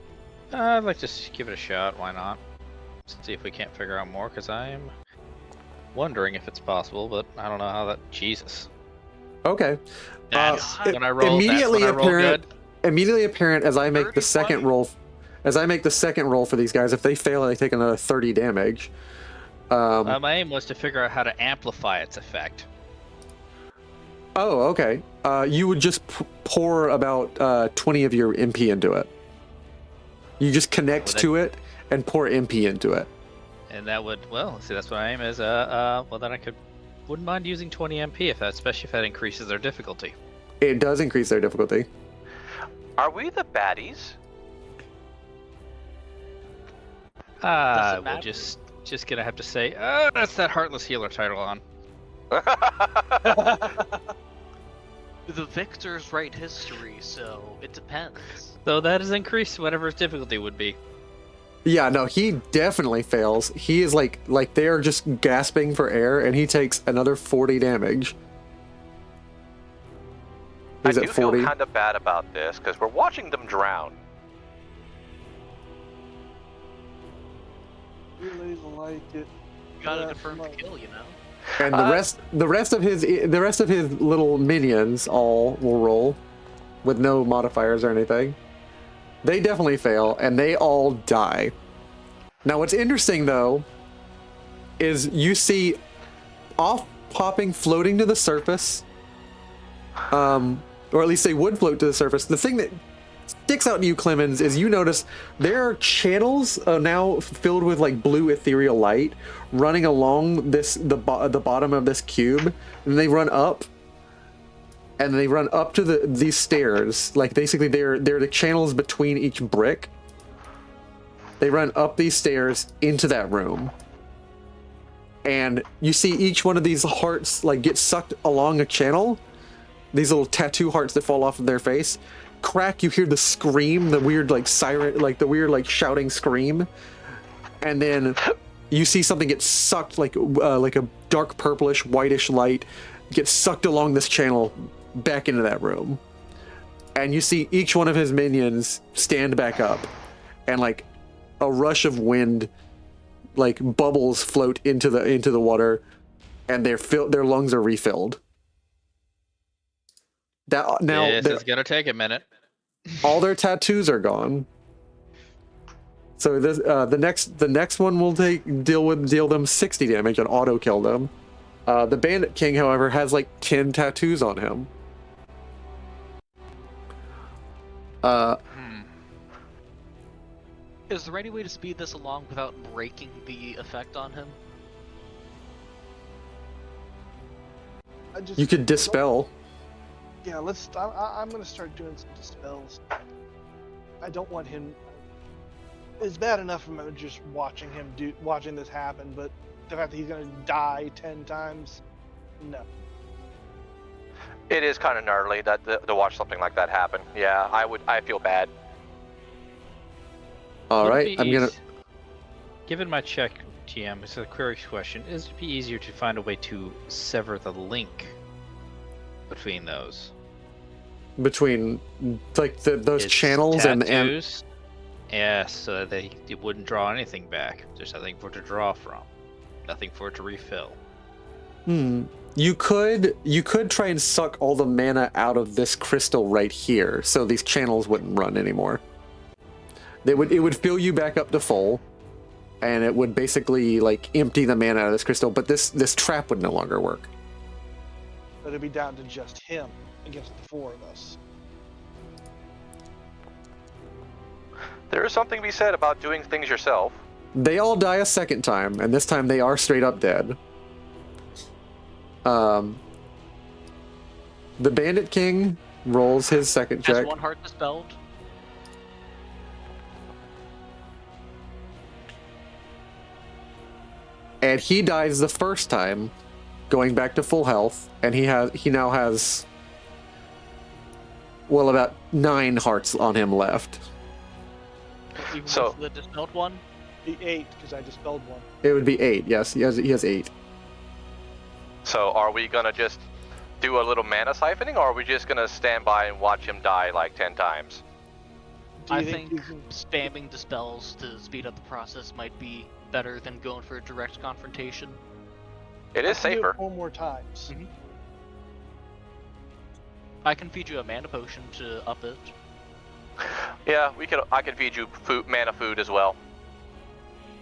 I'd like to give it a shot. Why not? See if we can't figure out more, because I'm wondering if it's possible, but I don't know how that. Jesus. Okay. When I roll, immediately apparent as I make the second roll. As I make the second roll for these guys, if they fail, they take another 30 damage. My aim was to figure out how to amplify its effect. Oh, okay. You would just pour about 20 of your MP into it. You just connect to it and pour MP into it. And that would, well, see, that's what my aim is. Well, then I wouldn't mind using 20 MP especially if that increases their difficulty. It does increase their difficulty. Are we the baddies? We're just gonna have to say, that's that Heartless Healer title on. The victors write history, so it depends. So that is increased whatever his difficulty would be. Yeah, no, he definitely fails. He is like they're just gasping for air, and he takes another 40 damage. He's I at 40. feel kind of bad about this because we're watching them drown. Really like it. You gotta confirm the kill, you know? And the rest of his little minions all will roll with no modifiers or anything. They definitely fail, and they all die. Now, what's interesting though is you see popping, floating to the surface, or at least they would float to the surface. The thing that sticks out to you, Clemens, is you notice there are channels now filled with like blue ethereal light running along the bottom of this cube, and they run up, and they run up to these stairs. Like basically, they're the channels between each brick. They run up these stairs into that room. And you see each one of these hearts like get sucked along a channel. These little tattoo hearts that fall off of their face. Crack, you hear the scream, the weird like siren, like the weird like shouting scream. And then you see something get sucked, like a dark purplish, whitish light get sucked along this channel back into that room. And you see each one of his minions stand back up. And like a rush of wind, like bubbles float into the water, and their lungs are refilled. This is gonna take a minute. All their tattoos are gone. So this the next one will deal them 60 damage and auto kill them. The Bandit King, however, has like 10 tattoos on him. Is there any way to speed this along without breaking the effect on him? You could dispel. Yeah, I'm gonna start doing some dispels. I don't want him. It's bad enough I'm just watching this happen, but the fact that he's gonna die 10 times, no. It is kind of gnarly to watch something like that happen. Yeah, I feel bad. All right, I'm gonna. Given my check, TM, it's a query question. Is it be easier to find a way to sever the link between those? Between like those channels tattoos? Yeah, so that it wouldn't draw anything back. There's nothing for it to draw from. Nothing for it to refill. You could try and suck all the mana out of this crystal right here, so these channels wouldn't run anymore. It would fill you back up to full, and it would basically like empty the mana out of this crystal. But this trap would no longer work. But it'd be down to just him against the 4 of us. There is something to be said about doing things yourself. They all die a second time, and this time they are straight up dead. The Bandit King rolls his second check. Has one heart dispelled? And he dies the first time, going back to full health, and he now has about 9 hearts on him left. Even So with the dispelled one? Be 8 because I dispelled 1. It would be 8. Yes, he has 8. So are we gonna just do a little mana siphoning, or are we just gonna stand by and watch him die like 10 times? Do you I think you can- spamming dispels to speed up the process might be better than going for a direct confrontation. It is I can do safer. it 4 more times. I can feed you a mana potion to up it. Yeah, I could feed you mana food as well.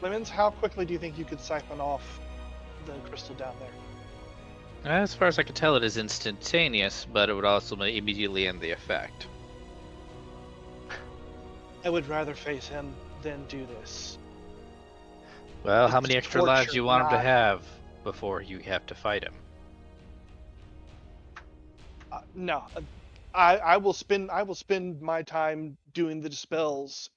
Lemons, how quickly do you think you could siphon off the crystal down there? As far as I can tell, it is instantaneous, but it would also immediately end the effect. I would rather face him than do this. Well, how It's many extra lives do you want him to torture, have before you have to fight him? No, I will spend my time doing the dispels.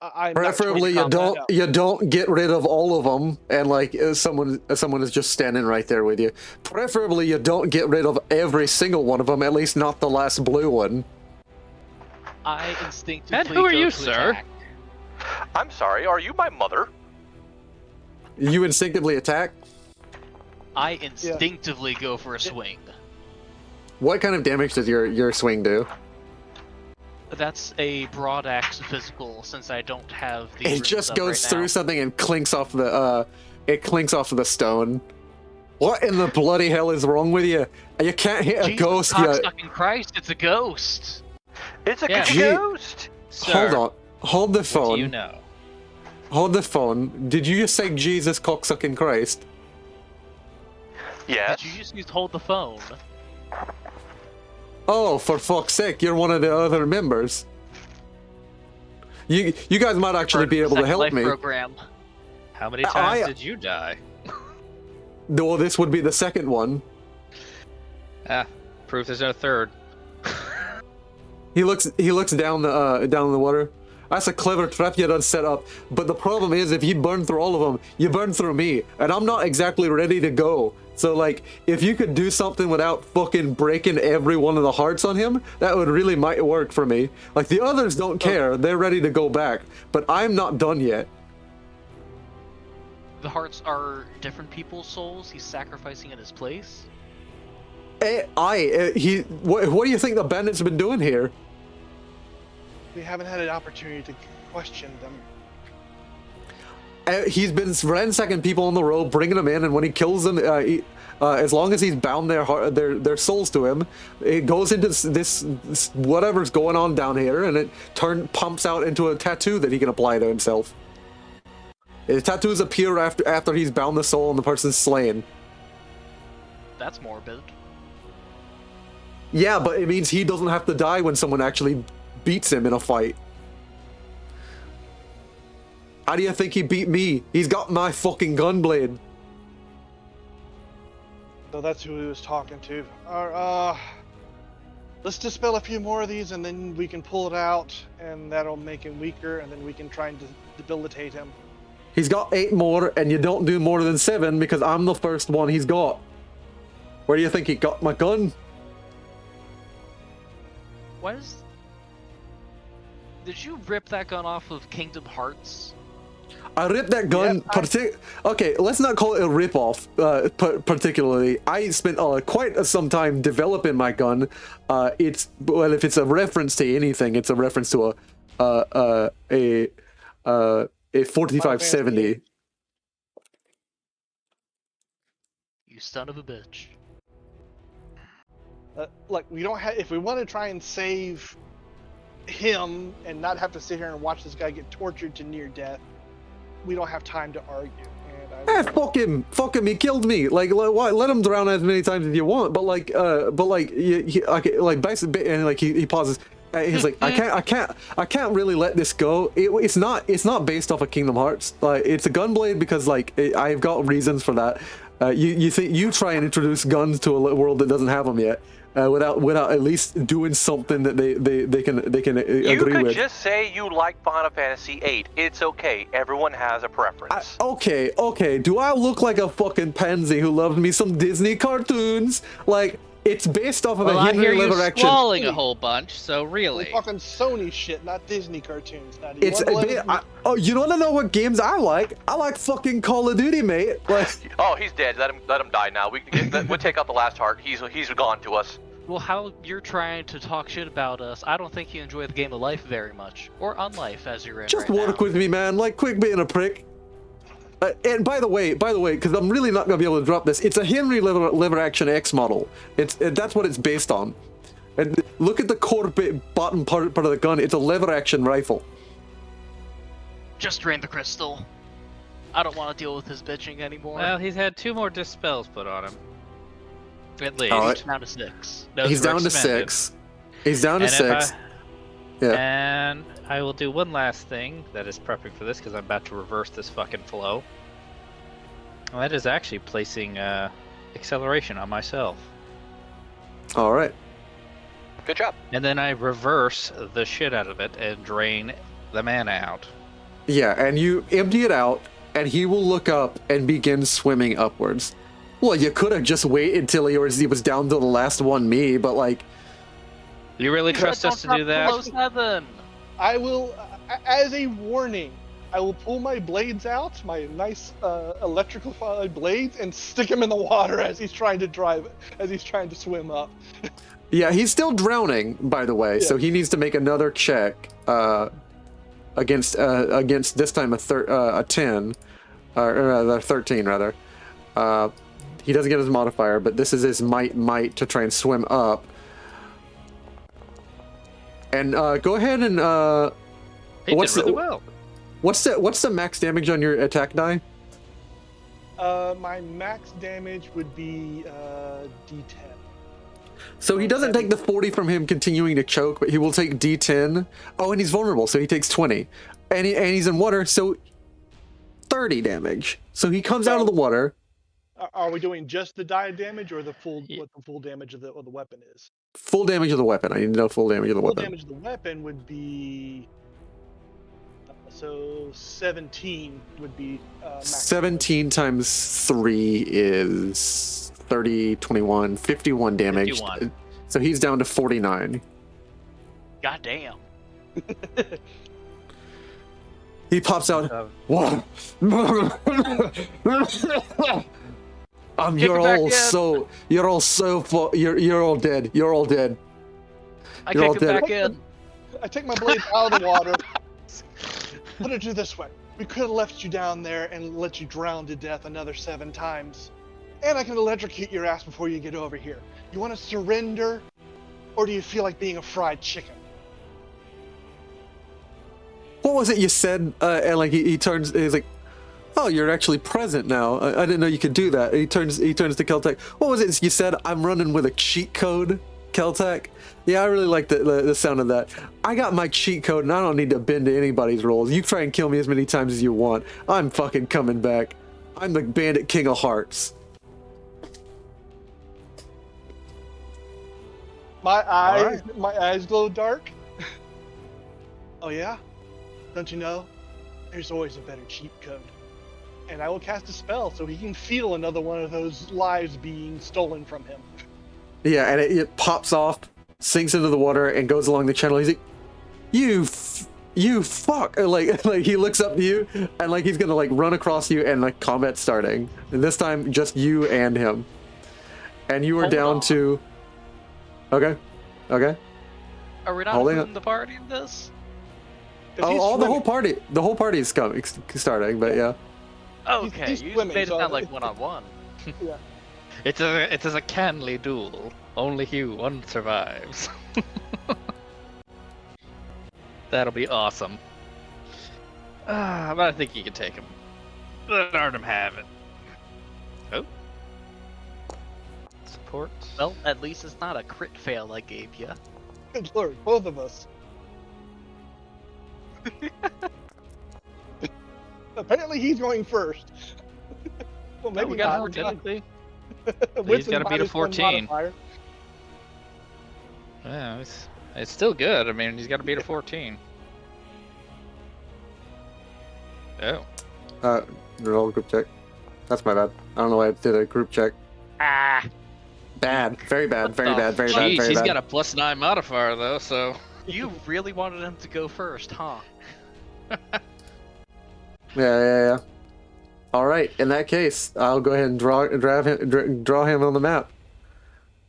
I'm not Preferably totally calm that you don't get rid of all of them, and like someone is just standing right there with you. Preferably you don't get rid of every single one of them, at least not the last blue one. I instinctively And who are go you, to sir? attack. I'm sorry, are you my mother? You instinctively attack. I instinctively go for a swing. What kind of damage does your swing do? That's a broad axe physical, since I don't have the. It just goes through something and clinks off the stone. What in the bloody hell is wrong with you? You can't hit a Jesus ghost yet. fucking Christ, it's a ghost. It's a Yeah. ghost. Sir, Hold on. Hold the what phone. do you know? Hold the phone. Did you just say Jesus cocksucking Christ? Yes. Did you just use hold the phone? Oh, for fuck's sake, you're one of the other members. You guys might actually be able to Second help Life me. program. How many times I- did you die? Though this would be the second one. Ah, proof there's no third. He looks down the water. That's a clever trap you done set up. But the problem is, if you burn through all of them, you burn through me, and I'm not exactly ready to go. So like, if you could do something without fucking breaking every one of the hearts on him, that would really might work for me. Like the others don't care; they're ready to go back, but I'm not done yet. The hearts are different people's souls. He's sacrificing in his place. What do you think the bandits have been doing here? We haven't had an opportunity to question them. He's been ransacking people on the road, bringing them in, and when he kills them, as long as he's bound their souls to him, it goes into this whatever's going on down here, and it pumps out into a tattoo that he can apply to himself. The tattoos appear after he's bound the soul and the person's slain. That's morbid. Yeah, but it means he doesn't have to die when someone actually beats him in a fight. How do you think he beat me? He's got my fucking gunblade. So that's who he was talking to. Let's dispel a few more of these, and then we can pull it out, and that'll make him weaker, and then we can try and debilitate him. He's got 8 more, and you don't do more than 7 because I'm the first one he's got. Where do you think he got my gun? Why does... Did you rip that gun off of Kingdom Hearts? I ripped that gun. Okay, let's not call it a rip-off. Particularly, I spent quite some time developing my gun. If it's a reference to anything, it's a reference to a 4570. You son of a bitch. Like, we don't have. If we want to try and save him and not have to sit here and watch this guy get tortured to near death, we don't have time to argue. And Fuck him! Fuck him! He killed me. Like, let him drown as many times as you want. But like, basically, and like he pauses. He's like, I can't really let this go. It's not based off of Kingdom Hearts. Like, it's a gunblade because like I've got reasons for that. You try and introduce guns to a world that doesn't have them yet, without at least doing something that they can agree with. You could just say you like Final Fantasy VIII. It's okay. Everyone has a preference. Okay. Do I look like a fucking pansy who loved me some Disney cartoons? Like, it's based off of a I hear Henry you lever action. swallowing a whole bunch, so really. fucking Sony shit, not Disney cartoons. Now, You want to know what games I like? I like fucking Call of Duty, mate. Like, Oh, he's dead. Let him die now. We'll take out the last heart. He's gone to us. Well, how you're trying to talk shit about us, I don't think you enjoy the game of life very much. Or Unlife, as you're in just right work now. with me, man. Like, quit being a prick. And by the way, because I'm really not gonna be able to drop this, it's a Henry lever action X model. That's what it's based on. And look at the core bottom part of the gun. It's a lever action rifle. Just drain the crystal. I don't want to deal with his bitching anymore. Well, he's had 2 more dispels put on him. At least. All right. He's down to 6. Those He's were down to expended. 6. He's down to And if 6. Yeah. And I will do one last thing that is perfect for this because I'm about to reverse this fucking flow. Well, that is actually placing acceleration on myself. All right. Good job. And then I reverse the shit out of it and drain the mana out. Yeah, and you empty it out, and he will look up and begin swimming upwards. Well, you could have just waited until he was down to the last one me, but like... You really trust us to do that? 7. I will, as a warning, I will pull my blades out, my nice electrical blades, and stick him in the water as he's trying to swim up. Yeah, he's still drowning, by the way, so he needs to make another check against this time a 10, or 13 rather. He doesn't get his modifier, but this is his might to try and swim up. And go ahead and He did really well. what's the max damage on your attack die? My max damage would be D10. So he doesn't take the 40 from him continuing to choke, but he will take D10. Oh, and he's vulnerable, so he takes 20. And he's in water, so 30 damage. So he comes out of the water. Are we doing just the die damage or the full what the full damage of the weapon is? Full damage of the weapon. I need to know full damage of the Full weapon. damage of the weapon would be so 17 would be max 17 times 3 is 30, 21, 51 damage. 51. So he's down to 49. God damn. He pops out. Whoa. You're all so you're all dead. You're all dead. I You're all kick him dead. back in. I take my blade out of the water. Put it to this way: we could have left you down there and let you drown to death another 7 times, and I can electrocute your ass before you get over here. You want to surrender, or do you feel like being a fried chicken? What was it you said? And like he turns. He's like, "Oh, you're actually present now. I didn't know you could do that." He turns to Keltec. What was it you said? I'm running with a cheat code, Keltec. Yeah, I really like the sound of that. I got my cheat code, and I don't need to bend to anybody's rules. You try and kill me as many times as you want. I'm fucking coming back. I'm the Bandit King of Hearts. My eyes glow dark. Oh yeah? Don't you know? There's always a better cheat code. And I will cast a spell so he can feel another one of those lives being stolen from him. Yeah, and it pops off, sinks into the water, and goes along the channel. He's like, you fuck. And like he looks up to you, and like he's gonna like run across you, and like combat starting. And this time, just you and him. And you are Hold down on. to. Okay. Are we not Holding including the party in this? 'Cause Oh, he's all the swimming. whole party is starting, but yeah. Okay, he's you swimming, made it so- sound like one-on-one. Yeah. It is a canly duel. Only one survives. That'll be awesome. But I think you can take him. Let Arnhem have it. Oh. Support. Well, at least it's not a crit fail I gave you. Good lord, both of us. Apparently he's going first. Well, maybe we got not. Technically. With he's the gotta beat a -1 14. modifier. Yeah, it's still good. I mean, he's got to beat a 14. Oh. Roll group check. That's my bad. I don't know why I did a group check. Ah! Bad. Very bad. Very What bad. the Very bad. Jeez, Very he's bad. got a +9 modifier though, so. You really wanted him to go first, huh? Yeah. All right. In that case, I'll go ahead and draw him on the map,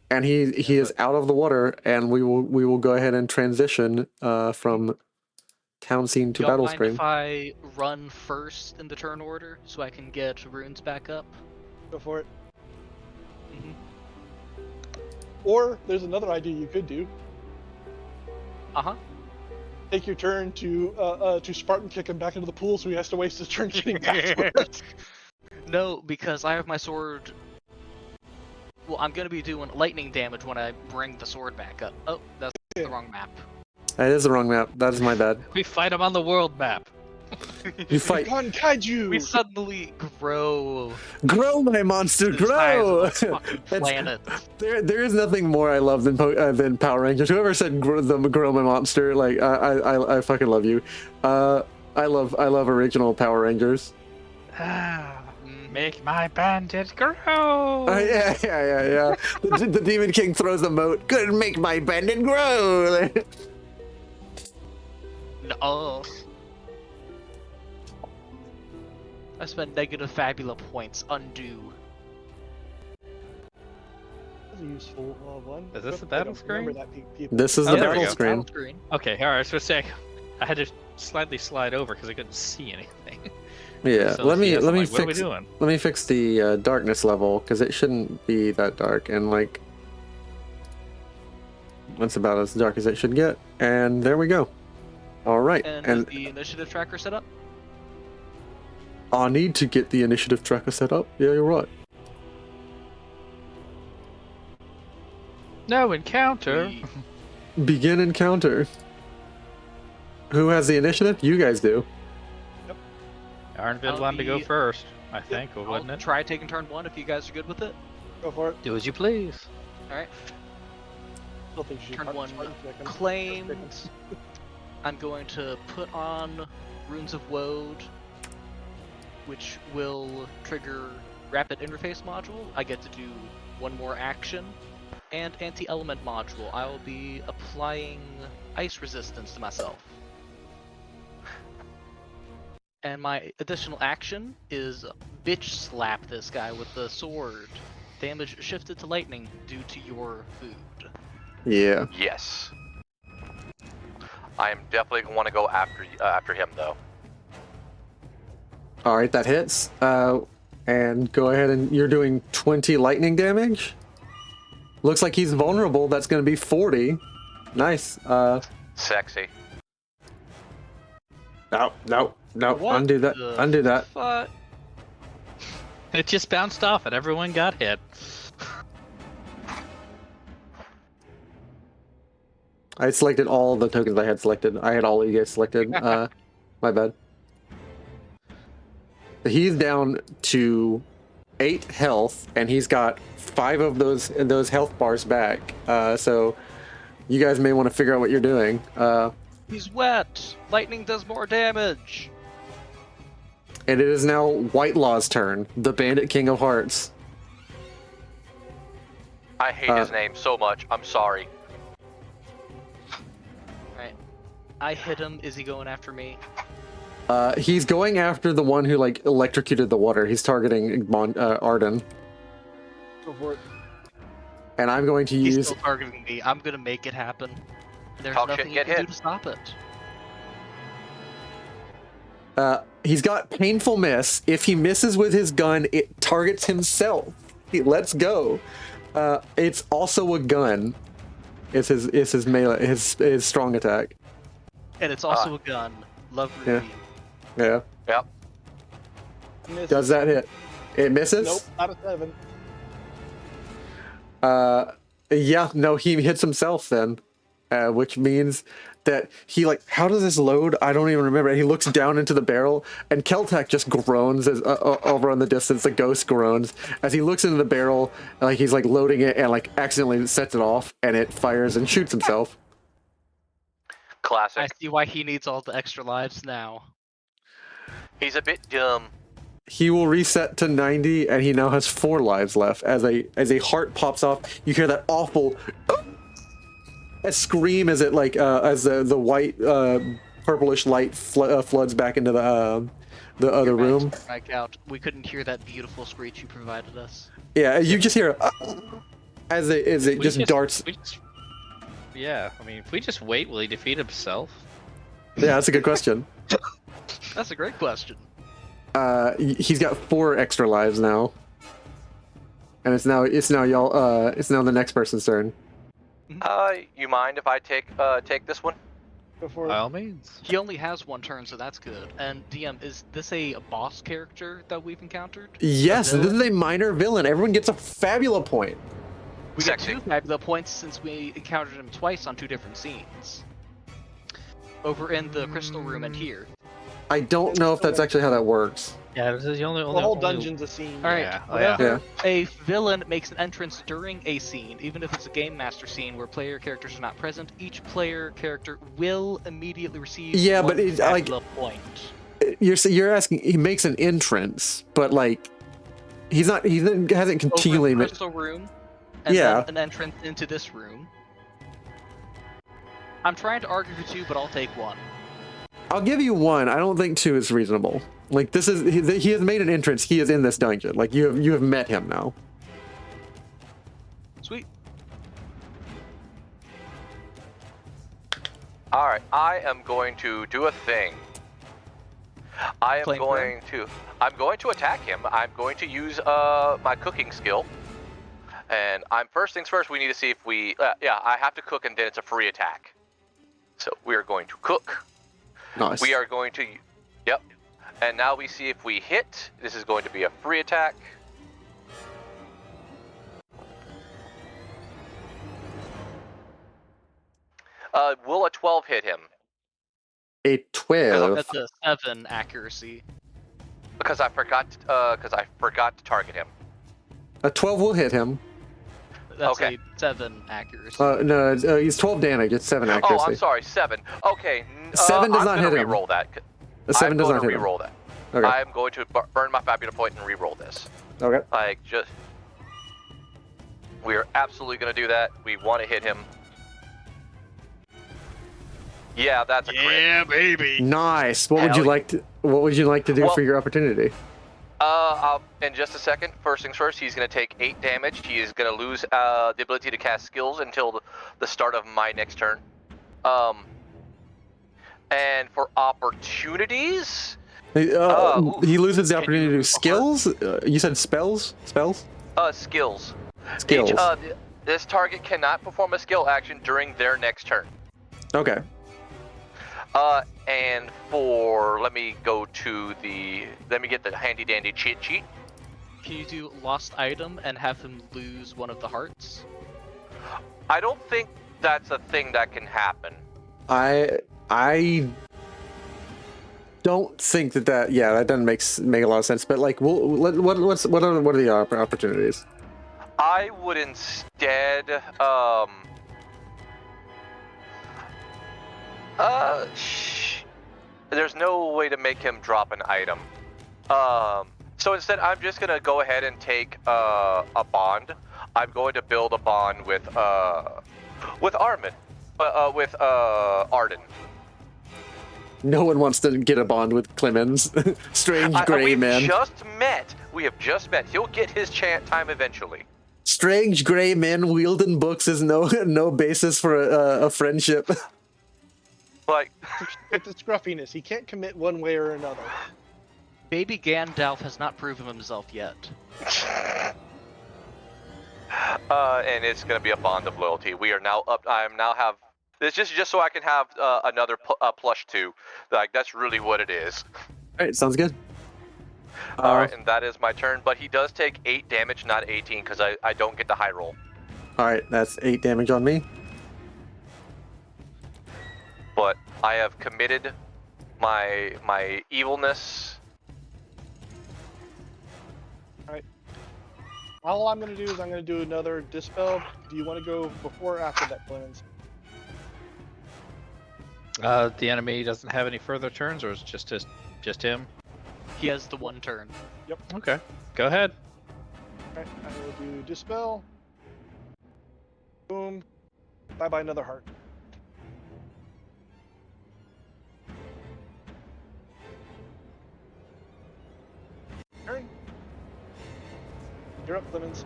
and he is out of the water, and we will go ahead and transition from town scene to Y'all battle mind screen. if I run first in the turn order so I can get runes back up? Go for it. Mhm. Or there's another idea you could do. Uh-huh. Take your turn to Spartan kick him back into the pool, so he has to waste his turn getting back to it. No, because I have my sword. Well, I'm gonna be doing lightning damage when I bring the sword back up. Oh, that's the wrong map. That is the wrong map. That is my bad. We fight him on the world map. You fight. Gone kaiju. We suddenly grow. Grow, my monster, to the size of grow! this fucking planet. There is nothing more I love than Power Rangers. Whoever said grow my monster, like I fucking love you. I love original Power Rangers. Make my bandit grow. Yeah. The Demon King throws the moat. Good, make my bandit grow. No. I spent negative Fabula points. Undo. That's a useful one. Is this the I battle don't remember screen? that people. This is Oh, the there we battle go. screen. Battle screen. Okay, alright, so I had to slightly slide over because I couldn't see anything. Yeah, So let me yes, I'm let me like, what are we fix doing? let me fix the darkness level because it shouldn't be that dark, and like that's about as dark as it should get. And there we go. All right, And, and is the initiative tracker set up? I need to get the initiative tracker set up. Yeah, you're right. No encounter. We- Begin encounter. Who has the initiative? You guys do. Arnvid I'll wanted to go be- first, I think, or I'll wasn't it? try taking turn 1 if you guys are good with it. Go for it. Do as you please. Alright. Still think she's Turn hard- 1 hard to pick 'em. claimed. I'm going to put on Runes of Woad, which will trigger Rapid Interface module. I get to do one more action. And Anti-Element module. I will be applying ice resistance to myself. And my additional action is bitch slap this guy with the sword. Damage shifted to lightning due to your food. Yeah. Yes. I am definitely going to want to go after him though. All right, that hits. And go ahead and you're doing 20 lightning damage. Looks like he's vulnerable. That's going to be 40. Nice. Sexy. No. What Undo that. the Undo that. Fuck. It just bounced off and everyone got hit. I selected all the tokens I had selected. I had all of you guys selected. My bad. He's down to 8 health, and he's got 5 of those health bars back. So you guys may want to figure out what you're doing. He's wet. Lightning does more damage. And it is now Whitelaw's turn, the Bandit King of Hearts. I hate his name so much. I'm sorry. Alright. I hit him. Is he going after me? He's going after the one who like electrocuted the water. He's targeting Arden. Go for it. And I'm going to He's use still targeting me. I'm gonna make it happen. There's Talk shit nothing and you get can do hit. to stop it. he's got painful miss. If he misses with his gun, it targets himself. He lets go. It's also a gun. It's his melee, his strong attack. And it's also a gun. Love Yeah. Ruby. Yeah. Yep. Misses. Does that hit? It misses? Nope, not a 7. Yeah, no, he hits himself then. Which means that he like, how does this load? I don't even remember. He looks down into the barrel, and Keltak just groans as over on the distance. The ghost groans as he looks into the barrel, like he's like loading it, and like accidentally sets it off, and it fires and shoots himself. I Classic. see why he needs all the extra lives now. He's a bit dumb. He will reset to 90, and he now has 4 lives left. As a heart pops off, you hear that awful a scream as it like as the white purplish light floods back into the other Your room. magic strike out. We couldn't hear that beautiful screech you provided us. Yeah, you just hear as it just darts. Yeah, I mean, if we just wait, will he defeat himself? Yeah, that's a good question. That's a great question. He's got 4 extra lives now, and it's now y'all. It's now the next person's turn. You mind if I take this one? Go for By it. all means. He only has 1 turn, so that's good. And DM, is this a boss character that we've encountered? Yes, A this villain? is a minor villain. Everyone gets a Fabula point. We get Sexy. 2 Fabula points since we encountered him twice on 2 different scenes. Over in the crystal room and here. I don't know if that's actually how that works. Yeah, this is the only The whole only- dungeon's a scene. Alright, Yeah, whenever a villain makes an entrance during a scene, even if it's a game master scene where player characters are not present, each player character will immediately receive Yeah, 1 but it's like- Fabula point. You're asking. He makes an entrance, but like he's not. He hasn't continually. Over in the crystal room, and Yeah. then an entrance into this room. I'm trying to argue for 2, but I'll take 1. I'll give you 1. I don't think 2 is reasonable. Like this is he has made an entrance. He is in this dungeon. Like you have met him now. Sweet. Alright, I am going to do a thing. I am Claim going to attack him. I'm going to use my cooking skill. And first things first, we need to see if we I have to cook and then it's a free attack. So we are going to cook. Nice. We are going to yep. And now we see if we hit. This is going to be a free attack. Will a 12 hit him? A 12. That's a 7 accuracy. Because I forgot to target him. A 12 will hit him. That's Okay. a 7 accuracy. No, he's 12 damage. It's 7 accuracy. Oh, I'm sorry, 7. Okay. 7 does not hit him. I'm going to reroll that. A 7 I'm does going not to hit him. reroll that. Okay. I'm going to burn my Fabula point and reroll this. Okay. We are absolutely going to do that. We want to hit him. Yeah, that's a crit. Yeah, baby. Nice. What would Hell you like to? What would you like to do Well- for your opportunity? In just a second. First things first, he's going to take 8 damage. He is going to lose the ability to cast skills until the start of my next turn. And for opportunities, He loses the Can opportunity you to do move skills. You said spells. Spells. skills. Skills. This target cannot perform a skill action during their next turn. Okay. And for let me get the handy dandy cheat sheet. Can you do lost item and have him lose one of the hearts? I don't think that's a thing that can happen. I don't think that. Yeah, that doesn't make a lot of sense. But like, what are the opportunities? I would instead there's no way to make him drop an item. So instead, I'm just gonna go ahead and take a bond. I'm going to build a bond with Arnvid, with Arden. No one wants to get a bond with Clemens. Strange gray man. We have just met. He'll get his time eventually. Strange gray men wielding books is no basis for a friendship. Like, With the scruffiness, he can't commit one way or another. Baby Gandalf has not proven himself yet. and it's gonna be a bond of loyalty. We are now up. This just so I can have another plush 2. Like, that's really what it is. All right, sounds good. All right, and that is my turn. But he does take 8 damage, not 18, because I don't get the high roll. All right, that's 8 damage on me. But I have committed my evilness. All I'm going to do is I'm going to do another dispel. Do you want to go before or after that, Clemens? The enemy doesn't have any further turns, or is it just him? He has the 1 turn. Okay, go ahead. Alright, I will do dispel. Boom. Bye-bye, another heart. Turn. You're up, Clemens.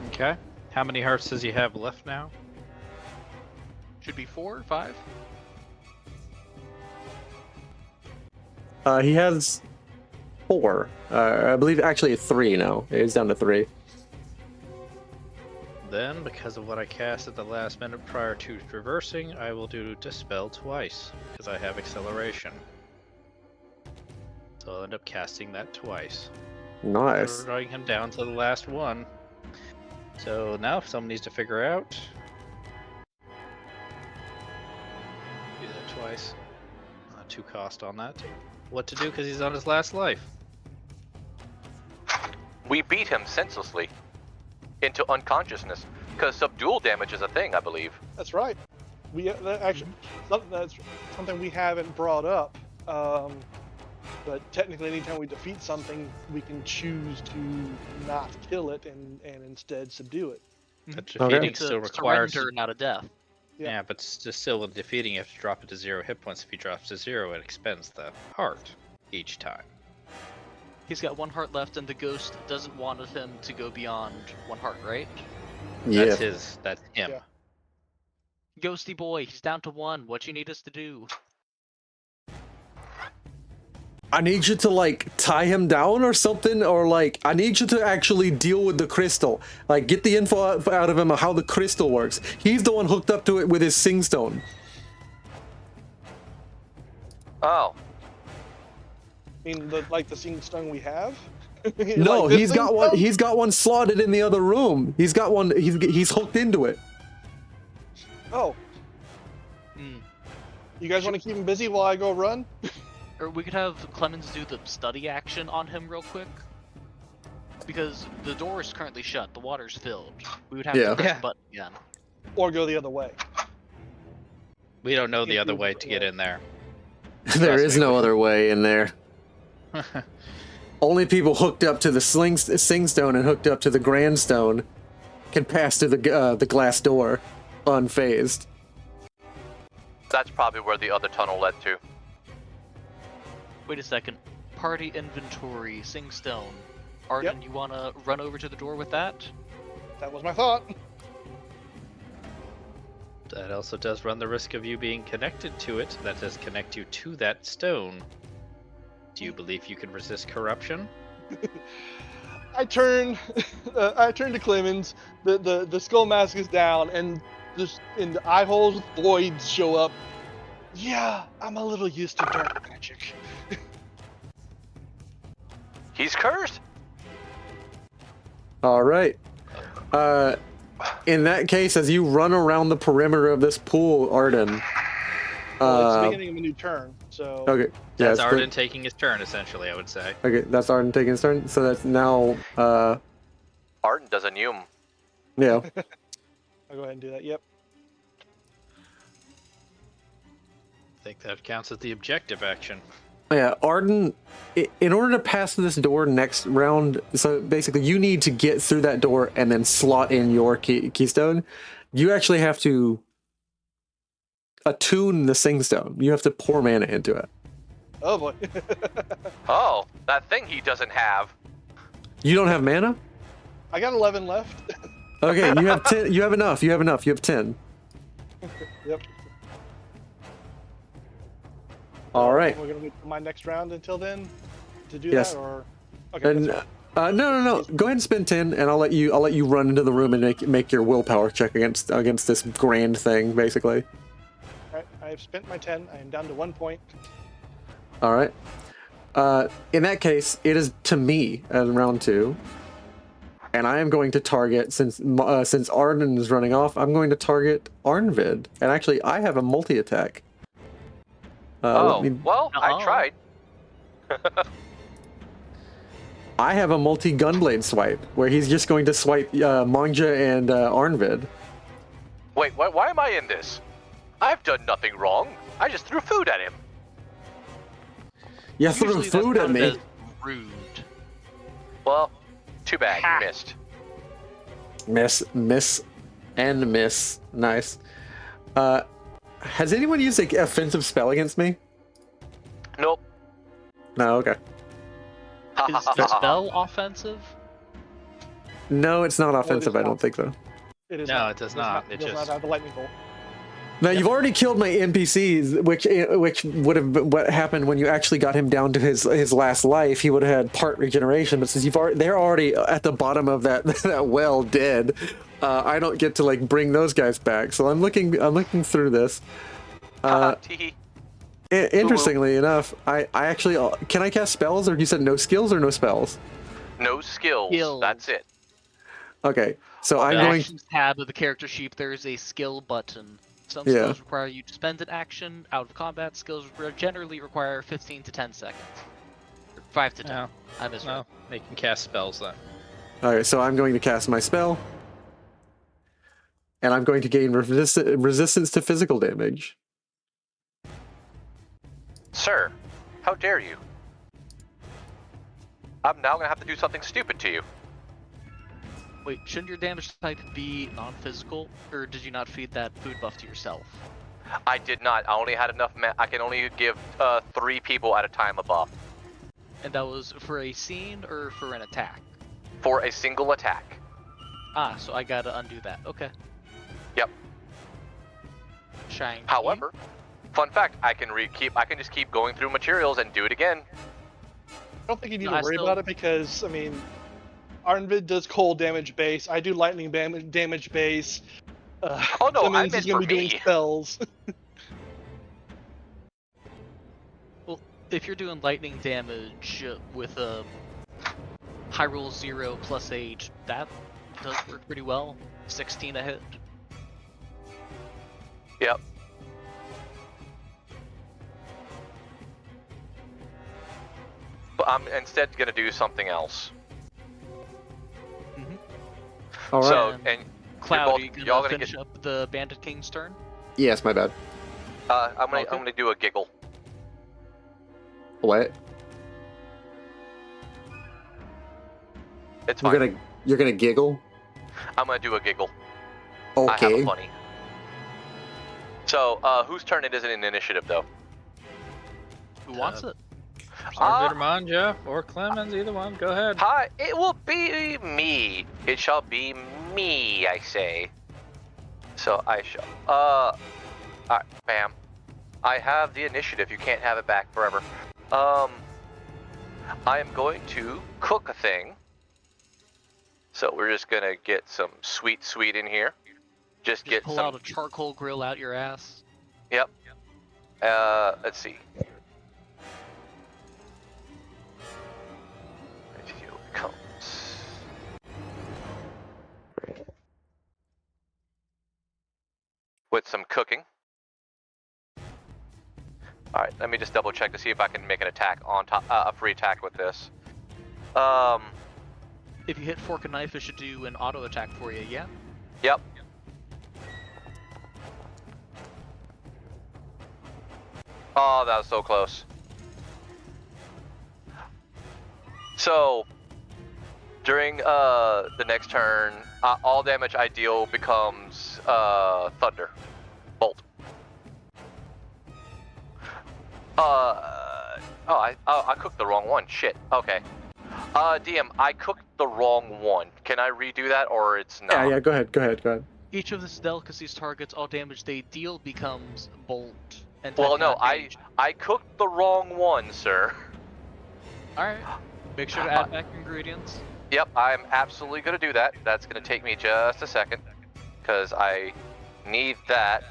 Okay. How many hearts does he have left now? Should be 4 or 5. He has 4. I believe actually 3 now. He's down to 3. Then, because of what I cast at the last minute prior to reversing, I will do Dispel twice, because I have acceleration. So I'll end up casting that twice. Nice. Drawing him down to the last one. So now if someone needs to figure out... Do that twice. 2 cost on that. What to do, because he's on his last life. We beat him senselessly into unconsciousness because subdual damage is a thing, I believe. That's right. That's something we haven't brought up. But technically, anytime we defeat something, we can choose to not kill it and instead subdue it. But defeating It's still a requires... surrender, not a death. Yeah, but still with defeating, you have to drop it to 0 hit points. If he drops to 0, it expends the heart each time. He's got 1 heart left, and the ghost doesn't want him to go beyond 1 heart, right? Yeah. That's him. Yeah. Ghosty boy, he's down to 1. What you need us to do? I need you to like tie him down or something, or like I need you to actually deal with the crystal. Like get the info out of him of how the crystal works. He's the one hooked up to it with his sing stone. Oh. I mean, the sing stone we have. No, Like this he's sing got one. stone? He's got one slotted in the other room. He's got one. He's hooked into it. Oh, Hmm. you guys want to keep him busy while I go run? Or we could have Clemens do the study action on him real quick. Because the door is currently shut, the water's filled. We would have Yeah. to press Yeah. the button again. Or go the other way? We don't know the Can't other do way it. to get in there. There Trust is me. no other way in there. Only people hooked up to the sing stone and hooked up to the grand stone can pass through the glass door unfazed. That's probably where the other tunnel led to. Wait a second. Party inventory, sing stone. Arden, Yep. you wanna run over to the door with that? That was my thought. That also does run the risk of you being connected to it. That does connect you to that stone. Do you believe you can resist corruption? I turn to Clemens. The skull mask is down, and just in the eye holes, voids show up. Yeah, I'm a little used to dark magic. He's cursed? All right. In that case, as you run around the perimeter of this pool, Arden. Well, it's the beginning of a new turn, so. Okay. Yeah, That's it's Arden taking his turn, essentially, I would say. Okay, that's Arden taking his turn. So that's now. Arden does a Neum. Yeah. I'll go ahead and do that. Yep. I think that counts as the objective action. Yeah, Arden, in order to pass this door next round, so basically you need to get through that door and then slot in your keystone. You actually have to attune the sing stone. You have to pour mana into it. Oh boy. Oh, that thing he doesn't have. You don't have mana? I got 11 left. Okay, you have 10. You have enough. You have enough. You have 10. Yep. All right. We're gonna wait for my next round until then to do Yes. that, or okay. And That's fine. no. Go ahead and spend 10, and I'll let you run into the room and make your willpower check against this grand thing, basically. All right, I have spent my 10. I am down to 1 point. All right. In that case, it is to me as round 2, and I am going to target since Arden is running off. I'm going to target Arnvid, and actually, I have a multi attack. Well, I Uh-oh. tried. I have a multi gunblade swipe where he's just going to swipe Mon'ja and Arnvid. Wait, why am I in this? I've done nothing wrong. I just threw food at him. You threw Usually that's food at counted me. as rude. Well, too bad you missed. Miss. Nice. Has anyone used an offensive spell against me? Nope. No, okay. Is the spell offensive? No, it's not offensive. I not. don't think so. It is No, not. it does not. It does just- not have the lightning bolt. Now you've already killed my NPCs, which would have been what happened when you actually got him down to his last life. He would have had part regeneration, but since they're already at the bottom of that that well dead, I don't get to like bring those guys back. So I'm looking through this. Tee. Interestingly enough, I actually can I cast spells, or you said no skills or no spells? No skills. Skills. That's it. Okay, so The I'm going. actions tab of the character sheet, there is a skill button. Some Yeah. skills require you to spend an action out of combat. Skills generally require 15 to 10 seconds. Or 5 to 10. No. I misread. No, they can cast spells then. All right, so I'm going to cast my spell, and I'm going to gain resistance to physical damage. Sir, how dare you? I'm now gonna have to do something stupid to you. Wait, shouldn't your damage type be non-physical, or did you not feed that food buff to yourself? I did not. I only had enough. I can only give 3 people at a time a buff And that was for a scene or for an attack? for a single attack. Ah, so I gotta undo that. Okay. Yep. Shine. However, fun fact: I can just keep going through materials and do it again. don't think you need No, to I worry still- about it because, I mean, Arnvid does cold damage base. I do lightning damage base. Oh no, I Clemens meant is going for to be doing me. spells. Well, if you're doing lightning damage with a high roll 0 plus 8, that does work pretty well. 16 a hit. Yep. But I'm instead gonna do something else. All right. So, And and Cloud, both- are you gonna y'all gonna finish get- up the Bandit King's turn? Yes, my bad. I'm Okay. gonna do a giggle. What? It's fine. You're gonna giggle? I'm gonna do a giggle. I have Okay. a funny. So, whose turn it is in initiative though? Who wants it? Arnvid or Mon'ja or Clemens, either one. Go ahead. Hi, it will be me. It shall be me, I say. So I shall. Alright, bam. I have the initiative. You can't have it back forever. I am going to cook a thing. So we're just gonna get some sweet in here. Just get Pull some. out a charcoal grill out your ass. Yep. Let's see. Here it comes. With some cooking. All right, let me just double check to see if I can make an attack on top, a free attack with this. If you hit fork and knife, it should do an auto attack for you, yeah? Yep. Oh, that was so close. So, during the next turn, all damage I deal becomes thunder, bolt. I cooked the wrong one. Shit. Okay. DM, I cooked the wrong one. Can I redo that, or it's not? Yeah, go ahead. Each of this delicacy's targets, all damage they deal becomes bolt. And Well, type no, cannot change. I cooked the wrong one, sir. Alright. Make sure to add back ingredients. Yep, I'm absolutely gonna do that. That's gonna take me just a second, because I need that.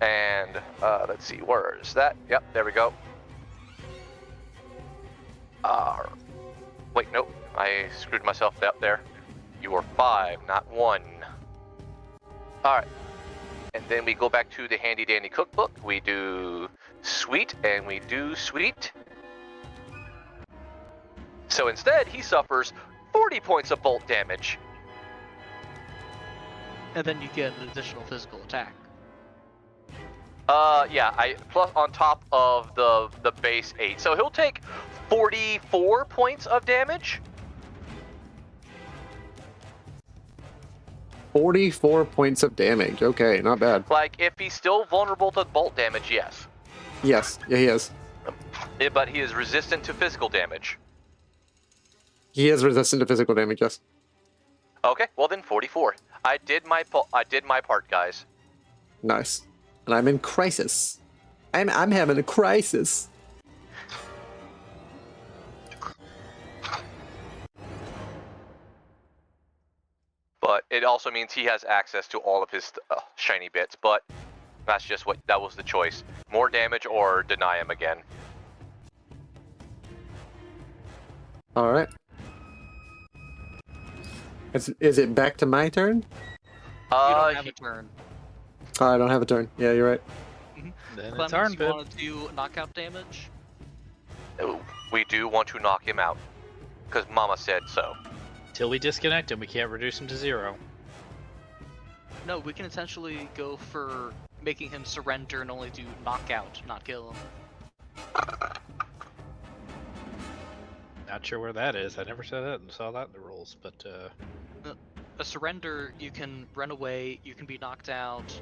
And let's see, where is that? Yep, there we go. Wait, nope, I screwed myself up there. You were 5, not 1. All right, and then we go back to the handy dandy cookbook. We do sweet, and we do sweet. So instead, he suffers 40 points of bolt damage. And then you get an additional physical attack. Yeah, I plus on top of the base 8. So he'll take 44 points of damage. 44 points of damage. Okay, not bad. Like, if he's still vulnerable to bolt damage, yes. Yes, yeah, he is. But he is resistant to physical damage. He is resistant to physical damage, yes. Okay, well then 44. I did my part, guys. Nice. And I'm in crisis. I'm having a crisis. But it also means he has access to all of his shiny bits. But that's just that was the choice. More damage or deny him again. All right. Is it back to my turn? You don't have a turn. Oh, I don't have a turn. Yeah, you're right. Then it's Clemens, you Arnvid. want to do knockout damage? We do want to knock him out. Because Mama said so. Till we disconnect him, we can't reduce him to 0. No, we can essentially go for making him surrender and only do knockout, not kill him. Not sure where that is. I never saw that in the rules, but A surrender, you can run away, you can be knocked out,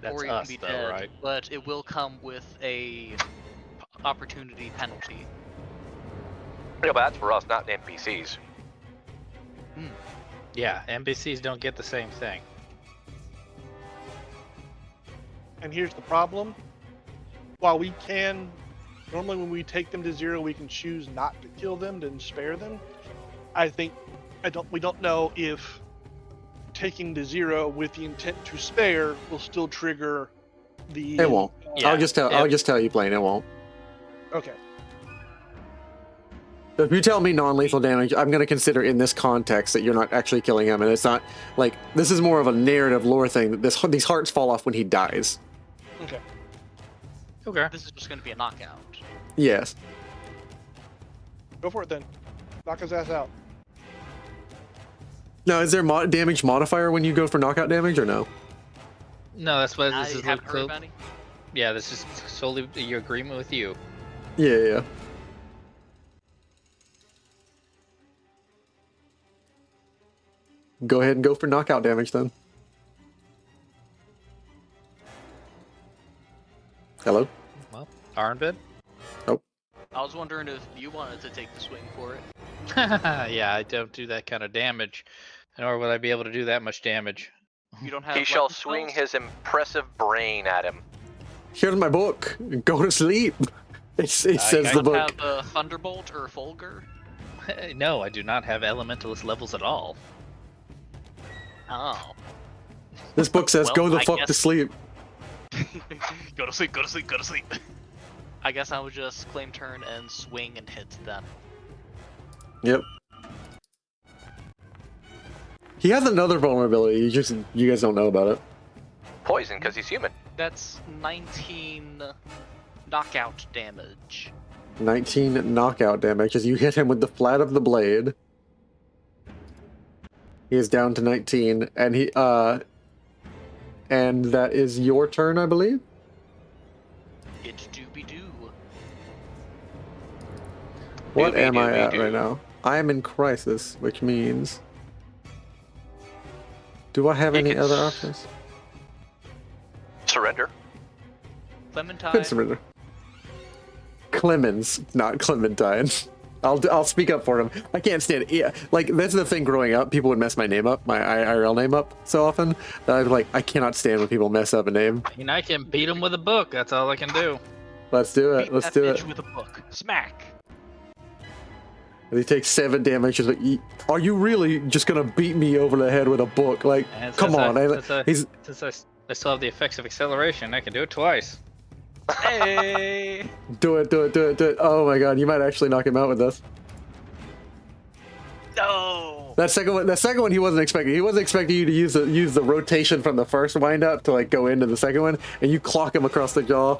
that's or you us, can be though, dead, right? but it will come with a opportunity penalty. Yeah, but that's for us, not the NPCs. Yeah, NPCs don't get the same thing. And here's the problem. While we can Normally, when we take them to 0, we can choose not to kill them, then spare them. I think we don't know if taking to 0 with the intent to spare will still trigger the. It won't. Yeah, I'll just tell you plain, it won't. Okay. If you tell me non-lethal damage, I'm going to consider in this context that you're not actually killing him, and it's not like this is more of a narrative lore thing. That these hearts fall off when he dies. Okay. Okay. This is just going to be a knockout. Yes. Go for it then. Knock his ass out. Now, is there damage modifier when you go for knockout damage, or no? No, that's what I this is. haven't heard of any. Yeah, this is solely your agreement with you. Yeah. Go ahead and go for knockout damage then. Hello? Well, Arnvid? I was wondering if you wanted to take the swing for it. Yeah, I don't do that kind of damage, nor will I be able to do that much damage. You don't have. He shall weapon swing spells? his impressive brain at him. Here's my book. Go to sleep. It says I the You book. have a thunderbolt or a fulgur? No, I do not have elementalist levels at all. Oh. This book says Well, go the I fuck to guess- sleep. Go to sleep, go to sleep, go to sleep. I guess I would just claim turn and swing and hit them. Yep. He has another vulnerability. You guys don't know about it. Poison, because he's human. That's 19 knockout damage. 19 knockout damage as you hit him with the flat of the blade. He is down to 19, and and that is your turn, I believe. It do be do. What Doobie am I doobie at doo. right now? I am in crisis, which means. Do I have You any can other s- options? Surrender. Clementine. Good surrender. Clemens, not Clementine. I'll speak up for him. I can't stand it. Yeah, like that's the thing. Growing up, people would mess my name up, my IRL name up, so often that I'd be like, I cannot stand when people mess up a name. I mean, I can beat him with a book. That's all I can do. Let's do it. Beat Let's that do bitch it. with a book. Smack. And he takes 7 damage. He's like, are you really just gonna beat me over the head with a book? Like, And come since on. He's Since I still have the effects of acceleration, I can do it twice. Hey. do it. Oh my god, you might actually knock him out with this. No. That second one, he wasn't expecting. He wasn't expecting you to use the rotation from the first wind up to like go into the second one, and you clock him across the jaw.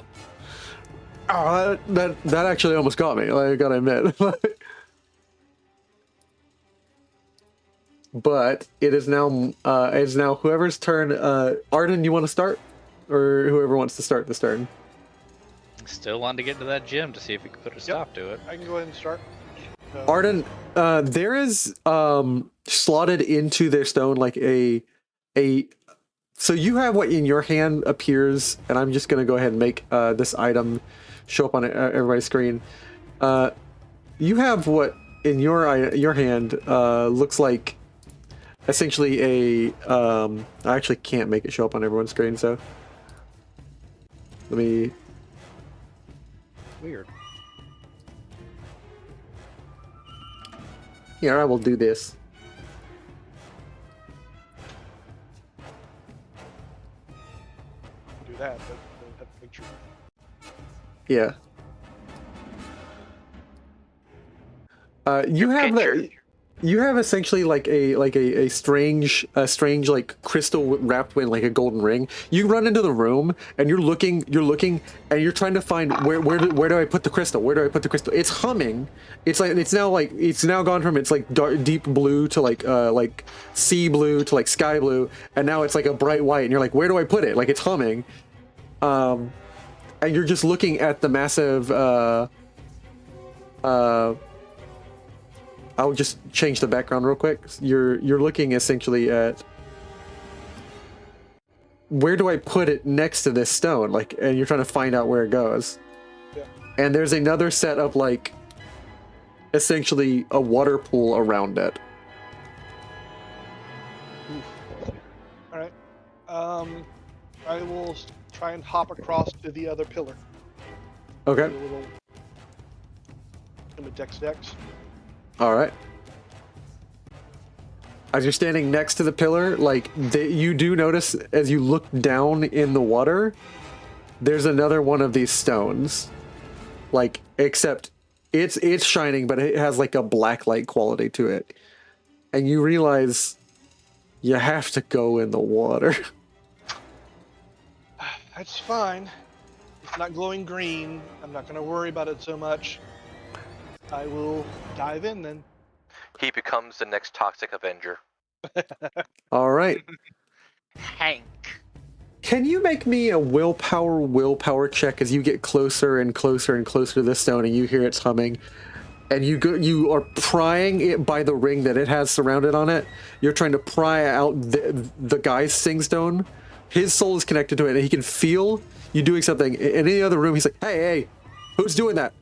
Oh, that actually almost got me. Like, I gotta admit. But it is now whoever's turn. Arden, you want to start, or whoever wants to start this turn? Still wanted to get to that gym to see if we could put a stop to it. I can go ahead and start. Arden, there is slotted into their stone like a. So you have what in your hand appears, and I'm just gonna go ahead and make this item show up on everybody's screen. You have what in your hand looks like essentially a. I actually can't make it show up on everyone's screen, so let me. Weird. Here, I will do this. Do that, but that picture. Yeah. You have picture. you have essentially like a strange like crystal wrapped in like a golden ring. You run into the room and you're looking and you're trying to find where do I put the crystal? Where do I put the crystal? It's humming. It's now gone from it's like dark, deep blue to like sea blue to like sky blue, and now it's like a bright white. And you're like, where do I put it? Like it's humming. And you're just looking at the massive. I'll just change the background real quick. You're looking essentially at where do I put it next to this stone, like, and you're trying to find out where it goes. Yeah. And there's another set of like essentially a water pool around it. All right. I will try and hop across to the other pillar. Okay. Do a little I'm a dex. All right. As you're standing next to the pillar, like you do notice as you look down in the water, there's another one of these stones. Like, except it's shining, but it has like a black light quality to it. And you realize you have to go in the water. That's fine. It's not glowing green. I'm not going to worry about it so much. I will dive in then. He becomes the next Toxic Avenger. All right. Hank. Can you make me a willpower check as you get closer and closer and closer to the stone and you hear its humming? And you are prying it by the ring that it has surrounded on it. You're trying to pry out the guy's singstone. His soul is connected to it, and he can feel you doing something. In any other room, he's like, hey, who's doing that?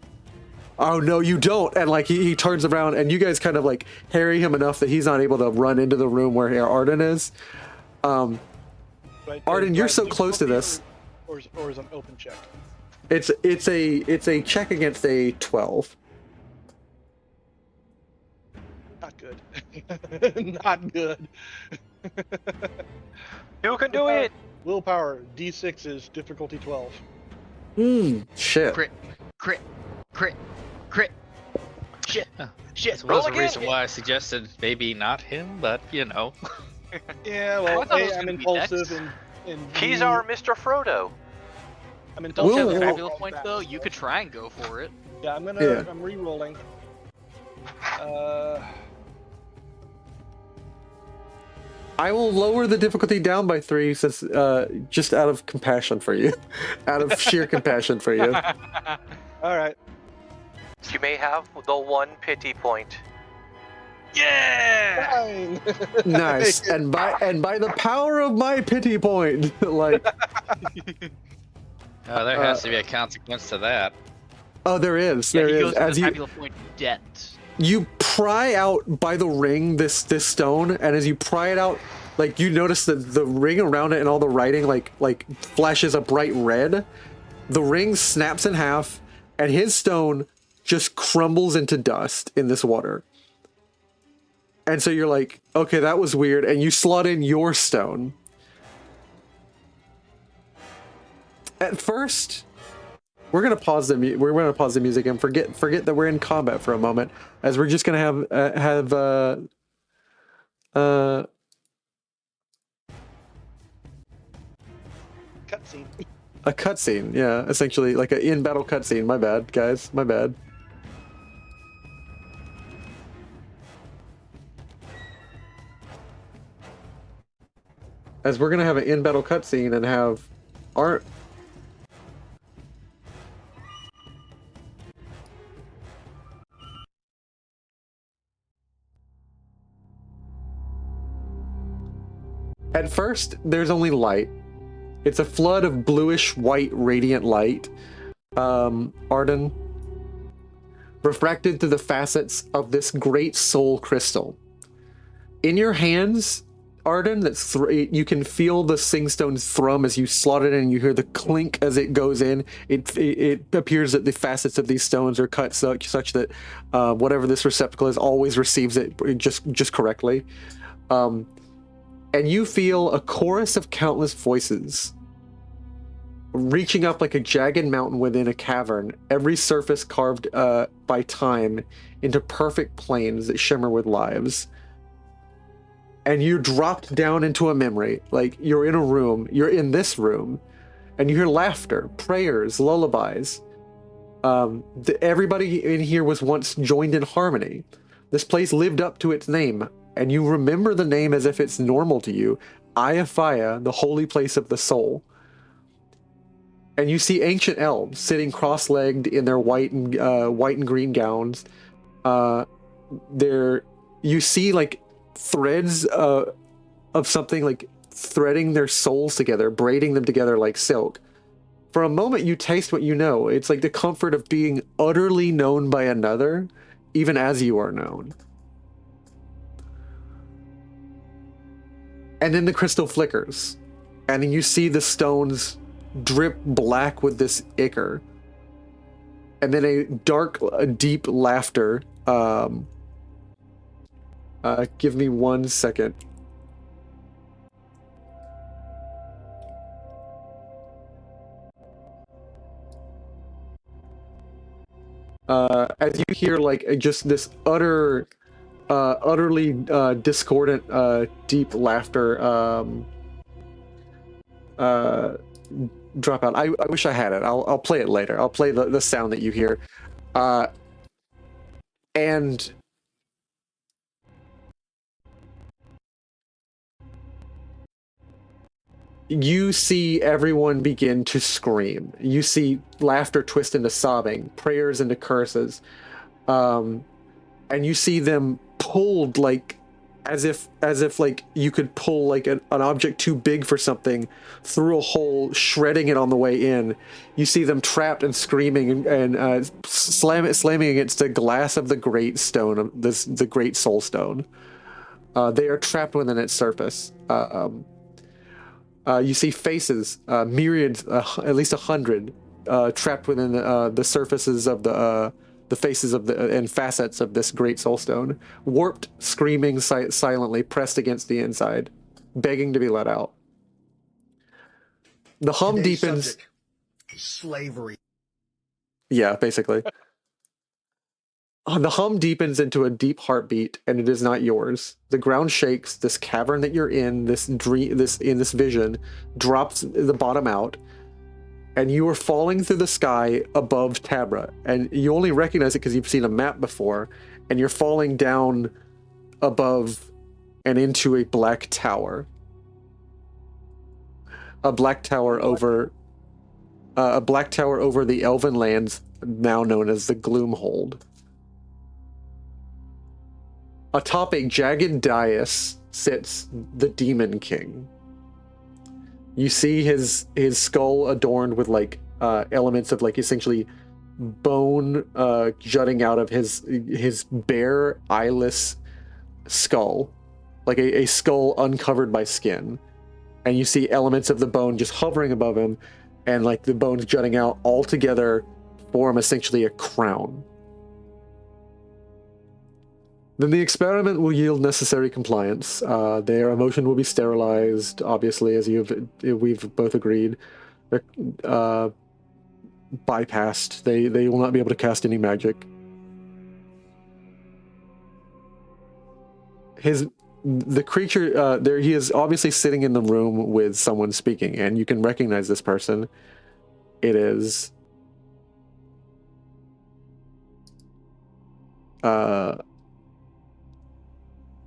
Oh, no, you don't. And like he turns around, and you guys kind of like harry him enough that he's not able to run into the room where Arden is. Arden, you're so close to this. Or is it an open check? It's a check against a 12. Not good. Not good. You can do it! Willpower, D6 is difficulty 12. Shit. Crit. Shit. This Roll was the again. reason why I suggested maybe not him, but you know. Yeah, I well, thought it was A, I'm gonna be impulsive, Dex. and He's B, our Mr. Frodo. I'm Don't impulsive. you have a Whoa. fabulous point though? You could try and go for it. Yeah, Yeah. I'm re-rolling. I will lower the difficulty down by 3 since just out of compassion for you. Out of sheer compassion for you. All right. You may have the one pity point. Yeah. Fine. Nice. And by the power of my pity point, like There has to be a consequence to that. oh there is. Yeah, There he is. goes to As the you fabulous point debt. you pry out by the ring this stone, and as you pry it out, like you notice that the ring around it and all the writing like flashes a bright red. The ring snaps in half, and his stone just crumbles into dust in this water. And so you're like, okay, that was weird, and you slot in your stone. At first, we're gonna pause the music and forget that we're in combat for a moment, as we're just gonna have Cutscene. a cutscene. Yeah, essentially like an in-battle cutscene. My bad, guys. My bad. As we're gonna have an in-battle cutscene and have our At first, there's only light. It's a flood of bluish-white radiant light. Arden, refracted through the facets of this great soul crystal. In your hands, Arden, you can feel the singstone's thrum as you slot it in, and you hear the clink as it goes in. It appears that the facets of these stones are cut such that whatever this receptacle is always receives it just correctly. And you feel a chorus of countless voices reaching up like a jagged mountain within a cavern, every surface carved by time into perfect planes that shimmer with lives. And you're dropped down into a memory, like you're in a room, you're in this room, and you hear laughter, prayers, lullabies. Everybody in here was once joined in harmony. This place lived up to its name, and you remember the name as if it's normal to you, Ayafaya, the holy place of the soul. And you see ancient elves sitting cross-legged in their white and green gowns. You see like threads of something like threading their souls together, braiding them together like silk. For a moment, you taste what you know. It's like the comfort of being utterly known by another, even as you are known. And then the crystal flickers, and then you see the stones drip black with this ichor. and then a dark, deep laughter. Give me 1 second. As you hear like just this utterly discordant, deep laughter drop out. I wish I had it. I'll play it later. I'll play the sound that you hear. And you see everyone begin to scream. You see laughter twist into sobbing, prayers into curses. And you see them pulled like as if like you could pull like an object too big for something through a hole, shredding it on the way in. You see them trapped and screaming and slamming against the glass of the great stone of the great soul stone. They are trapped within its surface. You see faces, myriads, at least 100, trapped within the surfaces of the faces of and facets of this great soulstone, warped, screaming silently, pressed against the inside, begging to be let out. The hum Today's deepens. subject, slavery. Yeah, basically. The hum deepens into a deep heartbeat, and it is not yours. The ground shakes. This cavern that you're in, this dream, this vision, drops the bottom out, and you are falling through the sky above Tabra. And you only recognize it because you've seen a map before, and you're falling down above and into a black tower. A black tower over the Elven lands, now known as the Gloomhold. Atop a jagged dais sits the Demon King. You see his skull adorned with like elements of like essentially bone jutting out of his bare eyeless skull, like a skull uncovered by skin, and you see elements of the bone just hovering above him, and like the bones jutting out all together form essentially a crown. Then the experiment will yield necessary compliance. Their emotion will be sterilized, obviously, as we've both agreed. They're bypassed. They will not be able to cast any magic. The creature there, he is obviously sitting in the room with someone speaking, and you can recognize this person. It is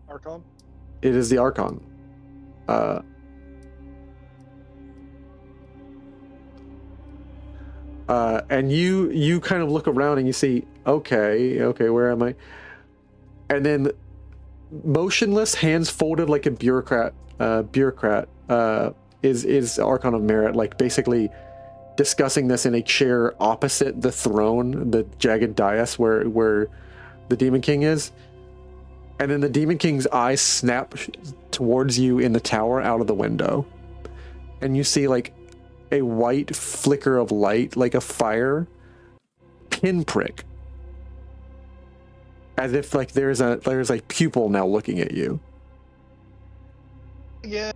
Archon? It is the Archon. And you kind of look around and you see, okay, where am I? And then, motionless, hands folded like a bureaucrat, is Archon of Merit, like basically discussing this in a chair opposite the throne, the jagged dais where the Demon King is. And then the Demon King's eyes snap towards you in the tower out of the window. And you see like a white flicker of light, like a fire pinprick. As if like there's a pupil now looking at you. Yeah.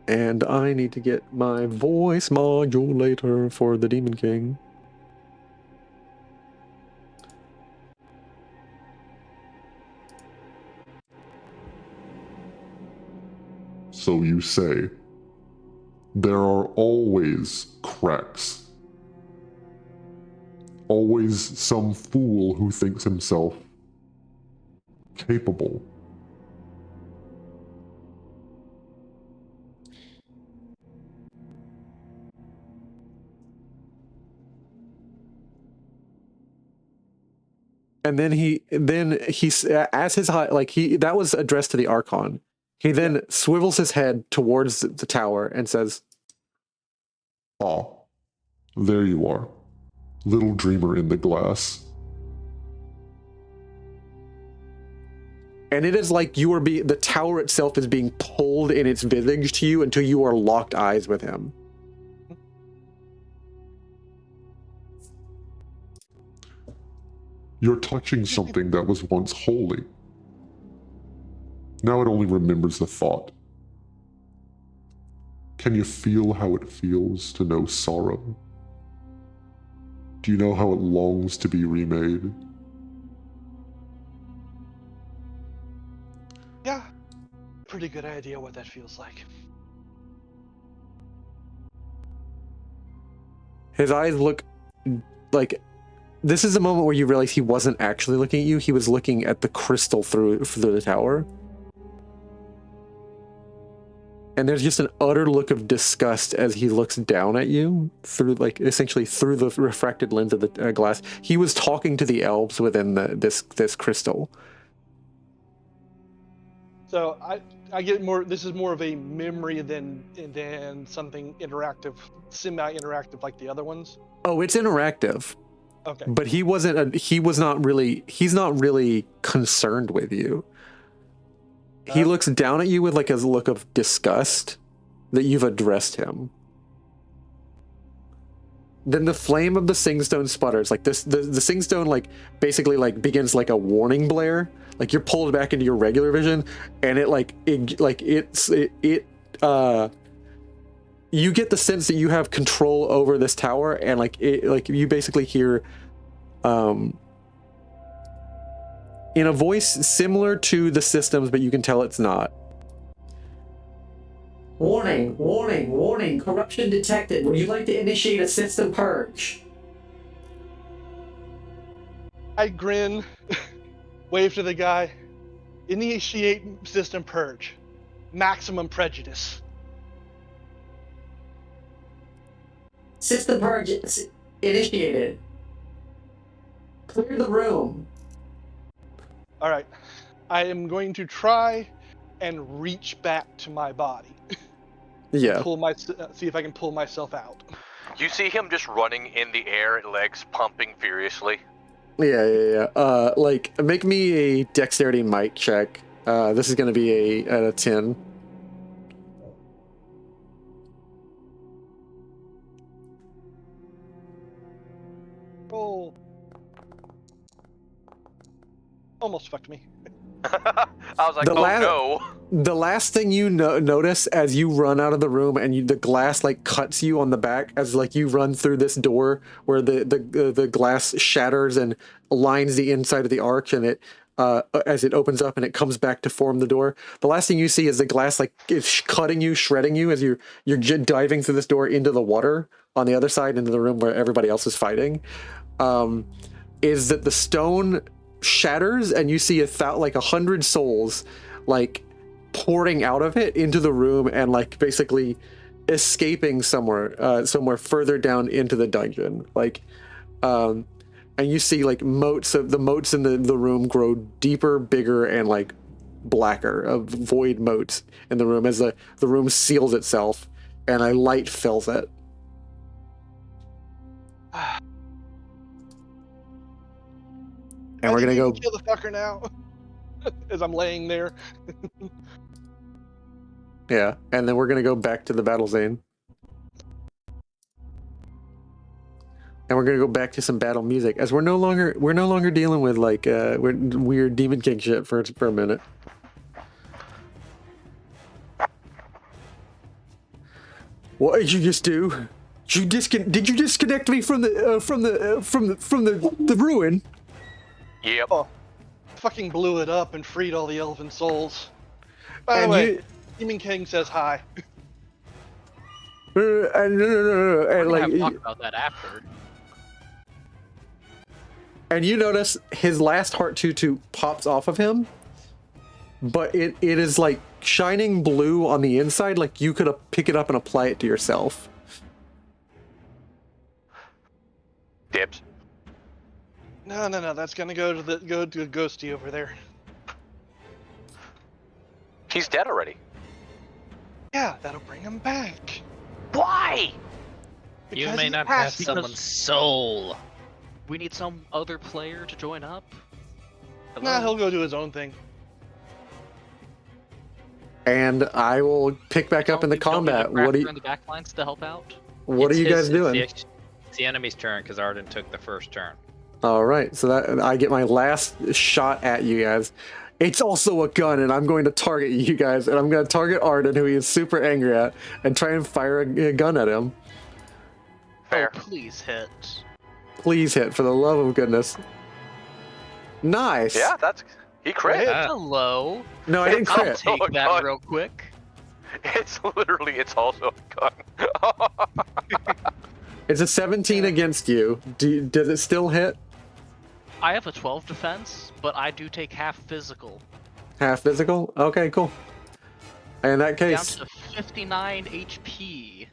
And I need to get my voice modulator for the Demon King. So you say, there are always cracks. Always some fool who thinks himself capable. And then he's as his like that was addressed to the Archon. He then swivels his head towards the tower and says, Ah, there you are, little dreamer in the glass. And it is like the tower itself is being pulled in its visage to you until you are locked eyes with him. You're touching something that was once holy. Now it only remembers the thought. Can you feel how it feels to know sorrow? Do you know how it longs to be remade? Yeah, pretty good idea what that feels like. His eyes look like... This is a moment where you realize he wasn't actually looking at you. He was looking at the crystal through the tower. And there's just an utter look of disgust as he looks down at you through, like, essentially through the refracted lens of the glass. He was talking to the elves within this crystal. So I get more. This is more of a memory than something interactive, semi-interactive like the other ones. Oh, it's interactive. Okay. But he's not really concerned with you. He looks down at you with like a look of disgust that you've addressed him. Then the flame of the singstone sputters. Like this, the singstone like basically like begins like a warning blare. Like you're pulled back into your regular vision, and you get the sense that you have control over this tower, and like you basically hear in a voice similar to the systems, but you can tell it's not. Warning, warning, warning, corruption detected. Would you like to initiate a system purge? I grin, wave to the guy, initiate system purge, maximum prejudice. System purge initiated. Clear the room. All right, I am going to try and reach back to my body. Yeah. See if I can pull myself out. You see him just running in the air, legs pumping furiously. Yeah. Like, make me a dexterity might check. This is going to be a 10. Oh. Almost fucked me. I was like, no. The last thing you notice as you run out of the room and the glass like cuts you on the back as like you run through this door where the glass shatters and lines the inside of the arch, and it as it opens up and it comes back to form the door. The last thing you see is the glass like is cutting you, shredding you as you're diving through this door into the water on the other side, into the room where everybody else is fighting. Is that the stone shatters and you see like 100 souls like pouring out of it into the room and like basically escaping somewhere further down into the dungeon. Like and you see like the moats in the room grow deeper, bigger, and like blacker, of void moats in the room as the room seals itself and a light fills it. And we're gonna go kill the fucker now. As I'm laying there. Yeah, and then we're gonna go back to the battle zone. And we're gonna go back to some battle music, as we're no longer dealing with like weird Demon King shit for a minute. What did you just do? Did you disconnect me from the ruin? Yep. Oh, fucking blew it up and freed all the elven souls. By the way, Demon King says hi. We're gonna like, have to talk about that after. And you notice his last heart tutu pops off of him, but it is like shining blue on the inside, like you could pick it up and apply it to yourself. Dibs. No, that's gonna go to Ghosty over there. He's dead already. Yeah, that'll bring him back. Why? You Because may he not has have to. someone's soul. We need some other player to join up. Nah, he'll go do his own thing. and I will pick back up in the Don't need a combat. What crafter do you, in the back lines to help out? what are you guys doing? It's the enemy's turn because Arden took the first turn. All right, so that I get my last shot at you guys. It's also a gun, and I'm going to target you guys, and I'm going to target Arden, who he is super angry at, and try and fire a gun at him. Fair. Oh, please hit. Please hit, for the love of goodness. Nice. Yeah, he crit. Yeah. Hello. No, I didn't I'll crit. take Oh, that God. real quick. It's also a gun. It's a 17 against you. Does it still hit? I have a 12 defense, but I do take half physical. Half physical? Okay, cool. In that Down case, to 59 HP.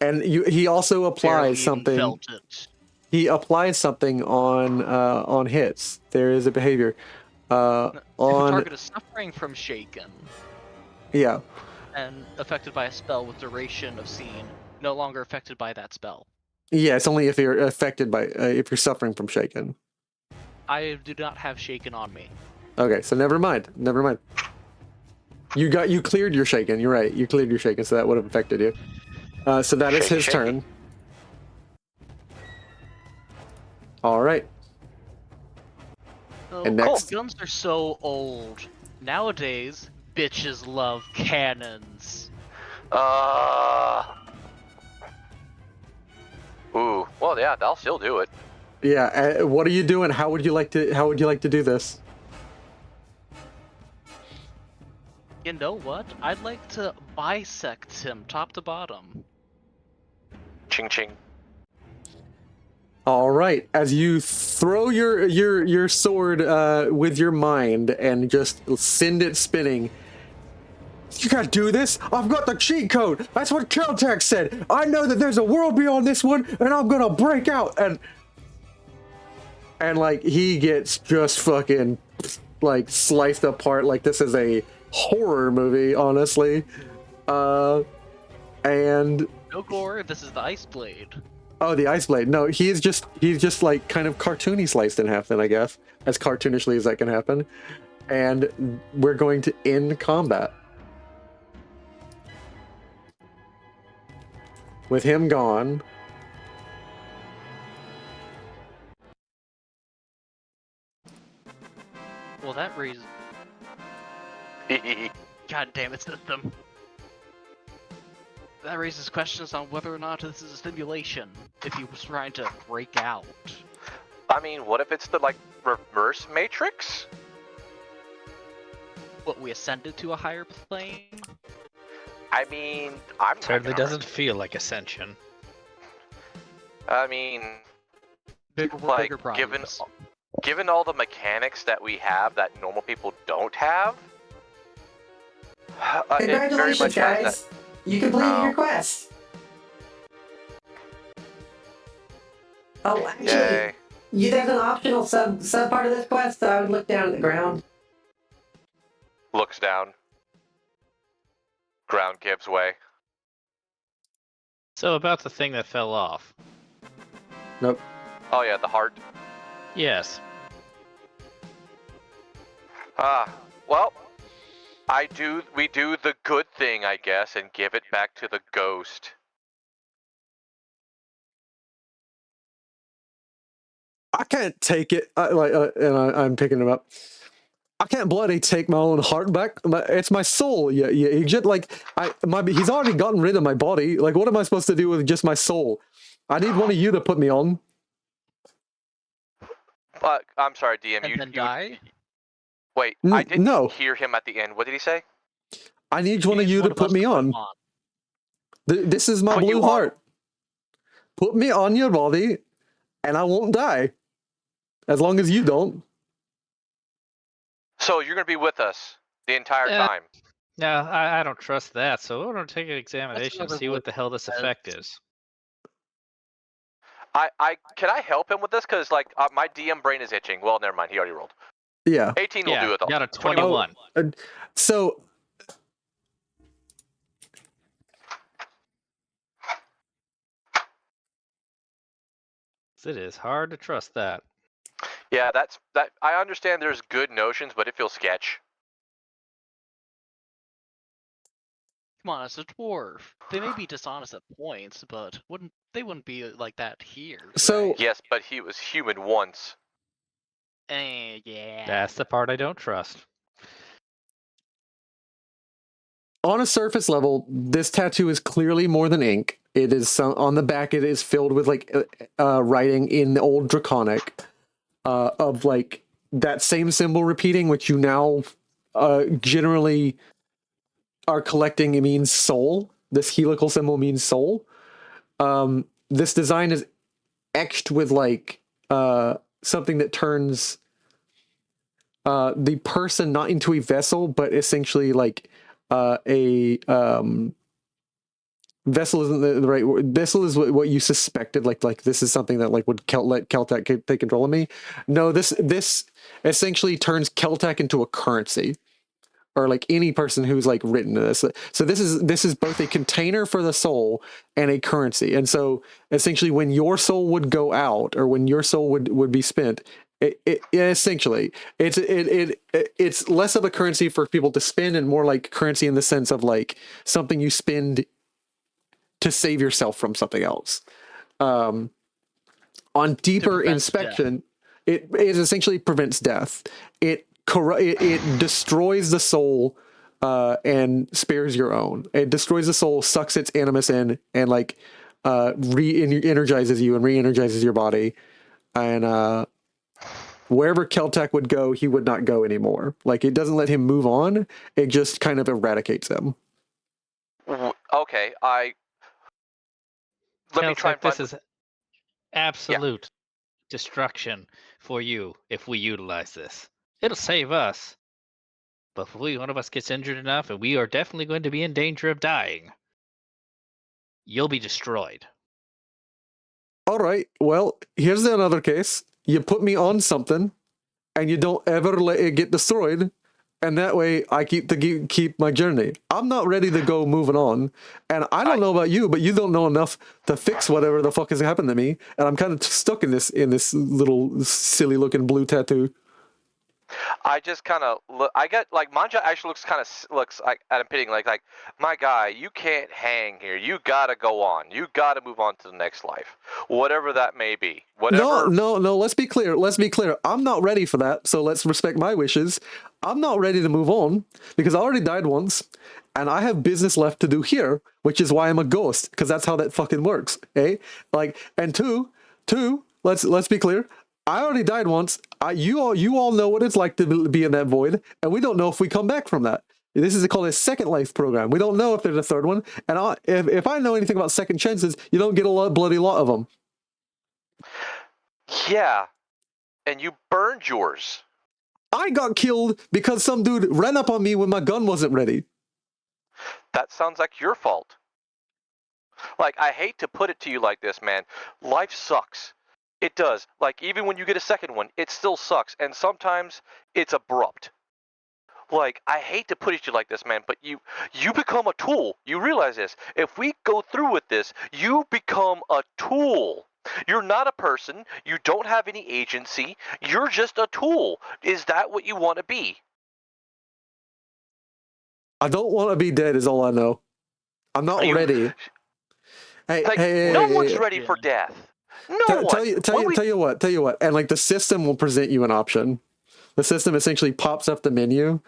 and he also Barely applies even something. felt it. He applies something on hits. There is a behavior. If a On target is suffering from shaken yeah. and affected by a spell with duration of scene, no longer affected by that spell. Yeah, it's only if you're affected by if you're suffering from shaken. I do not have shaken on me. Okay, so never mind. Never mind. You cleared your shaken. You're right. You cleared your shaken, so that would have affected you. So that is Shaky, his shaky. turn. All right. Oh, And next- guns are so old. Nowadays, bitches love cannons. Ooh. Well, yeah, I'll still do it. Yeah. What are you doing? How would you like to do this? You know what? I'd like to bisect him top to bottom. Ching ching. All right. As you throw your sword with your mind and just send it spinning. You can't do this. I've got the cheat code. That's what Caltech said. I know that there's a world beyond this one, and I'm gonna break out. And like he gets just fucking like sliced apart. Like this is a horror movie, honestly. And No gore, this is the Ice Blade. oh, the ice blade. No, he's just like kind of cartoony sliced in half. Then I guess as cartoonishly as that can happen. And we're going to end combat. With him gone. Well, that raises... God damn it, system. That raises questions on whether or not this is a simulation, if he was trying to break out. I mean, what if it's the, like, reverse Matrix? What, we ascended to a higher plane? I mean, I'm not Certainly gonna- doesn't feel like Ascension. I mean, Bigger, like, bigger problems. given all the mechanics that we have that normal people don't have, it very Congratulations, much has guys. that. You completed Oh. your quest. Oh, actually, Yay. there's an optional sub part of this quest, so I would look down at the ground. Looks down. Ground gives way. So about the thing that fell off. Nope. Oh yeah, the heart. Yes. Well, we do the good thing, I guess, and give it back to the ghost. I can't take it. I'm picking him up. I can't bloody take my own heart back. It's my soul. Yeah. You just like he's already gotten rid of my body. Like, what am I supposed to do with just my soul? I need one of you to put me on. I'm sorry, DM. And then die? Wait, I didn't no. hear him at the end. What did he say? I need one of Needs you to of put us me put on. him This is my Put you blue on- heart. Put me on your body, and I won't die. As long as you don't. So you're gonna be with us the entire time. No, I don't trust that, so we're going to take an examination and another see what the hell this says. effect is. Can I help him with this? Because like my DM brain is itching. Well, never mind. He already rolled. Yeah. 18 will Yeah, do it though. got a 21. So It is hard to trust that. Yeah, that. I understand. There's good notions, but it feels sketch. Come on, it's a dwarf. They may be dishonest at points, but they wouldn't be like that here. So- right? Yes, but he was human once. Yeah. That's the part I don't trust. On a surface level, this tattoo is clearly more than ink. It is on the back. It is filled with like writing in the old Draconic of like that same symbol repeating, which you now generally are collecting. It means soul. This helical symbol means soul. This design is etched with like something that turns the person not into a vessel, but essentially like a vessel isn't the right word. Vessel is what you suspected. Like this is something that like would let Keltec take control of me. No, this essentially turns Keltec into a currency, or like any person who's like written this. So this is both a container for the soul and a currency. And so essentially, when your soul would go out, or when your soul would be spent, essentially it's less of a currency for people to spend and more like currency in the sense of like something you spend to save yourself from something else. On deeper prevent inspection, it essentially prevents death. It destroys the soul and spares your own. It destroys the soul, sucks its animus in, and like re-energizes you and re-energizes your body. And wherever Keltec would go, he would not go anymore. Like, it doesn't let him move on. It just kind of eradicates him. Okay, let me try and This find. is absolute destruction for you if we utilize this. It'll save us. But if one of us gets injured enough, and we are definitely going to be in danger of dying, you'll be destroyed. All right. Well, here's another case. You put me on something, and you don't ever let it get destroyed, and that way I keep my journey. I'm not ready to go moving on, and I don't know about you, but you don't know enough to fix whatever the fuck has happened to me, and I'm kind of stuck in this little silly looking blue tattoo. I just kind of look. I get like Mon'ja actually looks like at him pitting like my guy. You can't hang here. You gotta go on. You gotta move on to the next life, whatever that may be. Whatever. No. Let's be clear. I'm not ready for that. So let's respect my wishes. I'm not ready to move on because I already died once, and I have business left to do here, which is why I'm a ghost, because that's how that fucking works. Eh? Like, and two. Let's be clear. I already died once. You all know what it's like to be in that void, and we don't know if we come back from that. This is called a second life program. We don't know if there's a third one, and if I know anything about second chances, you don't get a bloody lot of them. Yeah, and you burned yours. I got killed because some dude ran up on me when my gun wasn't ready. That sounds like your fault. Like, I hate to put it to you like this, man. Life sucks. It does. Like, even when you get a second one, it still sucks. And sometimes it's abrupt. Like, I hate to put it to you like this, man, but you become a tool. You realize this. If we go through with this, you become a tool. You're not a person. You don't have any agency. You're just a tool. Is that what you want to be? I don't want to be dead is all I know. I'm not ready. Hey, no one's ready for death. No one. Tell you what. And like the system will present you an option. The system essentially pops up the menu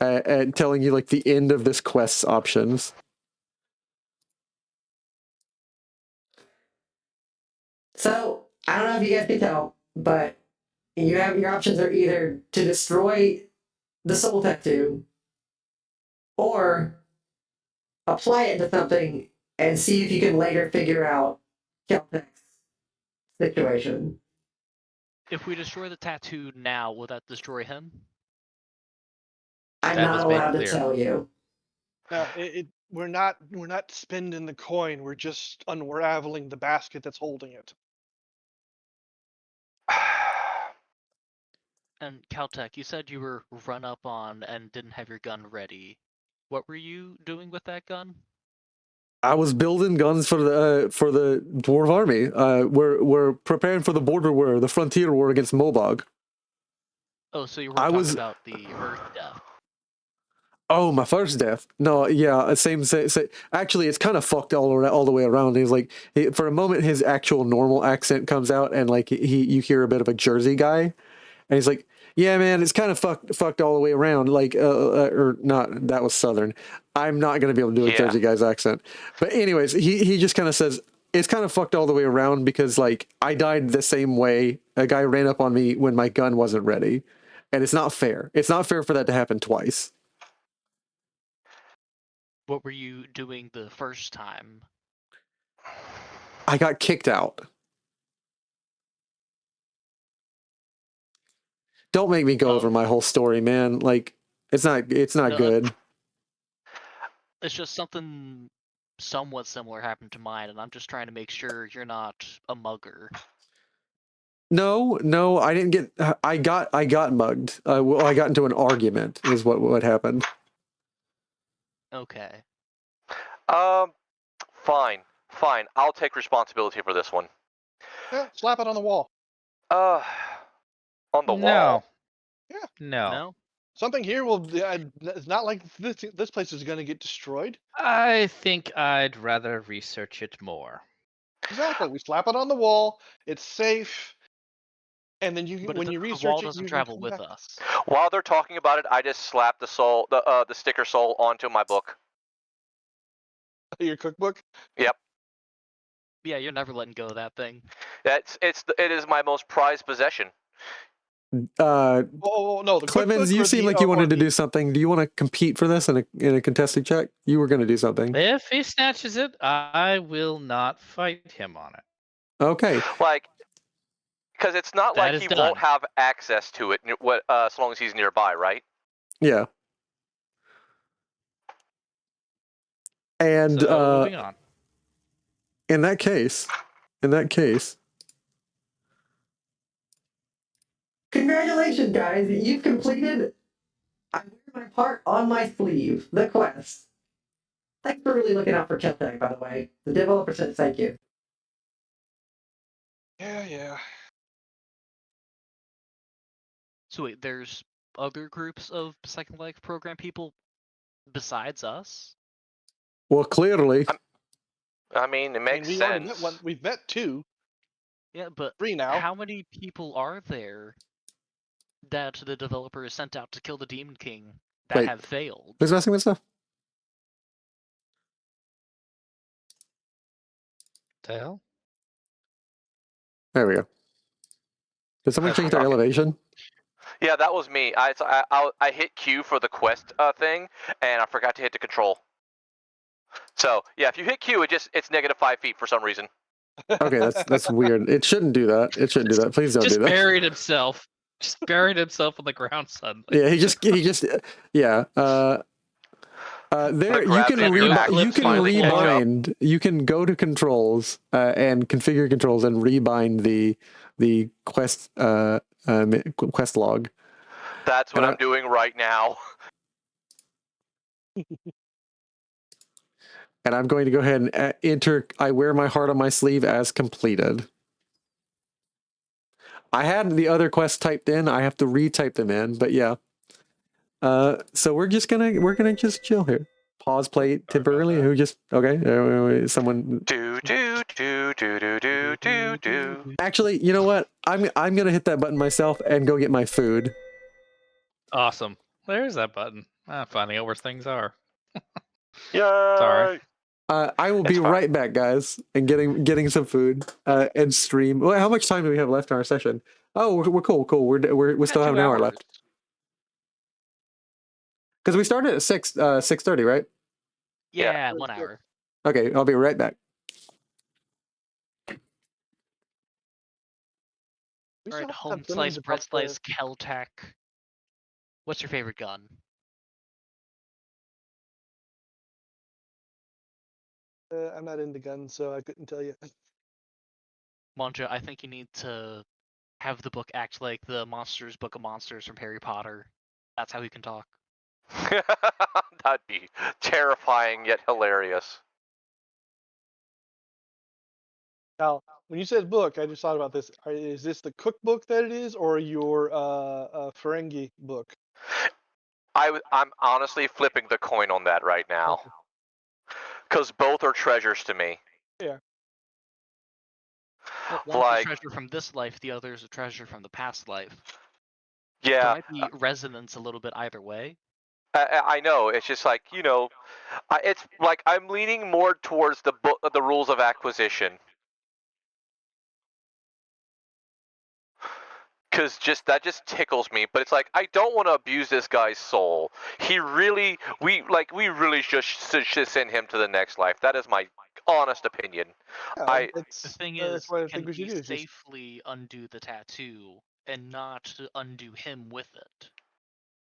and telling you like the end of this quest's options. So, I don't know if you guys can tell, but your options are either to destroy the soul tattoo or apply it to something and see if you can later figure out Keltec's situation. If we destroy the tattoo now, will that destroy him? I'm That not was made allowed to clear. tell you. No, we're not spending the coin. We're just unraveling the basket that's holding it. And Caltech, you said you were run up on and didn't have your gun ready. What were you doing with that gun? I was building guns for the dwarf army. We're preparing for the border war, the frontier war against Mobog. Oh, so you were talking about the Earth death. Oh, my first death. No, yeah, same. Actually, it's kind of fucked all the way around. He's like, for a moment, his actual normal accent comes out, and like you hear a bit of a Jersey guy, and he's like, "Yeah, man, it's kind of fucked all the way around." Like, or not. That was Southern. I'm not gonna be able to do a Yeah. Jersey guy's accent. But anyways, he just kind of says it's kind of fucked all the way around because like I died the same way. A guy ran up on me when my gun wasn't ready, and it's not fair. It's not fair for that to happen twice. What were you doing the first time? I got kicked out. Don't make me go over my whole story, man. Like it's not No, good. It's just something somewhat similar happened to mine, and I'm just trying to make sure you're not a mugger. No, I didn't get. I got mugged. Well, I got into an argument. Is what happened. Okay. Fine. I'll take responsibility for this one. Yeah, slap it on the wall. On the No. wall. Yeah. No. No? Something here will. It's not like this place is going to get destroyed. I think I'd rather research it more. Exactly. We slap it on the wall. It's safe. And then But when the you wall research it, doesn't you can travel come with back. us. While they're talking about it, I just slap the sticker soul onto my book. Your cookbook. Yep. Yeah, you're never letting go of that thing. It is my most prized possession. Oh no, the Clemens, cookbook you or seem the, like you or wanted to the- do something. Do you want to compete for this in a contested check? You were going to do something. If he snatches it, I will not fight him on it. Okay. Like, because it's not That like is he done. won't have access to it as long as he's nearby, right? Yeah. And So moving on. in that case, Congratulations, guys! You've completed. I wear my part on my sleeve. The quest. Thanks for really looking out for Keltec, by the way. The developer said thank you. Yeah. So wait, there's other groups of Second Life program people besides us? well, clearly, I mean, it makes we already sense. met one. We've met two. Yeah, but 3 now. how many people are there that the developer has sent out to kill the Demon King that Wait. have failed? who's messing with stuff? The hell? There we go. Did someone change their elevation? Yeah, that was me. I hit Q for the quest thing, and I forgot to hit the control. So yeah, if you hit Q, it's -5 feet for some reason. Okay, that's weird. It shouldn't do that. It shouldn't do that. Please don't do Just that. buried himself. Just buried himself on the ground suddenly. Yeah, he just yeah. There you can gravity of you Eclipse can finally catch up. rebind. You can go to controls and configure controls and rebind the quest quest log. That's what And I'm doing right now. And I'm going to go ahead and enter. I wear my heart on my sleeve as completed. I had the other quests typed in. I have to retype them in, but yeah. So we're gonna just chill here. Pause play temporarily. Who just okay? Someone. Do. Actually, you know what? I'm gonna hit that button myself and go get my food. Awesome. There's that button. I'm finding out where things are. Yay! Sorry. I will be It's fine. right back, guys, and getting some food and stream. Well, how much time do we have left in our session? Oh, we're cool. We still have an hour left because we started at 6:30, right? Yeah, 1 hour. Okay, I'll be right back. Alright, home slice, bread slice, Keltec. What's your favorite gun? I'm not into guns, so I couldn't tell you. Mon'ja, I think you need to have the book act like the Monsters Book of Monsters from Harry Potter. That's how he can talk. That'd be terrifying yet hilarious. Now, when you said book, I just thought about this. Is this the cookbook that it is, or your Ferengi book? I'm honestly flipping the coin on that right now. Because both are treasures to me. Yeah. Well, one's Like- a treasure from this life, the other is a treasure from the past life. There Yeah, might be resonance a little bit either way. I know. It's just like, it's like I'm leaning more towards the rules of acquisition. Because that just tickles me, but it's like I don't want to abuse this guy's soul. We really should send him to the next life. That is my honest opinion. Yeah, The thing that's is, what I can think we should we do. Is just safely undo the tattoo and not undo him with it,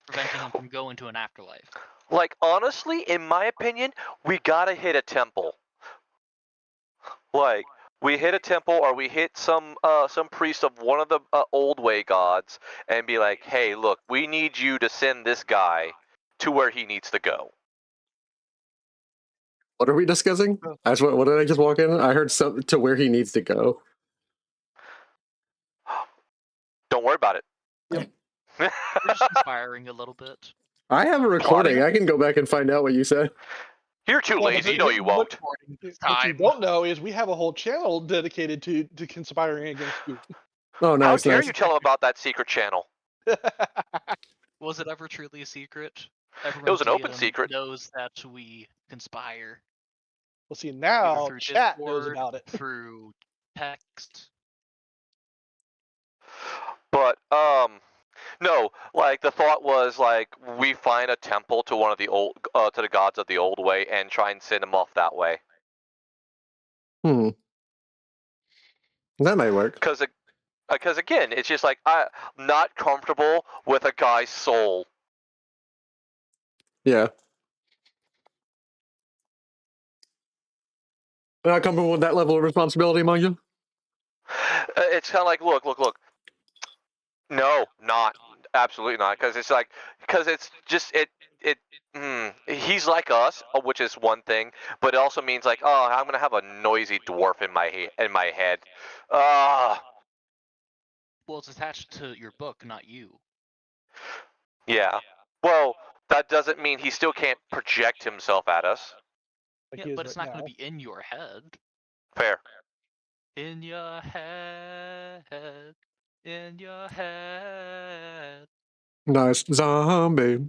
preventing him from going to an afterlife? Like honestly, in my opinion, we gotta hit a temple. Like we hit a temple, or we hit some priest of one of the old way gods, and be like, hey, look, we need you to send this guy to where he needs to go. What are we discussing? What did I just walk in? I heard something to where he needs to go. Don't worry about it. Yep. We're just inspiring a little bit. I have a recording. Plotting. I can go back and find out what you said. You're too Well, lazy. You know you won't. What you don't know is we have a whole channel dedicated to conspiring against you. Oh, How nice, dare nice. you tell him about that secret channel? Was it ever truly a secret? It was an open DM secret. knows that we conspire. Well, see, Either now through chat knows Discord, about it. through text. But no, like the thought was like we find a temple to one of the old to the gods of the old way and try and send them off that way. That might work. Because again, it's just like I'm not comfortable with a guy's soul. Yeah. Not comfortable with that level of responsibility, Mon'ja? It's kind of like, look. No, not absolutely not. Because it's just he's like us, which is one thing, but it also means like, oh, I'm gonna have a noisy dwarf in my head. Well, it's attached to your book, not you. Yeah. Well, that doesn't mean he still can't project himself at us. Like Yeah, he is but it's right not now. going to be in your head. Fair. In your head. In your head. Nice. Zombie.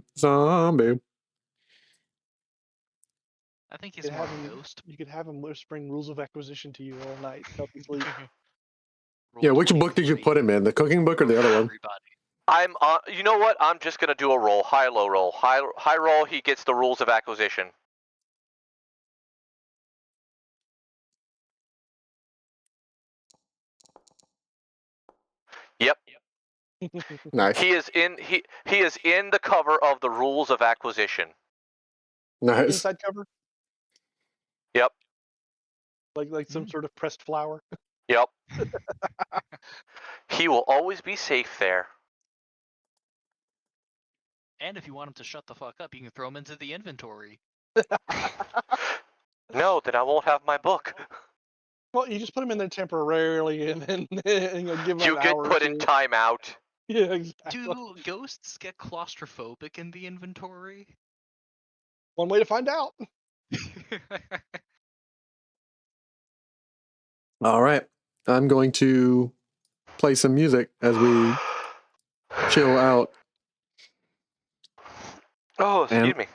I think You he's could more have of a him. ghost. You could have him whispering rules of acquisition to you all night. Help you sleep. Roll Yeah, which book did you 23. put him in? The cooking book or the other one? Everybody. I'm you know what? I'm just gonna do a roll, high-low roll. High roll, he gets the rules of acquisition. Yep. Nice. He is in the cover of the rules of acquisition. Nice. Inside cover, Yep. like some sort of pressed flower. Yep. He will always be safe there. And if you want him to shut the fuck up, you can throw him into the inventory. No, then I won't have my book. Well, you just put him in there temporarily, and then give him You an get hour. put in timeout. Yeah, exactly. Do ghosts get claustrophobic in the inventory? One way to find out. All right. I'm going to play some music as we chill out. Oh, excuse me.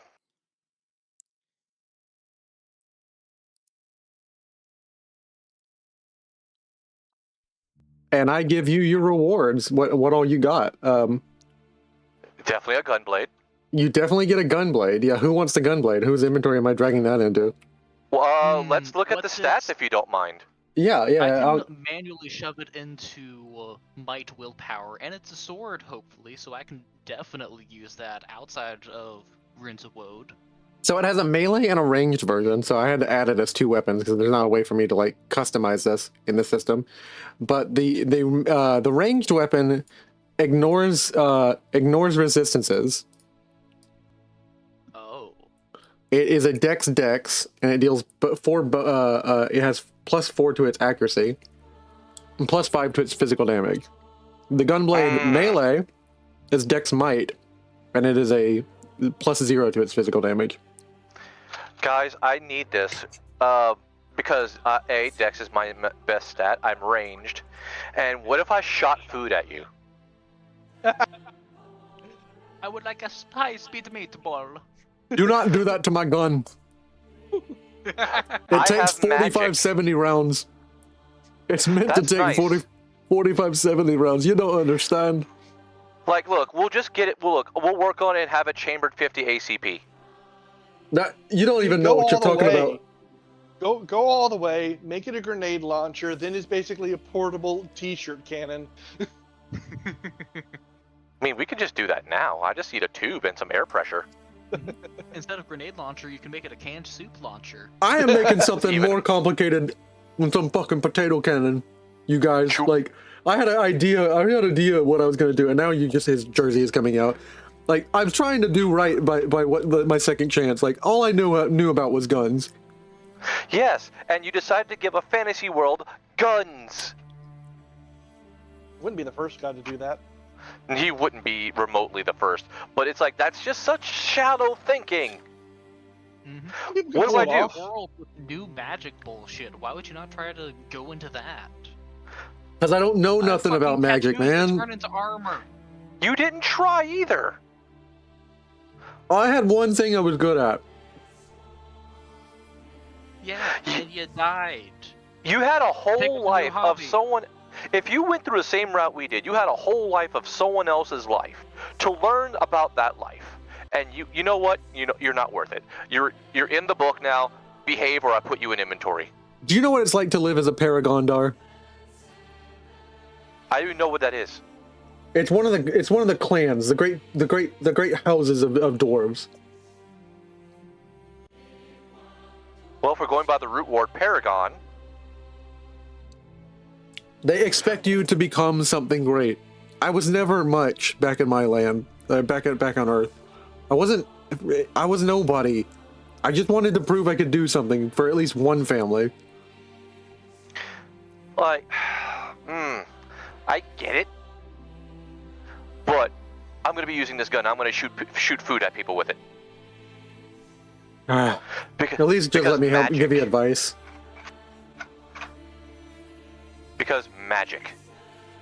And I give you your rewards. What all you got? Definitely a gunblade. You definitely get a gunblade. Yeah, who wants the gunblade? Whose inventory am I dragging that into? Well, let's look at the what's stats it? if you don't mind. Yeah, I yeah. can manually shove it into might willpower, and it's a sword, hopefully, so I can definitely use that outside of Runes of Woad. So it has a melee and a ranged version, so I had to add it as two weapons because there's not a way for me to like customize this in the system. But the ranged weapon ignores resistances. Oh. It is a dex, and it deals it has +4 to its accuracy, and +5 to its physical damage. The gunblade melee is dex might, and it is a +0 to its physical damage. Guys, I need this because A, Dex is my best stat. I'm ranged, and what if I shot food at you? I would like a high-speed meatball. Do not do that to my gun. It I takes have magic. 45-70 rounds. It's meant That's to take nice. 45-70 rounds. You don't understand. Like, look, we'll just get it. We'll work on it and have it chambered 50 ACP. That you don't even know Go what you're all the talking way. about. Go all the way, make it a grenade launcher, then it's basically a portable t-shirt cannon. I mean, we could just do that now. I just need a tube and some air pressure. Instead of grenade launcher, you can make it a canned soup launcher. I am making something Even- more complicated than some fucking potato cannon. You guys, True. like, I had an idea of what I was gonna do, and now his jersey is coming out. Like, I'm trying to do right by my second chance. Like, all I knew about was guns. Yes, and you decided to give a fantasy world guns. Wouldn't be the first guy to do that. He wouldn't be remotely the first, but it's like that's just such shallow thinking. Mm-hmm. What do I do? World with new magic bullshit. Why would you not try to go into that? Because I don't know nothing Fucking about magic, tattoos that man. Turn into armor. You didn't try either. I had one thing I was good at. Yeah, and you died. You had a Pick a whole new life of hobby. someone. If you went through the same route we did, you had a whole life of someone else's life to learn about that life. And you know what? You're not worth it. You're in the book now. Behave, or I put you in inventory. Do you know what it's like to live as a Paragondar? I don't even know what that is. It's one of the clans, the great houses of dwarves. Well, if we're going by the root word Paragon, They expect you to become something great. I was never much back in my land, back on Earth. I was nobody. I just wanted to prove I could do something for at least one family. like, I get it, but I'm gonna be using this gun. I'm gonna shoot food at people with it. Ah, Because, at least just because let me help magic. give you advice. Because magic,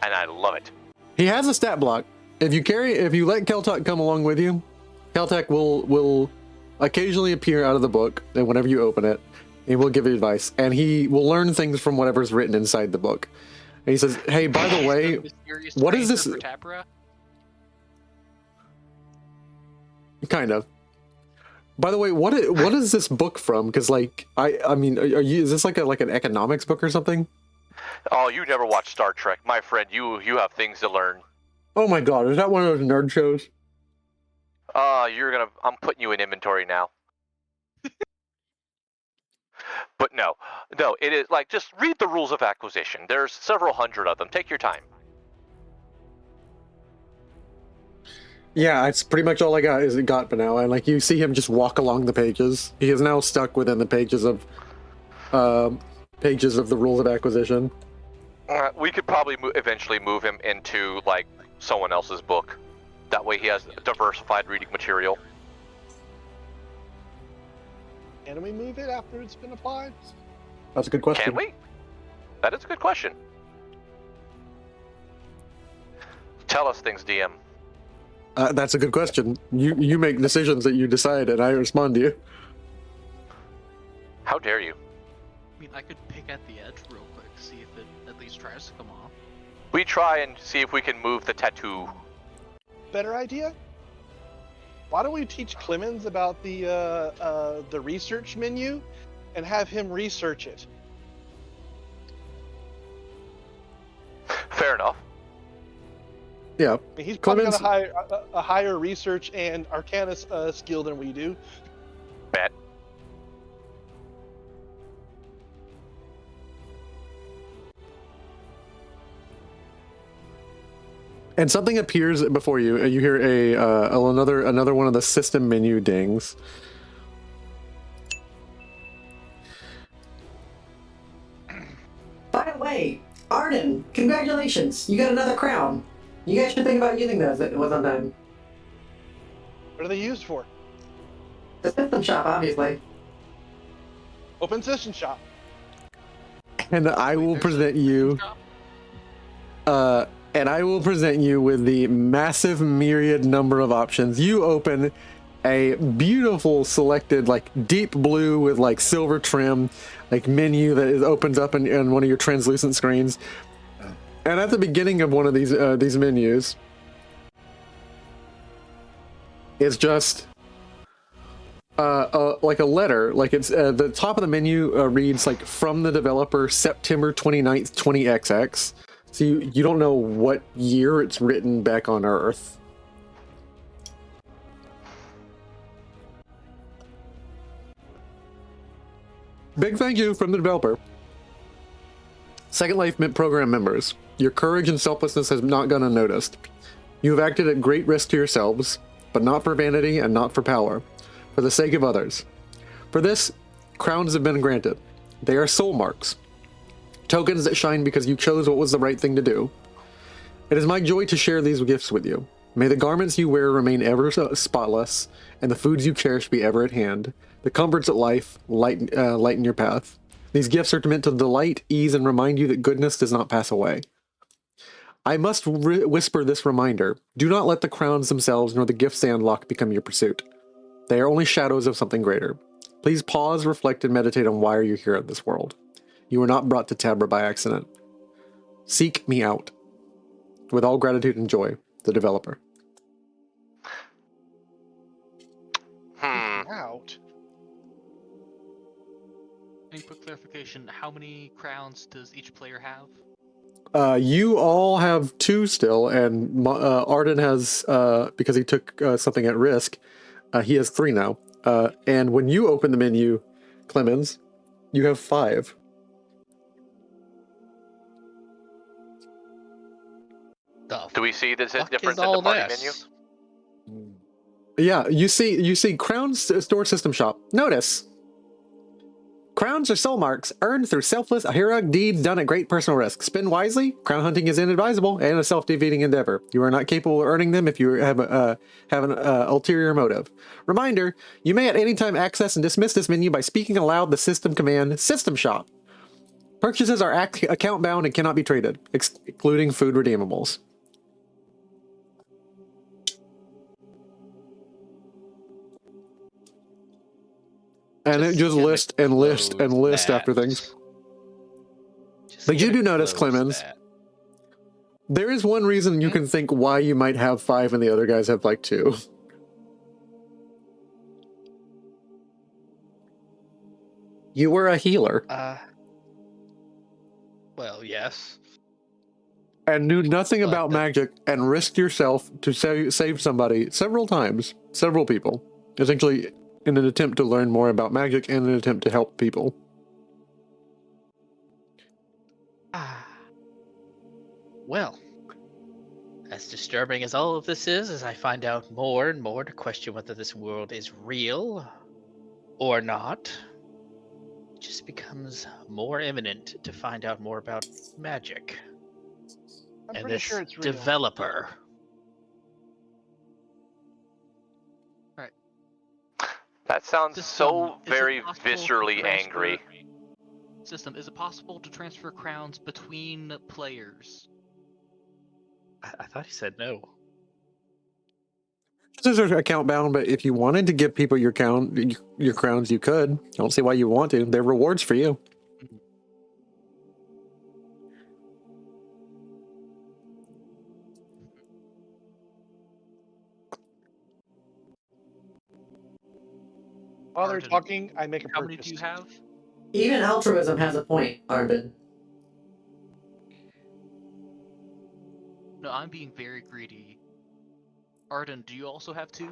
and I love it. He has a stat block. If you let Keltok come along with you, Keltok will occasionally appear out of the book, and whenever you open it, he will give you advice, and he will learn things from whatever's written inside the book. And he says, "Hey, by the way, Mysterious what is stranger this?" for TABRA? Kind of. By the way, what is this book from? Because like I mean, is this like an economics book or something? Oh, you never watched Star Trek, my friend. You have things to learn. Oh my god, is that one of those nerd shows? I'm putting you in inventory now. But no, it is like, just read the rules of acquisition. There's several hundred of them. Take your time. Yeah, it's pretty much all I got for now. And like you see him just walk along the pages. He is now stuck within the pages of the rules of acquisition. We could probably eventually move him into like someone else's book. That way he has diversified reading material. Can we move it after it's been applied? That's a good question. Can we? That is a good question. Tell us things, DM. That's a good question. You make decisions that you decide, and I respond to you. How dare you? I mean, I could pick at the edge real quick, see if it at least tries to come off. We try and see if we can move the tattoo. Better idea? Why don't we teach Clemens about the research menu and have him research it? Fair enough. Yeah. I mean, he's probably Clemens- got a higher research and Arcanus skill than we do. Bet. And something appears before you. You hear another one of the system menu dings. By the way, Arden, congratulations! You got another crown. You guys should think about using those when I'm done. What are they used for? The system shop, obviously. Open system shop. And I will There's a present you. shop? And I will present you with the massive myriad number of options. You open a beautiful selected, like deep blue with like silver trim, like menu that opens up in one of your translucent screens. And at the beginning of one of these menus, it's just like a letter. Like it's the top of the menu reads like from the developer September 29th, 20XX. So you don't know what year it's written back on Earth. Big thank you from the developer. Second Life program members, your courage and selflessness has not gone unnoticed. You have acted at great risk to yourselves, but not for vanity and not for power, for the sake of others. For this, crowns have been granted. They are soul marks, tokens that shine because you chose what was the right thing to do. It is my joy to share these gifts with you. May the garments you wear remain ever spotless, and the foods you cherish be ever at hand. The comforts of life lighten your path. These gifts are meant to delight, ease, and remind you that goodness does not pass away. I must whisper this reminder. Do not let the crowns themselves nor the gifts they unlock become your pursuit. They are only shadows of something greater. Please pause, reflect, and meditate on why you're here in this world. You were not brought to TABRA by accident. Seek me out. With all gratitude and joy, the developer. Out. Any quick clarification, how many crowns does each player have? You all have 2 still, and Arden has, because he took something at risk, he has 3 now. And when you open the menu, Clemens, you have 5. Do we see this Fuck difference is in the all party this? menu? Yeah, you see Crown's store system shop. Notice. Crowns are soul marks earned through selfless heroic deeds done at great personal risk. Spend wisely. Crown hunting is inadvisable and a self-defeating endeavor. You are not capable of earning them if you have an ulterior motive. Reminder: you may at any time access and dismiss this menu by speaking aloud the system command "System Shop." Purchases are account bound and cannot be traded, excluding food redeemables. And it just gonna list and list and close list after that. things. Just But you gonna do notice, close Clemens, that. there is one reason you can think why you might have 5 and the other guys have like 2. You were a healer Well, yes. and knew nothing But about the- magic and risked yourself to save somebody several times, several people, essentially in an attempt to learn more about magic and an attempt to help people. Well, as disturbing as all of this is, as I find out more and more to question whether this world is real or not, it just becomes more imminent to find out more about magic. I'm And pretty this sure it's real. developer. That sounds so System, is it very possible to viscerally transfer- angry. System, is it possible to transfer crowns between players? I thought he said no. These are account bound, but if you wanted to give people your crowns, you could. I don't see why you want to. They're rewards for you. While they're Arden, talking, I make a How many purchase. do you have? Even altruism has a point, Arnvid. No, I'm being very greedy. Arden, do you also have 2?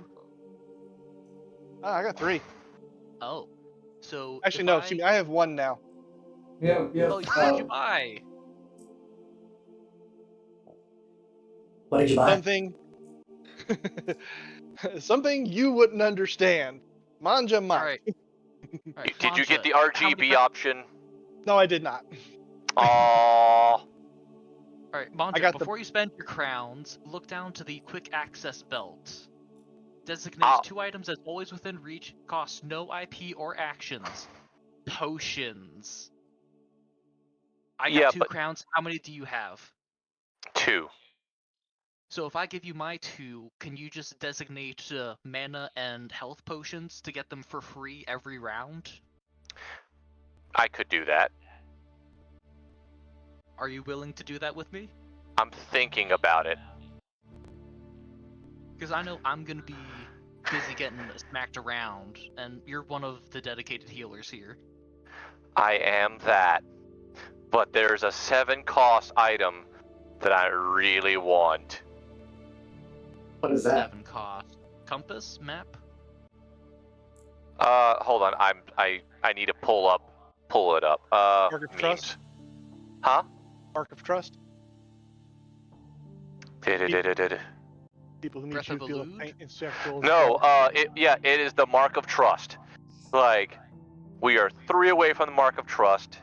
I got 3. Oh. So Actually, if no. Excuse me. I have 1 now. Yeah, yeah. Oh, what did you buy? What did you buy? Something. Something you wouldn't understand. Mon'ja might. Alright. Alright, Did you get Mon'ja, the how many RGB option? No, I did not. Aww. Alright, Mon'ja, got the- before you spend your crowns, look down to the quick access belt. Designate Ow. 2 items as always within reach, cost no IP or actions. Potions. I got Yeah, 2 but crowns. How many do you have? 2. So if I give you my 2, can you just designate mana and health potions to get them for free every round? I could do that. Are you willing to do that with me? I'm thinking about it. Because I know I'm gonna be busy getting smacked around, and you're one of the dedicated healers here. I am that. But there's a 7 cost item that I really want. What is that? 7 cost. Compass map? Hold on. I need to pull it up. Mark of memes. Trust? Huh? Mark of Trust? Did. People who need Breath to of feel Elude? paint and sexual. No, it is the Mark of Trust. Like, we are 3 away from the Mark of Trust.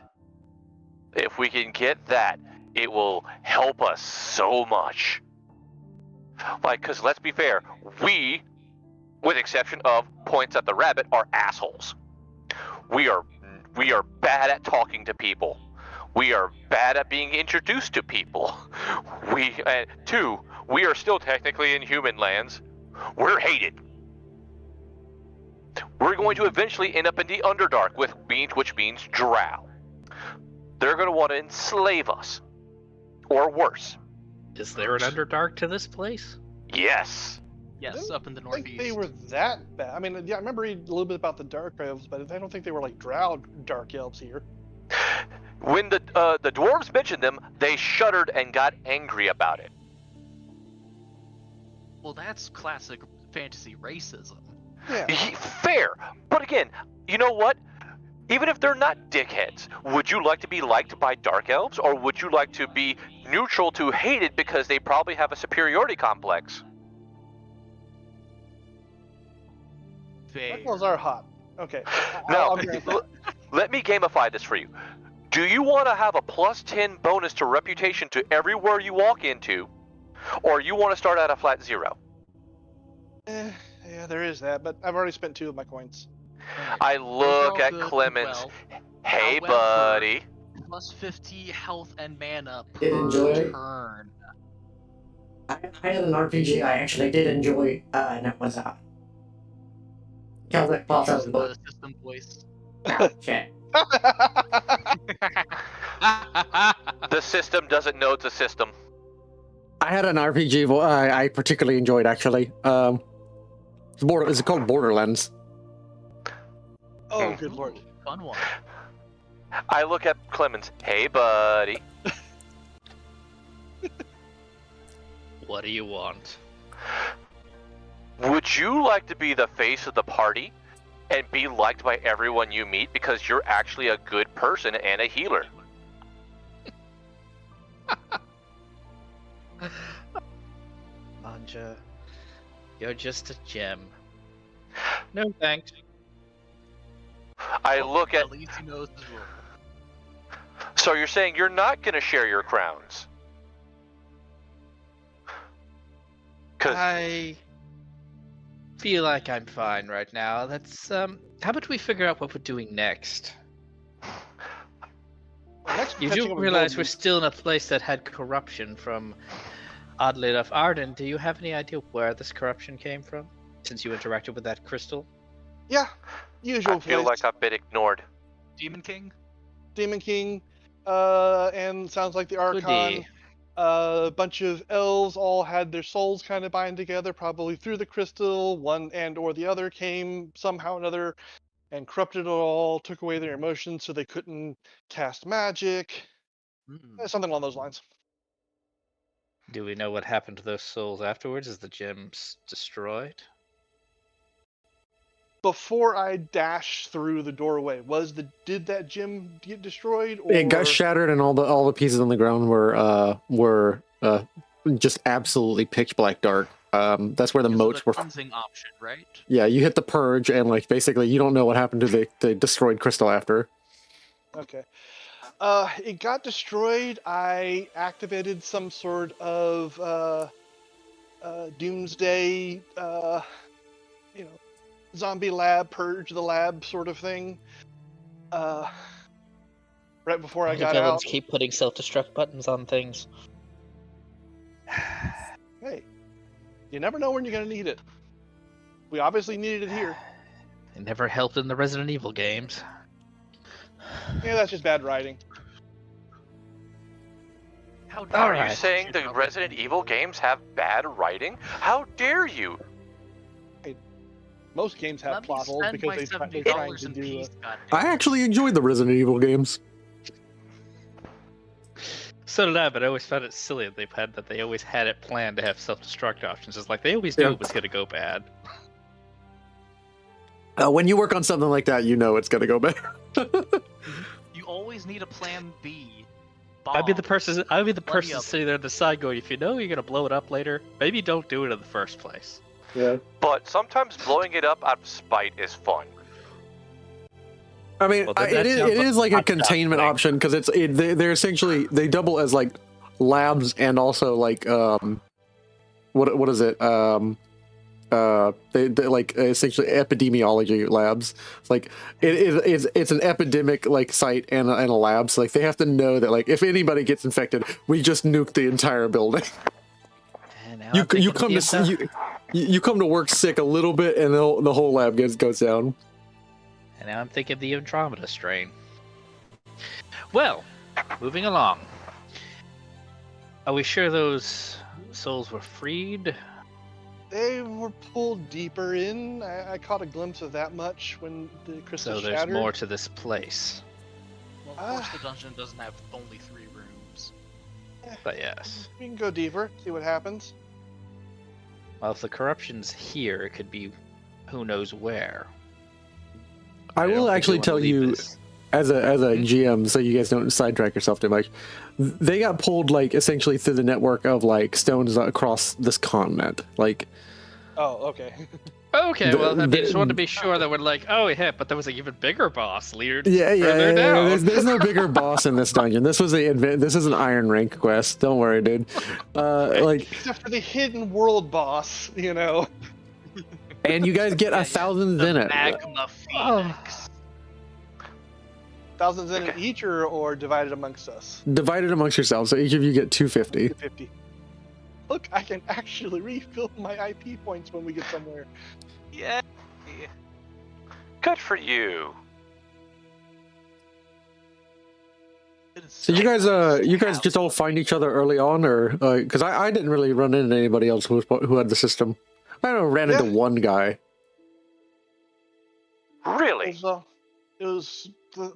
If we can get that, it will help us so much. Like, because let's be fair, we, with exception of Points at the Rabbit, are assholes. We are bad at talking to people. We are bad at being introduced to people. Two, we are still technically in human lands. We're hated. We're going to eventually end up in the Underdark, which means drow. They're going to want to enslave us. Or worse. Is there an Underdark to this place? Yes. Yes, Didn't up in the I think northeast. they were that bad. I mean, yeah, I remember reading a little bit about the Dark Elves, but I don't think they were like drow Dark Elves here. When the dwarves mentioned them, they shuddered and got angry about it. Well, that's classic fantasy racism. Yeah. Fair. But again, you know what? Even if they're not dickheads, would you like to be liked by dark elves, or would you like to be neutral to hated because they probably have a superiority complex? Fair. Dark Elves are hot. Okay. Now, I'll grant that. let me gamify this for you. Do you want to have a plus 10 bonus to reputation to everywhere you walk into, or you want to start at a flat 0? Yeah, there is that, but I've already spent 2 of my coins. Alright, I those are look all at good and Clemens. well. Hey, However, buddy. plus 50 health and mana Did per enjoy? turn. I had an RPG I actually did enjoy, and it was Celtic Paul Using Celtic book. the system voice. Oh, shit. The system doesn't know it's a system. I had an RPG I particularly enjoyed, actually. It's called Borderlands. Oh, good lord. Ooh, fun one. I look at Clemens. Hey, buddy. What do you want? Would you like to be the face of the party and be liked by everyone you meet because you're actually a good person and a healer? Mon'ja, you're just a gem. No thanks. I look at... At least he knows his role. So you're saying you're not going to share your crowns? Because I feel like I'm fine right now. Let's how about we figure out what we're doing next? Next, You catching do up with realize Golden we're Beast. still in a place that had corruption from, oddly enough, Arden. Do you have any idea where this corruption came from? Since you interacted with that crystal? Yeah, usual I feel place. like I've been ignored. Demon King? Demon King, and sounds like the Archon. Goody. A bunch of elves all had their souls kind of bind together, probably through the crystal. One and or the other came somehow or another and corrupted it all, took away their emotions so they couldn't cast magic. Something along those lines. Do we know what happened to those souls afterwards? Is the gems destroyed? Before I dashed through the doorway, did that gem get destroyed? Or... It got shattered, and all the pieces on the ground were just absolutely pitch black dark. That's where the Because of moats the were. cleansing option, right? Yeah, you hit the purge, and like basically you don't know what happened to the destroyed crystal after. Okay. It got destroyed. I activated some sort of doomsday zombie lab, purge the lab sort of thing. Right before I Why do got villains out. keep putting self-destruct buttons on things? Hey, you never know when you're gonna need it. We obviously needed it here. It never helped in the Resident Evil games. Yeah, that's just bad writing. How Are you Alright. saying the Resident Evil games have bad writing? How dare you? Most games have Let me plot holes spend my because they're trying $70 to in do. peace, I goddammit. actually enjoyed the Resident Evil games. So did I, but I always found it silly that they always had it planned to have self-destruct options. It's like they always knew Yeah. it was gonna go bad. When you work on something like that, you know it's gonna go bad. You always need a plan B. I'd be the Bombs. person Plenty of sitting there on the side going, if you know you're gonna blow it up later, maybe don't do it in the first place. Yeah. But sometimes blowing it up out of spite is fun. I mean, Well, then it that sounds is like a hot dog containment thing. option because they're essentially they double as like labs and also like what is it they like essentially epidemiology labs. Like it's an epidemic like site and a lab, so like they have to know that like if anybody gets infected, we just nuke the entire building. And now You I'm thinking you of come the to you come to work sick a little bit and the whole lab goes down. And now I'm thinking of the Andromeda strain. Well, moving along. Are we sure those souls were freed? They were pulled deeper in. I caught a glimpse of that much when the crystal So there's shattered. more to this place. Well, of course, the dungeon doesn't have only 3 rooms. But yes. We can go deeper, see what happens. Well, if the corruption's here, it could be who knows where. I don't will think we actually wanna tell leave you this. as a GM, so you guys don't sidetrack yourself too much. They got pulled like essentially through the network of like stones across this continent. Like Oh, okay. Okay, well, I just wanted to the- be sure that we're like, oh yeah, but there was an even bigger boss leader yeah, further down. There's no bigger boss in this dungeon. This is an Iron Rank quest. Don't worry, dude. Like, Except for the hidden world boss, and you guys get 1,000 in The it. magma phoenix. Thousands in it each or divided amongst us? Divided amongst yourselves, so each of you get 250. 50. Look, I can actually refill my IP points when we get somewhere. Yeah. Good for you. It is So you guys happy. just all find each other early on, or because I didn't really run into anybody else who had the system. I don't know, ran into one guy. Really? It was the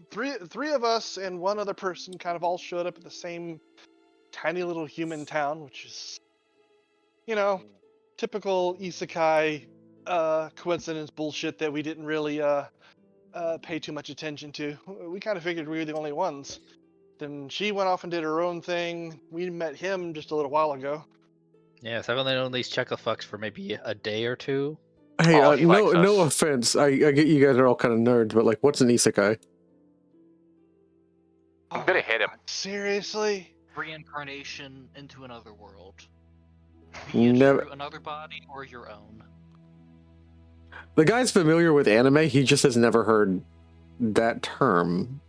three of us and one other person kind of all showed up at the same tiny little human town, which is, typical isekai coincidence bullshit that we didn't really pay too much attention to. We kind of figured we were the only ones. Then she went off and did her own thing. We met him just a little while ago. Yes, I've only known these chucklefucks for maybe a day or two. Hey, Oh, he likes no us. offense. I get you guys are all kind of nerds, but like, what's an isekai? I'm gonna hit him. Seriously? Reincarnation into another world. Be it Never- through another body or your own. The guy's familiar with anime. He just has never heard that term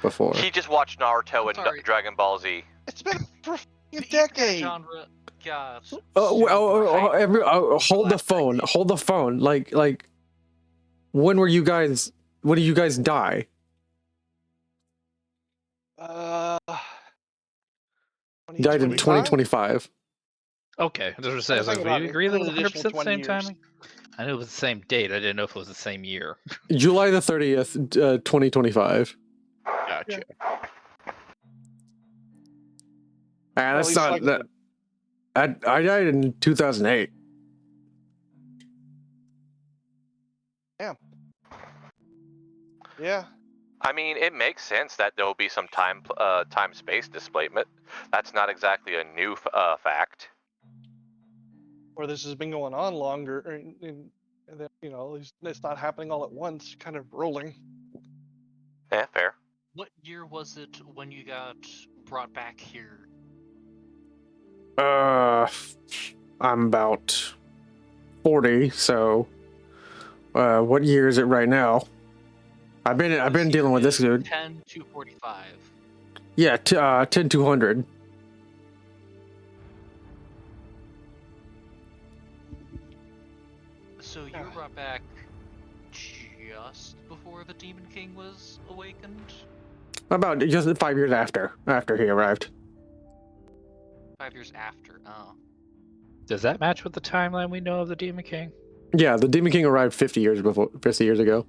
before. He just watched Naruto and Sorry. Dragon Ball Z. It's been for a The isekai decade. genre got Hold the phone. Hold the phone. Like, when were you guys? When did you guys die? Died in 2025. Okay, I was going to say, I was like, Something we about agree that it an was 100% additional the 20 same years. timing? I knew it was the same date, I didn't know if it was the same year. July the 30th, 2025. Gotcha. That's least not like that. I died in 2008. Yeah. I mean, it makes sense that there will be some time-space displacement. That's not exactly a new fact. Or this has been going on longer, and then, it's not happening all at once, kind of rolling. Yeah, fair. What year was it when you got brought back here? I'm about 40, so What year is it right now? I've been dealing with this dude. 10-245. Yeah, 10-200. So you were brought back just before the Demon King was awakened? About just 5 years after he arrived. 5 years after. Oh. Does that match with the timeline we know of the Demon King? Yeah, the Demon King arrived 50 years ago.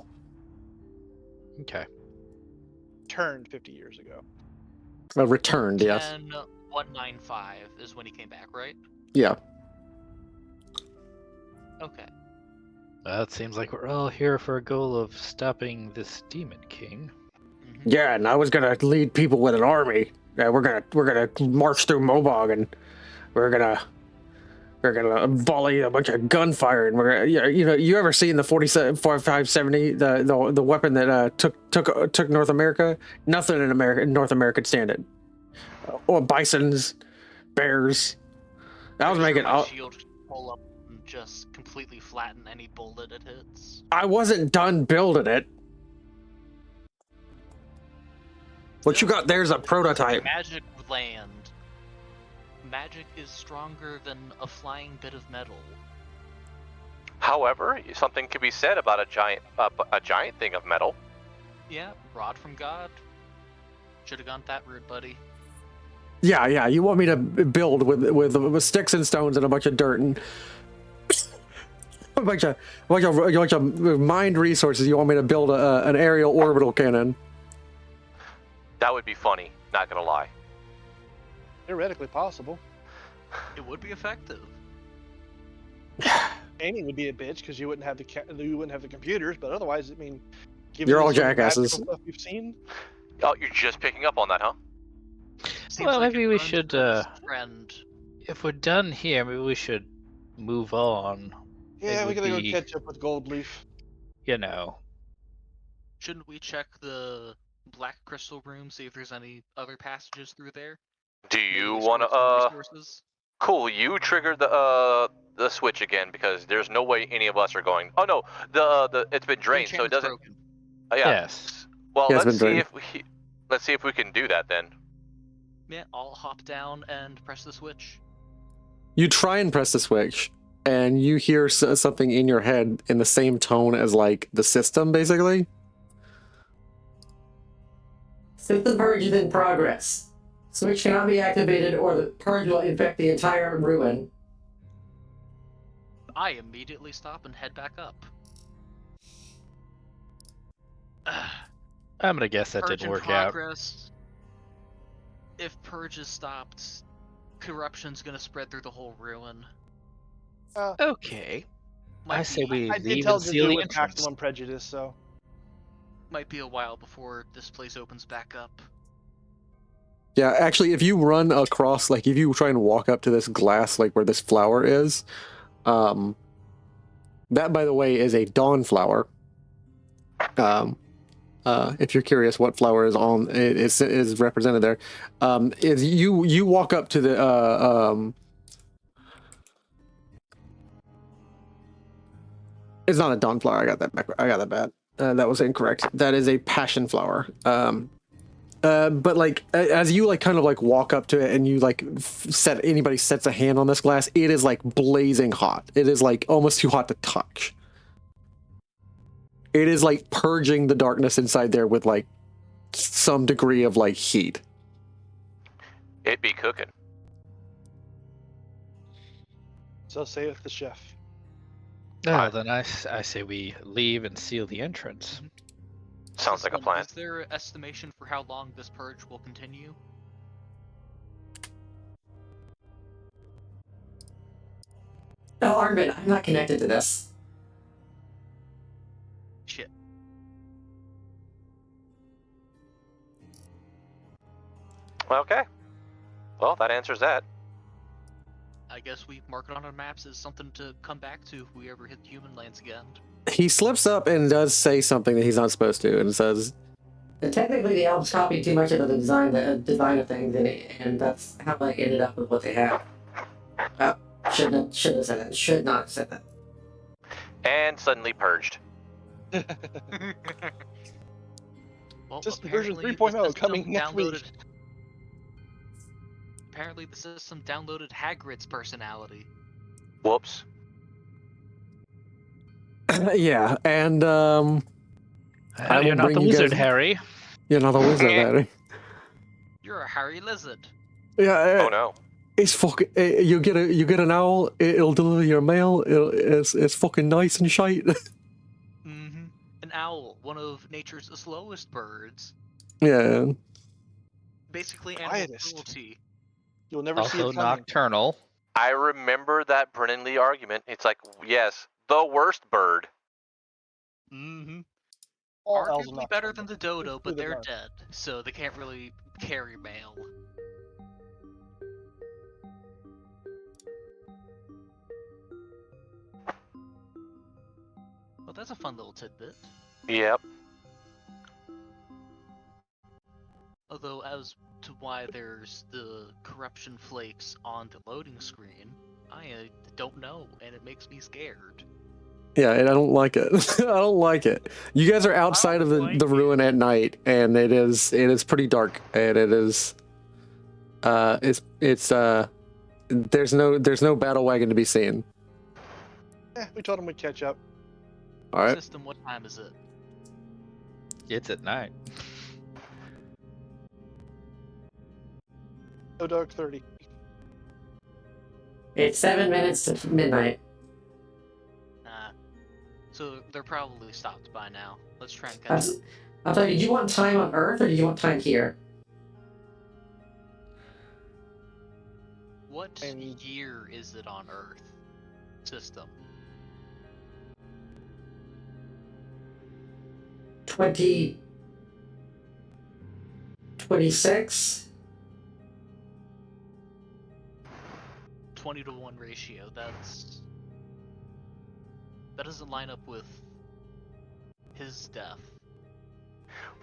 Okay. Turned 50 years ago. Returned, yes. 10195 is when he came back, right? Yeah. Okay. Well, it seems like we're all here for a goal of stopping this Demon King. Mm-hmm. Yeah, and I was gonna lead people with an army. Yeah, we're gonna march through Mobog, and we're gonna volley a bunch of gunfire, and we're gonna, you ever seen the 4570, the weapon that took North America? Nothing in North America could stand it. Or bisons, bears. I was making. My shield could pull up and just completely flatten any bullet it hits. I wasn't done building it. What you got there's a prototype. Magic land. Magic is stronger than a flying bit of metal. However, something could be said about a giant thing of metal. Yeah, rod from God. Should have gone that route, buddy. Yeah. You want me to build with sticks and stones and a bunch of dirt and a bunch of mined resources. You want me to build an aerial orbital cannon? That would be funny. Not gonna lie. Theoretically possible. It would be effective. Aiming would be a bitch because you wouldn't have the computers, but otherwise, I mean, given You're all the sort of jackasses. graphical stuff you've seen. Oh, you're just picking up on that, huh? Seems Well, like maybe it we runs should, with this trend. If we're done here, maybe we should move on. Yeah, It we would gotta be- go catch up with Gold Leaf. You know. Shouldn't we check the Black Crystal room, see if there's any other passages through there? Do Maybe you we want store some to? resources? Cool. You triggered the switch again because there's no way any of us are going. Oh no, the it's been drained, so it Enchantment's doesn't. broken. Yeah. Yes. Well, Yeah, it's let's been see let's see if we can do that then. Yeah, I'll hop down and press the switch. You try and press the switch, and you hear something in your head in the same tone as like the system, basically. System purge is in progress. Switch cannot be activated or the purge will infect the entire ruin. I immediately stop and head back up. I'm gonna guess that Purge didn't in work out. progress. If purge is stopped, corruption's gonna spread through the whole ruin. Okay. Might I say be- we I did leave tell and seal Juju the with entrance. maximum prejudice, so Might be a while before this place opens back up. Yeah, actually, if you run across, like, if you try and walk up to this glass, like where this flower is, that, by the way, is a dawn flower. If you're curious what flower is on, it is represented there. Is you walk up to the it's not a dawn flower. I got that bad. That was incorrect. That is a passion flower. But like as you like kind of like walk up to it and you like anybody sets a hand on this glass, it is like blazing hot. It is like almost too hot to touch. It is like purging the darkness inside there with like some degree of like heat. It be cooking. so say with the chef. No, then I say we leave and seal the entrance. Sounds like a plan. Is there an estimation for how long this purge will continue? No, Arnvid, I'm not connected to this. Shit. Okay. Well, that answers that. I guess we mark it on our maps as something to come back to if we ever hit human lands again. He slips up and does say something that he's not supposed to, and says, Technically, the elves copied too much of the design of things, and that's how they ended up with what they have. Should have said that. Should not have said that. And suddenly purged. Well, System version apparently 3.0 the system coming next week. Apparently the system downloaded Hagrid's personality. Whoops. Yeah, and I You're will not bring the you wizard, guys. Harry. You're not a wizard, Harry. You're a Harry Lizard. Yeah. Oh no. It's fucking. You get an owl. It'll deliver your mail. It's fucking nice and shite. Mm-hmm. An owl, one of nature's slowest birds. Yeah. Basically animal Quietest. cruelty. You'll never see Also it coming. nocturnal. I remember that Brennan Lee argument. It's like, yes, the worst bird. Mm-hmm. All owls are Arguably better than nocturnal. the dodo, but Through the they're dark. dead, so they can't really carry mail. Well, that's a fun little tidbit. Yep. Although, as to why there's the corruption flakes on the loading screen, I don't know, and it makes me scared. Yeah, and I don't like it. I don't like it. You guys are outside of the ruin at night, and it is pretty dark, and it is there's no battle wagon to be seen. We told him we'd catch up. All right. System, what time is it? It's at night. So dark 30. It's 7 minutes to midnight. So they're probably stopped by now. Let's try and catch up. I'm sorry, did you want time on Earth or did you want time here? What year is it on Earth? System. 2026? 20-to-1 ratio. That doesn't line up with his death.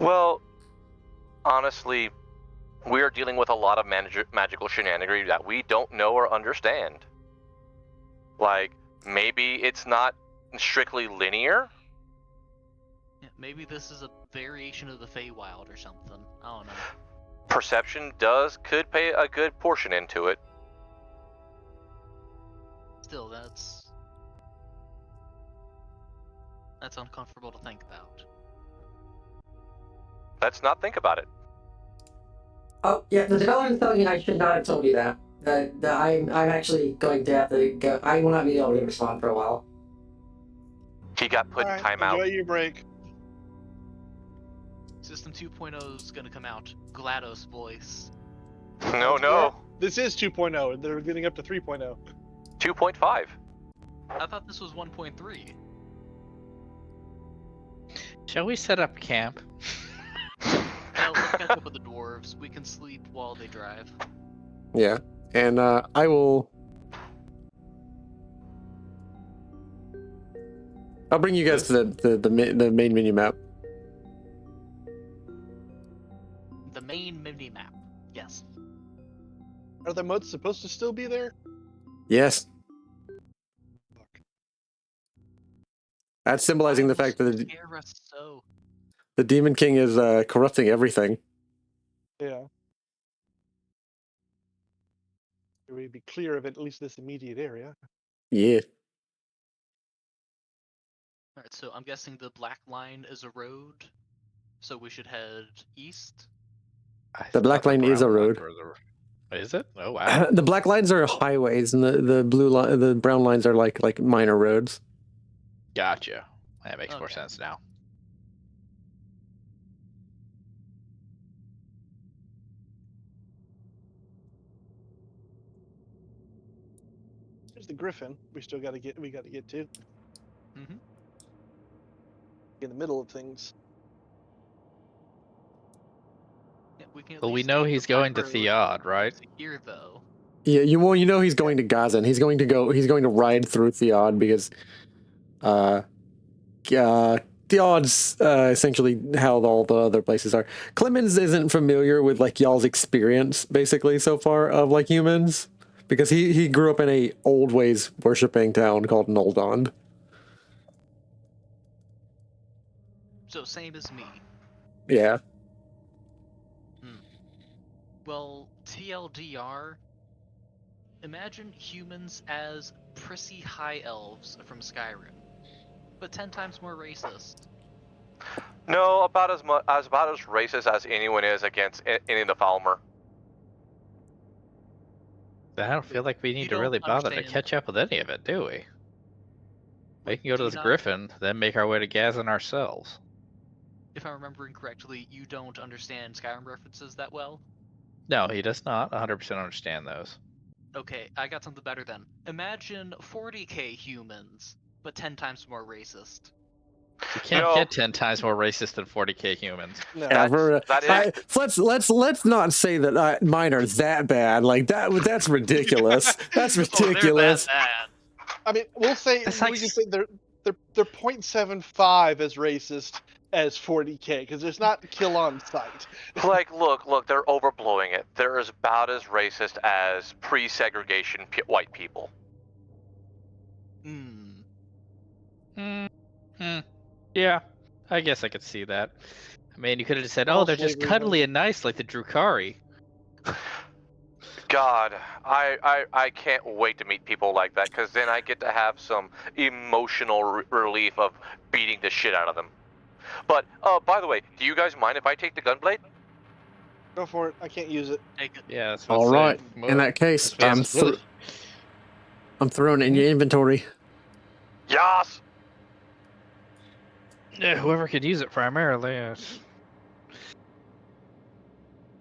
Well, honestly, we are dealing with a lot of magical shenanigans that we don't know or understand. Like, maybe it's not strictly linear. Yeah, maybe this is a variation of the Feywild or something. I don't know. Perception could pay a good portion into it. Still, that's uncomfortable to think about. Let's not think about it. Oh, yeah, the developer's telling me I should not have told you that. I'm actually going to have to go. I will not be able to respond for a while. He got put in timeout. Enjoy your break. System 2.0 is gonna come out. GLaDOS voice. No. This is 2.0. They're getting up to 3.0. 2.5. I thought this was 1.3. Shall we set up camp? Well, let's catch up with the dwarves. We can sleep while they drive. Yeah, and I will. I'll bring you guys to the main menu map. The main mini map. Yes. Are the moats supposed to still be there? Yes. That's symbolizing the fact that Scare us so. the Demon King is corrupting everything. Yeah. We'd be clear of at least this immediate area. Yeah. Alright, so I'm guessing the black line is a road, so we should head east. The black line is a road. Is it? Oh wow. The black lines are highways, and the brown lines are like minor roads. Gotcha. That makes more Okay. sense now. There's the Griffin. We got to get to. Mm-hmm. In the middle of things. Yeah, we can at Well, we least know take he's the black going to road Theod, right? Here, though. Yeah, you know he's going to Gazan. He's going to ride through Theod because Theod's essentially how all the other places are. Clemens isn't familiar with like y'all's experience basically so far of like humans because he grew up in a old ways worshipping town called Noldond. So same as me. Yeah. Well, TLDR, imagine humans as prissy high elves from Skyrim, but 10 times more racist. No, about as racist as anyone is against any of the Falmer. I don't feel like we You need to don't really bother to understand- catch up with any of it, do we? We can go to Do you this not- griffin, then make our way to Gazan ourselves. If I'm remembering correctly, you don't understand Skyrim references that well? No, he does not 100% understand those. Okay, I got something better then. Imagine 40k humans, but 10 times more racist. You can't No. get 10 times more racist than 40k humans. No. Let's not say that mine are that bad. Like that's ridiculous. That's ridiculous. Oh, they're that bad. I mean, we'll say It's like we can say they're 0.75 as racist as 40k because there's not kill on sight. Like, look, they're overblowing it. They're about as racist as pre-segregation white people. Yeah, I guess I could see that. I mean, you could have just said, All "Oh, they're just slavery cuddly and nice like the Drukari." God, I can't wait to meet people like that, because then I get to have some emotional relief of beating the shit out of them. But, by the way, do you guys mind if I take the gunblade? Go for it. I can't use it. Take it. Yeah, that's what All right. In that case, I'm throwing it in your inventory. Yas! Yeah, whoever could use it primarily. I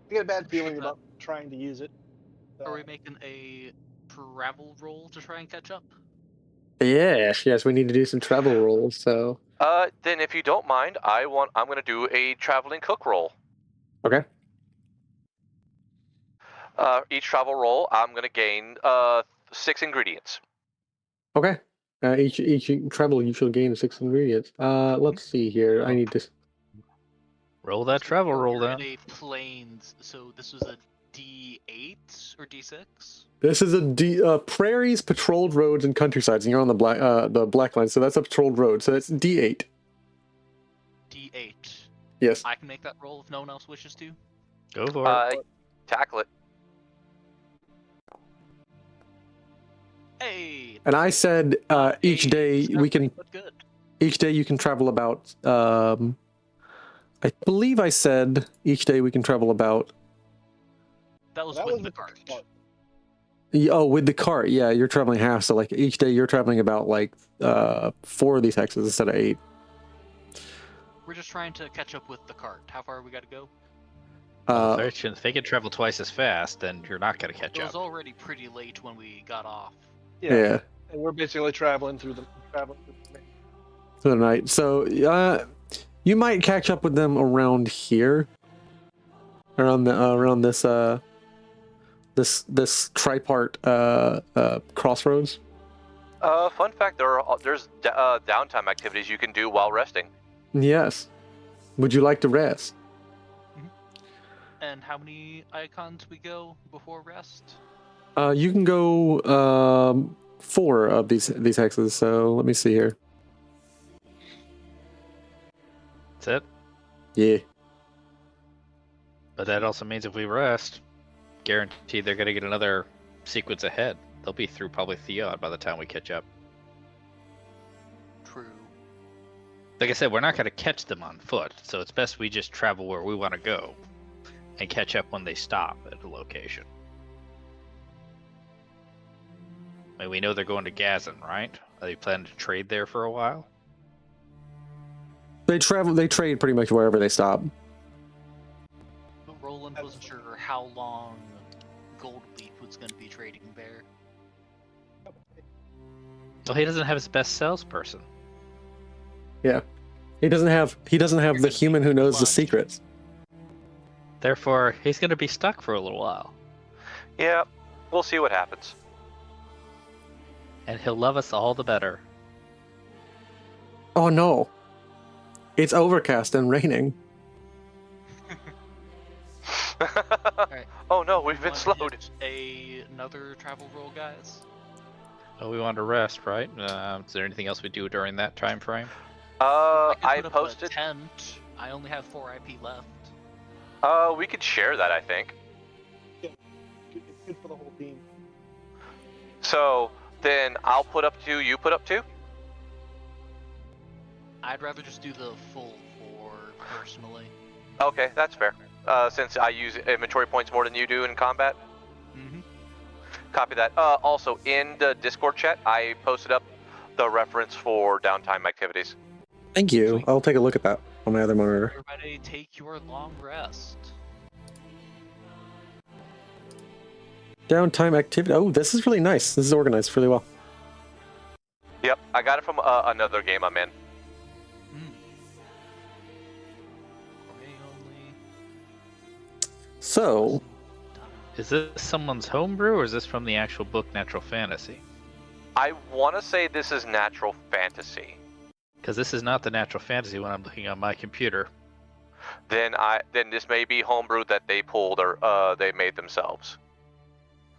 get a bad feeling about trying to use it. Are we making a travel roll to try and catch up? Yes, we need to do some travel rolls. So. Then if you don't mind, I'm gonna do a traveling cook roll. Okay. Each travel roll, I'm gonna gain 6 ingredients. Okay. Each travel you shall gain 6 ingredients. Let's see here. I need to. Roll that travel roll You're down. in a plains, so this was a D8 or D6? This is a prairies, patrolled roads, and countrysides, and you're on the black line, so that's a patrolled road. So that's D8. D8. Yes. I can make that roll if no one else wishes to. Go for it. Tackle it. Hey. And I said each day we can. Good. Each day you can travel about. I believe I said each day we can travel about. That was with the cart. Oh, with the cart, yeah, you're traveling half. So like each day you're traveling about like 4 of these hexes instead of 8. We're just trying to catch up with the cart. How far we got to go? If they can travel twice as fast, then you're not going to catch It was up. already pretty late when we got off. Yeah. And we're basically traveling through the For the night. So you might catch up with them around here, around this tripart crossroads. Fun fact: there's downtime activities you can do while resting. Yes. Would you like to rest? And how many icons we go before rest? You can go 4 of these hexes. So let me see here. That's it. Yeah. But that also means if we rest, guaranteed they're going to get another sequence ahead. They'll be through probably Theod by the time we catch up. True. Like I said, we're not going to catch them on foot, so it's best we just travel where we want to go and catch up when they stop at a location. I mean, we know they're going to Gazan, right? Are they planning to trade there for a while? They trade pretty much wherever they stop. But Roland wasn't sure how long Goldleaf was going to be trading there. Well, he doesn't have his best salesperson. Yeah. He doesn't have the human who knows the secrets. Therefore, he's going to be stuck for a little while. Yeah, we'll see what happens. And he'll love us all the better. Oh no. It's overcast and raining. Alright. Oh no, we've been Want to slowed. hit another travel roll, guys? Oh, we want to rest, right? Is there anything else we do during that time frame? I put up posted. a tent. I only have 4 IP left. We could share that, I think. It's good for the whole team. So then I'll put up 2. You put up 2. I'd rather just do the full 4 personally. Okay, that's fair. Since I use inventory points more than you do in combat. Mm-hmm. Copy that. Also, in the Discord chat, I posted up the reference for downtime activities. Thank you. Sweet. I'll take a look at that on my other monitor. Everybody take your long rest. Downtime activity. Oh, this is really nice. This is organized really well. Yep, I got it from another game I'm in. So, Is this someone's homebrew, or is this from the actual book Natural Fantasy? I want to say this is natural fantasy. Because this is not the Natural Fantasy when I'm looking on my computer. Then this may be homebrew that they pulled or they made themselves.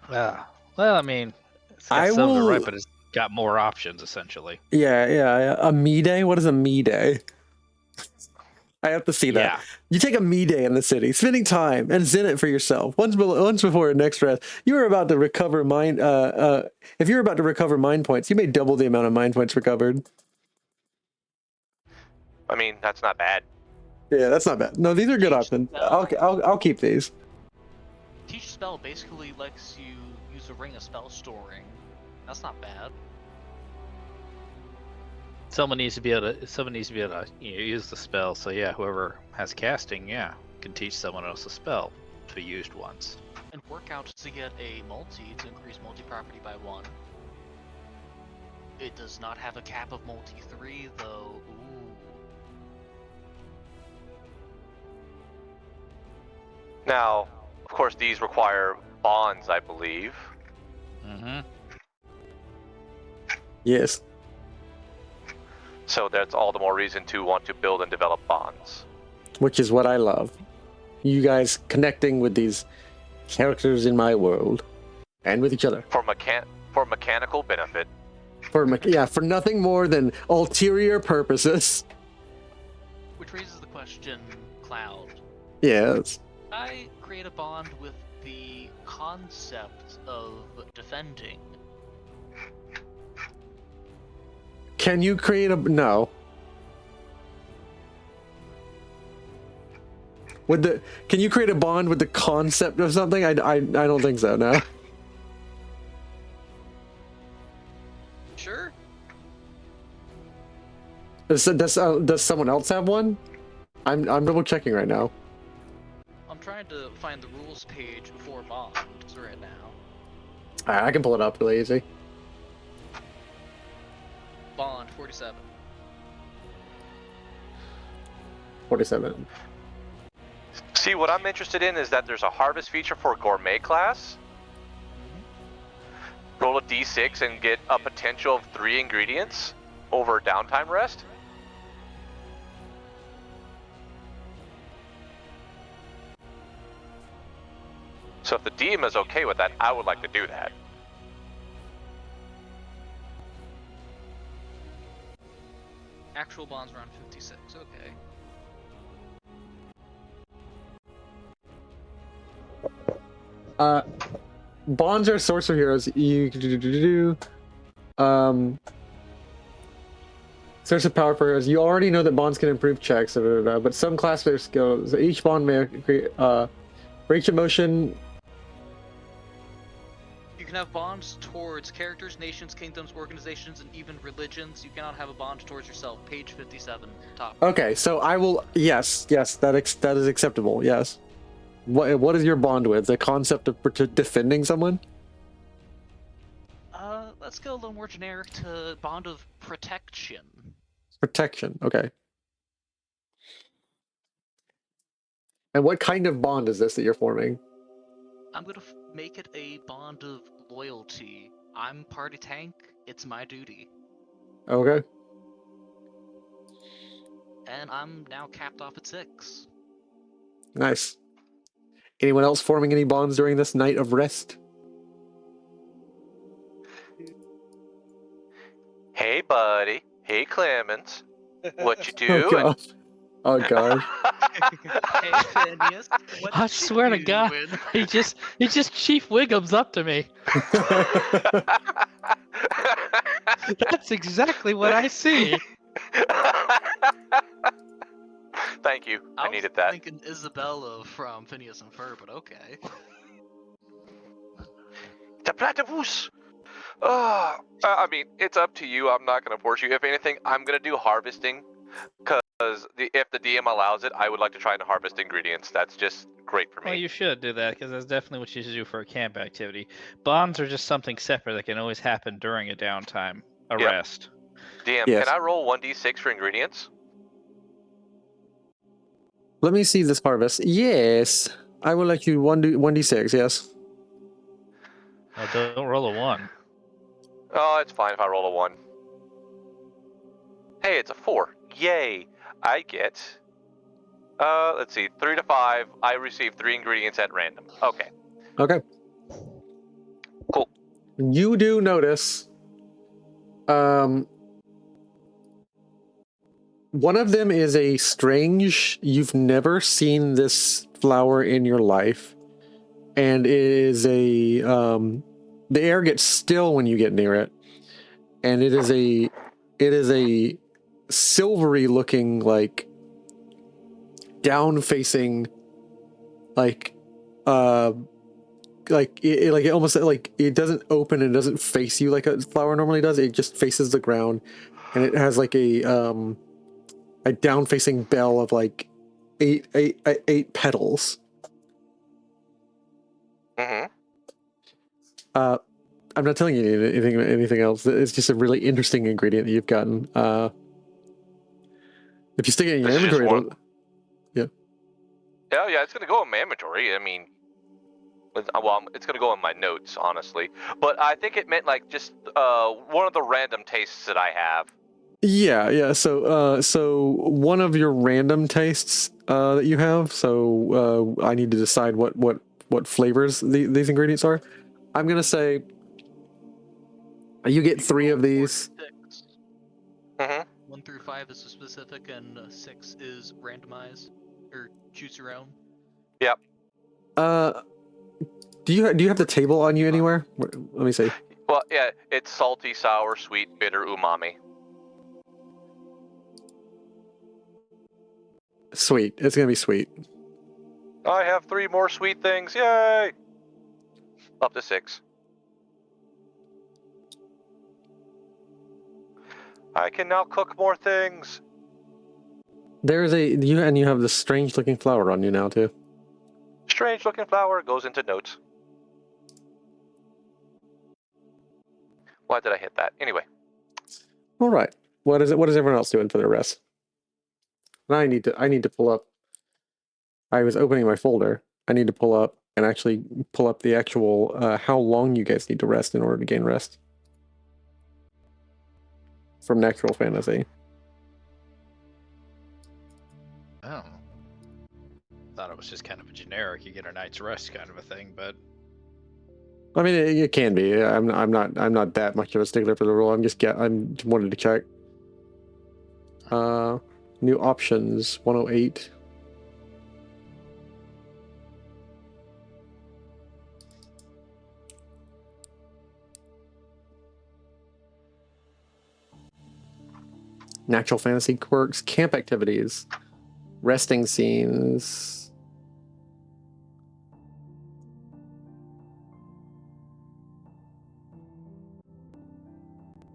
Well, I mean, it's got some of it right, but it's got more options, essentially. Yeah. A me day? What is a me day? I have to see that. Yeah. You take a me day in the city, spending time and zen it for yourself. Once before your next rest, you are about to recover mind. If you're about to recover mind points, you may double the amount of mind points recovered. I mean, that's not bad. Yeah, that's not bad. No, these are good options. I'll keep these. Teach spell basically lets you use a ring of spell storing. That's not bad. Someone needs to be able to use the spell. So yeah, whoever has casting, can teach someone else a spell to be used once. And work out to get a multi to increase multi-property by 1. It does not have a cap of multi 3 though. Ooh. Now, of course, these require bonds, I believe. Mm-hmm. Yes. So that's all the more reason to want to build and develop bonds. Which is what I love. You guys connecting with these characters in my world and with each other. For mechanical benefit. For nothing more than ulterior purposes. Which raises the question, Cloud. Yes. I create a bond with the concept of defending. Can you create a no? Can you create a bond with the concept of something? I don't think so. No. Sure. Does someone else have one? I'm double checking right now. I'm trying to find the rules page for bonds right now. I can pull it up really easy. Bond 47. 47. See, what I'm interested in is that there's a harvest feature for gourmet class. Roll a d6 and get a potential of 3 ingredients over downtime rest. So if the DM is okay with that, I would like to do that. Actual bonds around 56. Okay. Bonds are sorcerer heroes. Source of power for heroes. You already know that bonds can improve checks, but some class their skills. Each bond may create reach emotion. You can have bonds towards characters, nations, kingdoms, organizations, and even religions. You cannot have a bond towards yourself. Page 57, top. Okay, so I will. Yes, that is acceptable. Yes. What is your bond with? The concept of defending someone? Let's go a little more generic to bond of protection. Protection. Okay. And what kind of bond is this that you're forming? I'm gonna make it a bond of loyalty. I'm party tank. It's my duty. Okay. And I'm now capped off at 6. Nice. Anyone else forming any bonds during this night of rest? Hey, buddy. Hey, Clemens. What you Oh do? god. Oh god. Hey, Phineas, what I you swear to God, doing? he just Chief Wiggum's up to me. That's exactly what I see. Thank you. I was needed that. thinking Isabella from Phineas and Ferb, but okay. The platypus. I mean, it's up to you. I'm not going to force you. If anything, I'm going to do harvesting. Because if the DM allows it, I would like to try and harvest ingredients. That's just great for me. Well, you should do that because that's definitely what you should do for a camp activity. Bonds are just something separate that can always happen during a downtime, a Yep. rest. DM, Yes. can I roll 1d6 for ingredients? Let me see this harvest. Yes. I will let you 1d6, yes. Oh, don't roll a 1. Oh, it's fine if I roll a 1. Hey, it's a 4. Yay. I get, let's see, 3 to 5. I receive 3 ingredients at random. Okay. Okay. Cool. You do notice, one of them is a strange, you've never seen this flower in your life. And it is a, the air gets still when you get near it. And it is a silvery looking, like, down facing, like it almost like it doesn't open and doesn't face you like a flower normally does. It just faces the ground, and it has like a down facing bell of like eight petals. Mm-hmm. I'm not telling you anything else. It's just a really interesting ingredient that you've gotten. If you stick it in your This is just inventory, one- yeah. Oh, yeah, it's going to go in my inventory. I mean, well, it's going to go in my notes, honestly. But I think it meant, like, just one of the random tastes that I have. Yeah. So one of your random tastes that you have. So I need to decide what flavors these ingredients are. I'm gonna say you get 3 of these. 6. Mm-hmm. 1 through 5 is specific, and 6 is randomized or choose your own. Yep. Do you have the table on you anywhere? Let me see. Well, yeah, it's salty, sour, sweet, bitter, umami. Sweet. It's gonna be sweet. I have 3 more sweet things. Yay! Up to 6. I can now cook more things. There's you have this strange looking flower on you now too. Strange looking flower goes into notes. Why did I hit that? Anyway. All right. What is everyone else doing for their rest? And I need to pull up. I was opening my folder. I need to pull up and actually pull up the actual how long you guys need to rest in order to gain rest from Natural Fantasy. Oh. Thought it was just kind of a generic, you get a night's rest kind of a thing, but I mean, it can be. I'm not that much of a stickler for the rule. I'm just wanted to check. New options 108. Natural fantasy quirks, camp activities, resting scenes.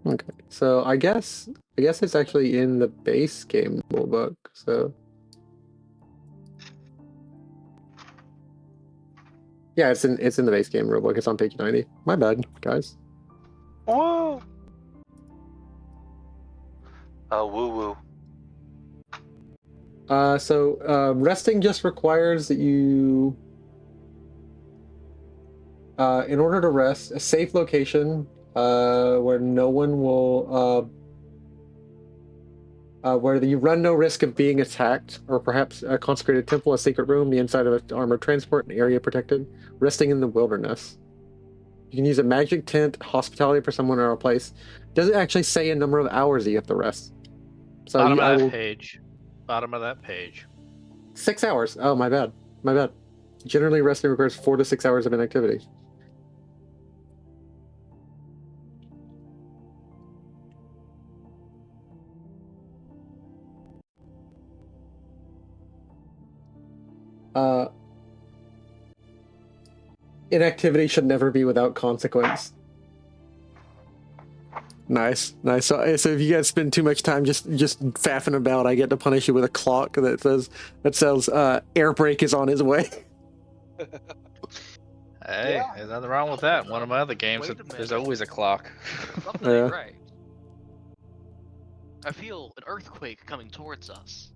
Okay, so I guess it's actually in the base game rulebook. So yeah, it's in the base game rulebook. It's on page 90. My bad, guys. Woo! Woo woo. So resting just requires that you, in order to rest, a safe location where no one will, where you run no risk of being attacked, or perhaps a consecrated temple, a sacred room, the inside of an armored transport, an area protected, resting in the wilderness. You can use a magic tent, hospitality for someone or a place. Does it actually say a number of hours that you have to rest? So Bottom I of that will page. Bottom of that page. 6 hours. Oh, my bad. My bad. Generally, resting requires 4 to 6 hours of inactivity. Inactivity should never be without consequence. Nice, nice. So if you guys spend too much time just faffing about, I get to punish you with a clock that says air brake is on his way. Hey, Yeah. there's nothing wrong with that. One of my other games, Wait a there's minute. always a clock. Something Yeah. ain't right. I feel an earthquake coming towards us.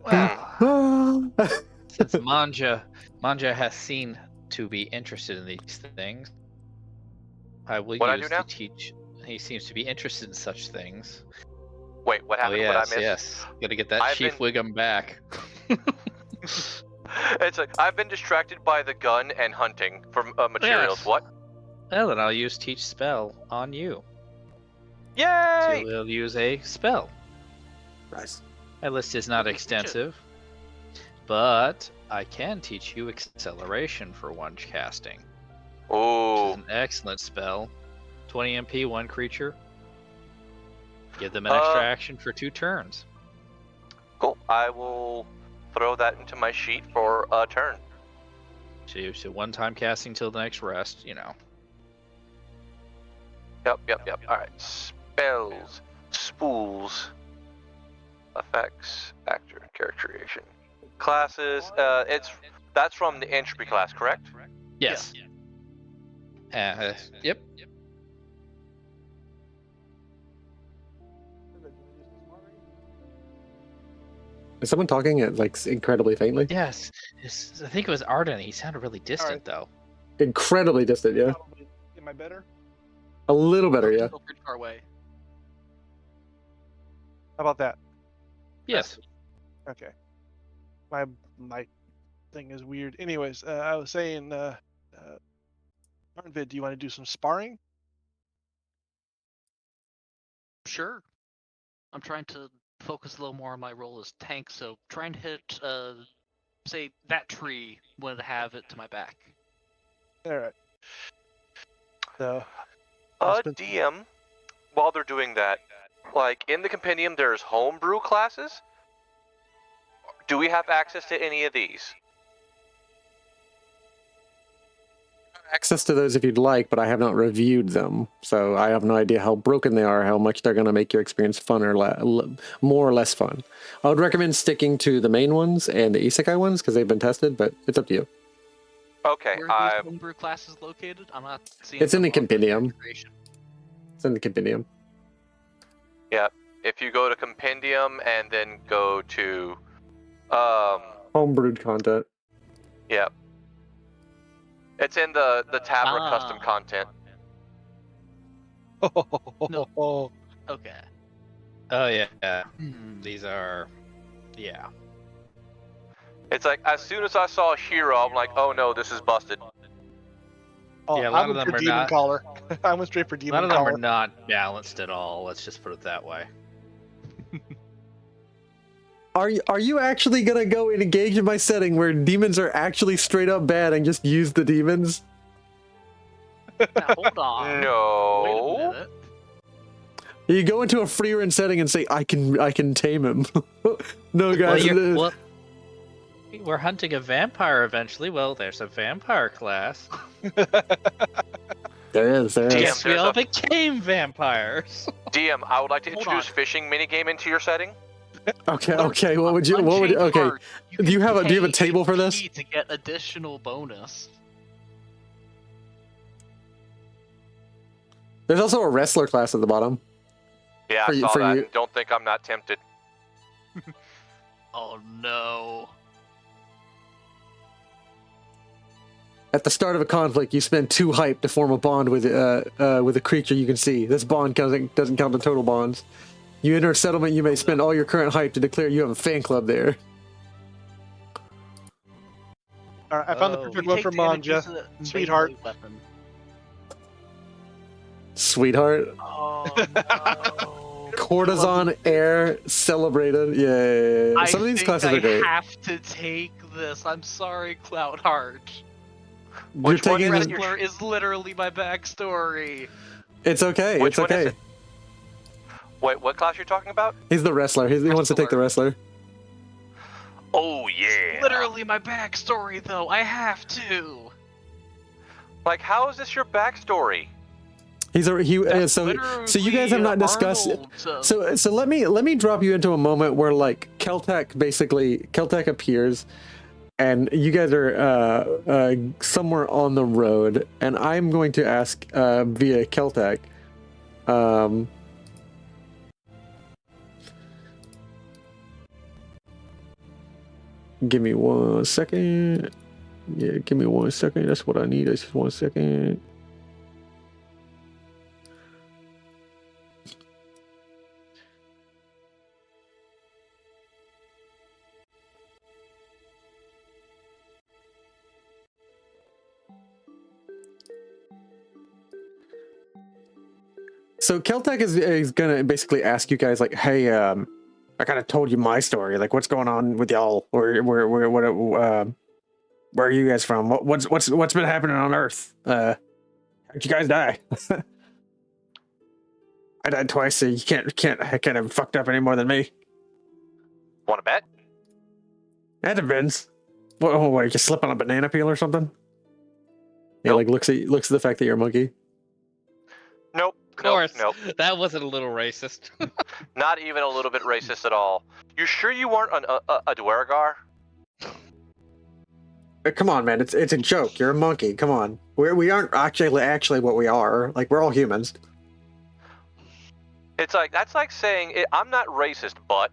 Well, since Mon'ja has seen to be interested in these things, I will What I do use now? to teach. He seems to be interested in such things. Wait, what Oh happened? What I yes, missed? yes. Gotta get that I've Chief been- Wiggum back. It's like I've been distracted by the gun and hunting for materials. Yes. What? Well, then I'll use teach spell on you. So Yay! we'll use a spell. Nice. My list is not extensive, but I can teach you acceleration for one casting, which Ooh. is an excellent spell. 20 MP, one creature. Give them an extra action for 2 turns. Cool. I will throw that into my sheet for a turn. So one-time casting till the next rest, you know. Yep. Alright. Spells. Spools. Effects. Actor. Character creation. Classes. That's from the entropy class, correct? Yes. Yep. Is someone talking at like incredibly faintly? Yes. I think it was Arden. He sounded really distant, Alright. though. Incredibly distant, yeah. Probably. Am I better? A little better, yeah. Still pretty far away. How about that? Yes. Okay. My thing is weird. Anyways, I was saying, Arnvid, do you want to do some sparring? Sure. I'm trying to focus a little more on my role as tank, so try and hit, say, that tree when I have it to my back. All right. So, I'll spend- DM, while they're doing that, like in the compendium, there's homebrew classes. Do we have access to any of these? Access to those if you'd like, but I have not reviewed them, so I have no idea how broken they are, how much they're going to make your experience fun or more or less fun. I would recommend sticking to the main ones and the isekai ones because they've been tested, but it's up to you. Okay, Where are these homebrew classes located? I'm not seeing. It's in the them on compendium. configuration. It's in the compendium. if you go to compendium and then go to, Homebrewed content. yeah, it's in the TABRA custom content. Oh, Okay. Oh, yeah. These are... Yeah. It's like as soon as I saw Hero, I'm like, oh no, this is busted. Oh, Yeah, a I lot of went them for are Demon not- Caller. I went straight for A lot Demon of them Caller. are not balanced at all, let's just put it that way. Are you actually gonna go and engage in my setting where demons are actually straight up bad and just use the demons? Now hold on. Wait a No. minute. You go into a free run setting and say, I can tame him. No, guys. We're hunting a vampire eventually. Well, there's a vampire class. There is. Damn. Yes, we there's all a- became vampires. DM, I would like to Hold introduce on. fishing minigame into your setting. Okay. What would you? Unchained Okay. Heart, Do you can have a pay table for this? fee to get additional bonus. There's also a wrestler class at the bottom. Yeah, For I you- saw for that. you- And don't think I'm not tempted. Oh no. At the start of a conflict, you spend 2 hype to form a bond with a creature you can see. This bond doesn't count the total bonds. You enter a settlement, you may spend all your current hype to declare you have a fan club there. All right, I found the Oh. perfect You one take for damage, use Mon'ja. a Sweetheart. melee weapon. Sweetheart. Oh no. Courtesan Air celebrated. Yeah. Some of these classes are great. I have to take this. I'm sorry, Cloudheart. You're taking this. Wrestler is literally my backstory. It's okay. Which it's one okay. is it? Wait, what class you're talking about? He's the wrestler. He wants to take the wrestler. Oh yeah. Literally my backstory, though. I have to. Like, how is this your backstory? So you guys have not discussed. Arnold, So let me drop you into a moment where like Keltec appears, and you guys are somewhere on the road, and I'm going to ask via Keltec. Give me 1 second. Yeah, give me 1 second. That's what I need. Just 1 second. So Keltec is gonna basically ask you guys like, hey, I kind of told you my story. Like, what's going on with y'all? Where are you guys from? What's been happening on Earth? How'd you guys die? I died twice, so you can't have fucked up any more than me. Want to bet? That depends. What, you slip on a banana peel or something? Yeah, Nope. like looks at the fact that you're a monkey. Nope. Of course. Nope. That wasn't a little racist. Not even a little bit racist at all. You sure you weren't a Dwergar? Come on, man. It's a joke. You're a monkey. Come on. We aren't actually what we are. Like, we're all humans. It's like, that's like saying, I'm not racist, but...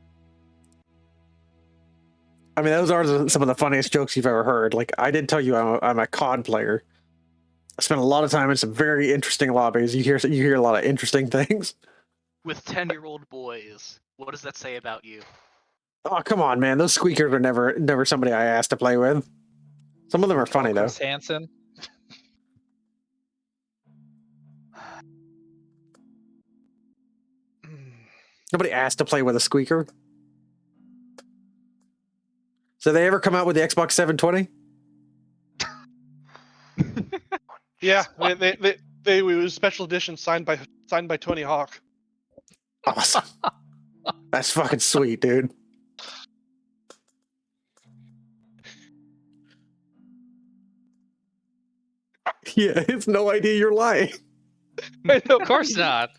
I mean, those are some of the funniest jokes you've ever heard. Like, I did tell you I'm a COD player. I spent a lot of time in some very interesting lobbies. You hear a lot of interesting things. With 10-year-old boys, what does that say about you? Oh, come on, man. Those squeakers are never somebody I asked to play with. Some of them are funny, though. Hansen. Nobody asked to play with a squeaker. So they ever come out with the Xbox 720? Yeah, they was special edition signed by Tony Hawk. Awesome. That's fucking sweet, dude. Yeah, it's no idea you're lying. I know. Of course not.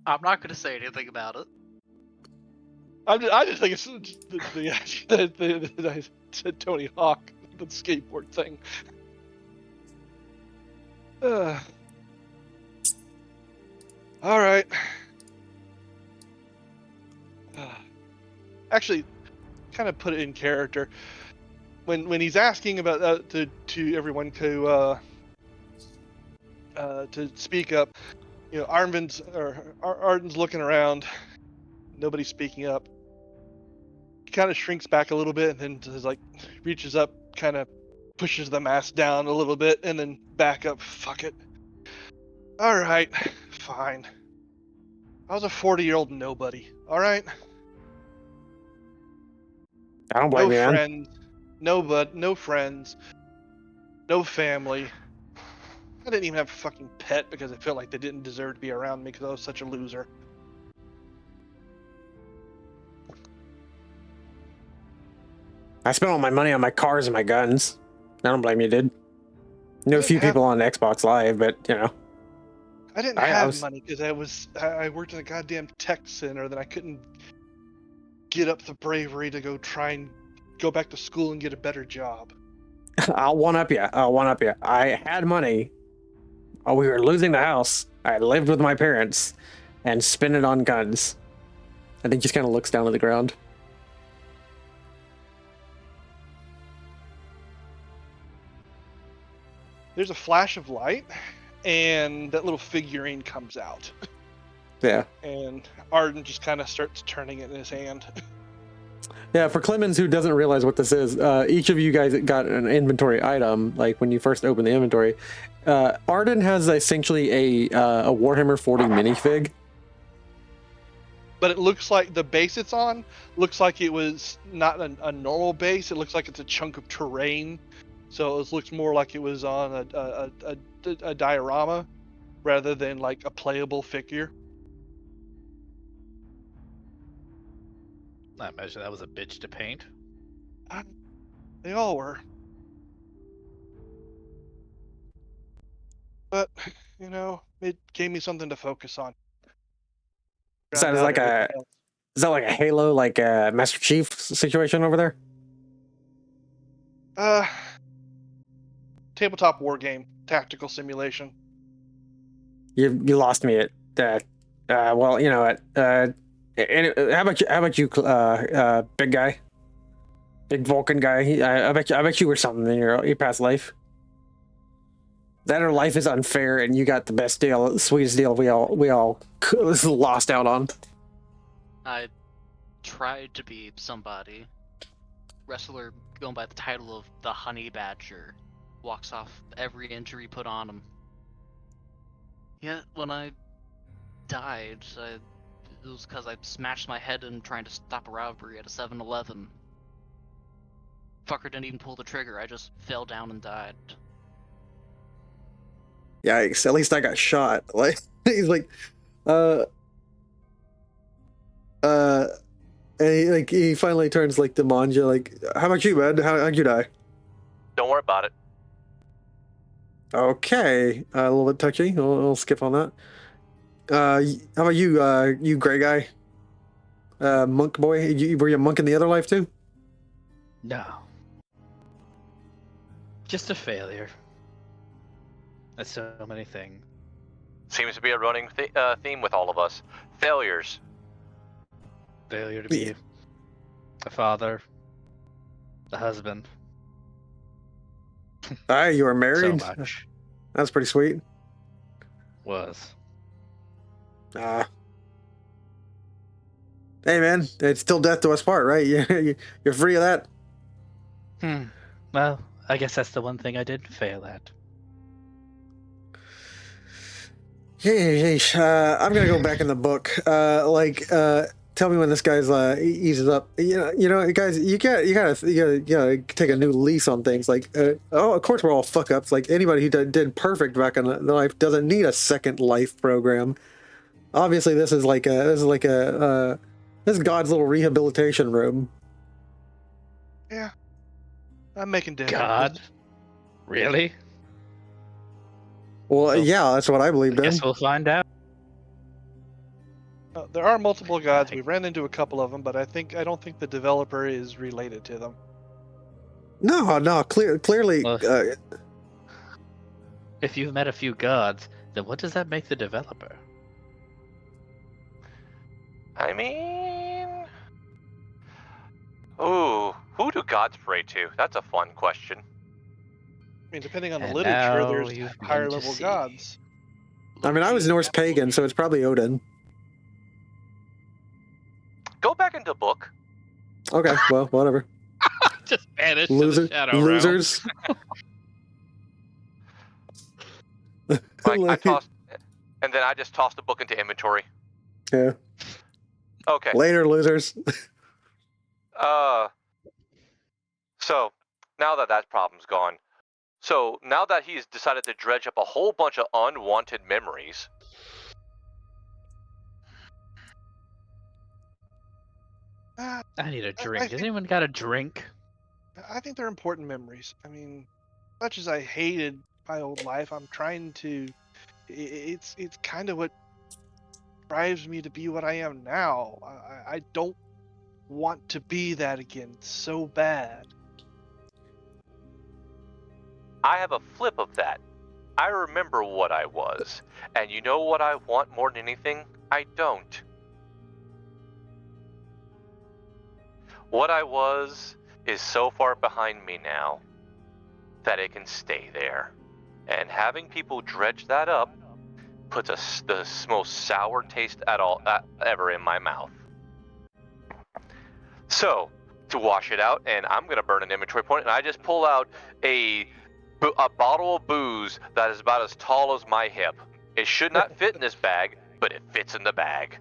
I'm not going to say anything about it. I just think it's the Tony Hawk, the skateboard thing. All right. Actually, kind of put it in character. When he's asking about to everyone to speak up, you know, Arden's looking around, nobody's speaking up. He kind of shrinks back a little bit and then just like reaches up, kind of pushes the mask down a little bit, and then back up. Fuck it. All right, fine. I was a 40-year-old nobody. All right. I don't blame you, man. Friends, no friends, no family. I didn't even have a fucking pet because I felt like they didn't deserve to be around me because I was such a loser. I spent all my money on my cars and my guns. I don't blame you, dude. I know a few people on Xbox Live, but you know. I didn't have money because I worked in a goddamn tech center that I couldn't get up the bravery to go try and go back to school and get a better job. I'll one up you. I had money. Oh, we were losing the house. I lived with my parents and spent it on guns. And he just kind of looks down at the ground. There's a flash of light, and that little figurine comes out. Yeah. And Arden just kind of starts turning it in his hand. Yeah, for Clemens, who doesn't realize what this is, each of you guys got an inventory item, like when you first open the inventory. Arden has essentially a Warhammer 40 minifig. but it looks like the base it's on looks like it was not a normal base. It looks like it's a chunk of terrain, so it looks more like it was on a diorama rather than like a playable figure. I imagine that was a bitch to paint. They all were. But, you know, it gave me something to focus on. Sounds like a is that like a Halo, like a Master Chief situation over there? Tabletop war game, tactical simulation. You lost me at that. Well, you know what? How about you, big guy, big Vulcan guy? I bet you were something in your past life. That or life is unfair, and you got the best deal, the sweetest deal we all lost out on. I tried to be somebody. Wrestler going by the title of the Honey Badger. Walks off every injury put on him. Yet when I died, it was because I smashed my head in trying to stop a robbery at a 7-Eleven. Fucker didn't even pull the trigger, I just fell down and died. Yikes! At least I got shot. Like he's like, and he finally turns like to Mon'ja, like, how about you, man? How'd you die? Don't worry about it. Okay, a little bit touchy. We'll skip on that. How about you, you gray guy? Monk boy? Were you a monk in the other life too? No. Just a failure. That's so many things. Seems to be a running theme with all of us. Failures. Failure to be a father, a husband. You were married? So much. That's pretty sweet. Was. Hey man, it's still death do us part, right? You're free of that. Well, I guess that's the one thing I did fail at. I'm gonna go back in the book. Tell me when this guy's eases up. You know, guys, you gotta take a new lease on things. Like, of course we're all fuck ups. Like anybody who did perfect back in the life doesn't need a second life program. Obviously, this is God's little rehabilitation room. Yeah, I'm making dinner. God? Really? Well, yeah, that's what I believed in. Guess we'll find out. There are multiple gods. We ran into a couple of them, but I don't think the developer is related to them. No, clearly. Well, if you've met a few gods, then what does that make the developer? I mean... Ooh, who do gods pray to? That's a fun question. I mean, depending on the And literature, now there's you've higher been to level see. gods. I mean, I was Norse pagan, so it's probably Odin. Go back into book. Okay, well, whatever. Just vanish to the shadow Losers. Like, I tossed... And then I just tossed the book into inventory. Yeah. Okay. Later, losers. So, now that problem's gone. So, now that he's decided to dredge up a whole bunch of unwanted memories... I need a drink. Has anyone got a drink? I think they're important memories. I mean, much as I hated my old life, I'm trying to. It's kind of what drives me to be what I am now. I don't want to be that again so bad. I have a flip of that. I remember what I was. And you know what I want more than anything? I don't. What I was is so far behind me now that it can stay there. And having people dredge that up puts the most sour taste ever in my mouth. So, to wash it out, and I'm going to burn an inventory point, and I just pull out a bottle of booze that is about as tall as my hip. It should not fit in this bag, but it fits in the bag.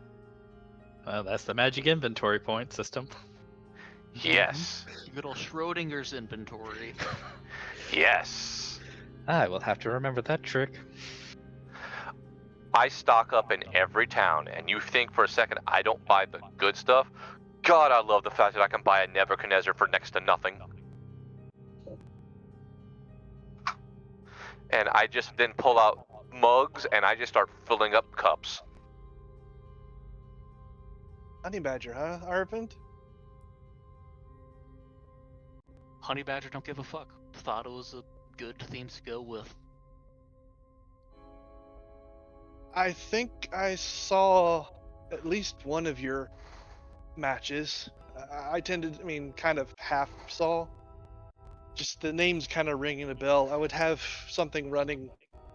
Well, that's the magic inventory point system. Yes. Good old Schrodinger's inventory. Yes. I will have to remember that trick. I stock up in every town, and you think for a second I don't buy the good stuff? God, I love the fact that I can buy a Nebuchadnezzar for next to nothing. And I just then pull out mugs, and I just start filling up cups. Honey badger, huh, Arnvid? Honey Badger don't give a fuck. Thought it was a good theme to go with. I think I saw at least one of your matches. I tended, kind of half saw. Just the names kind of ringing a bell. I would have something running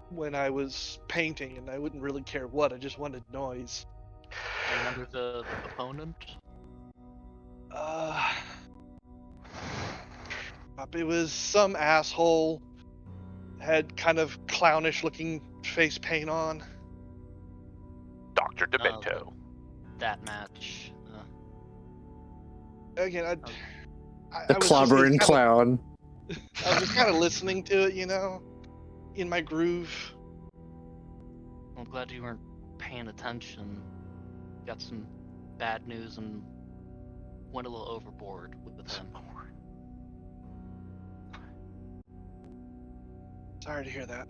when I was painting, and I wouldn't really care what. I just wanted noise. I remember the opponent. It was some asshole. Had kind of clownish looking face paint on. Dr. Demento. That match. Again, The I was clobbering just clown. I was just kind of listening to it, in my groove. I'm glad you weren't paying attention. Got some bad news and went a little overboard with them. Sorry to hear that.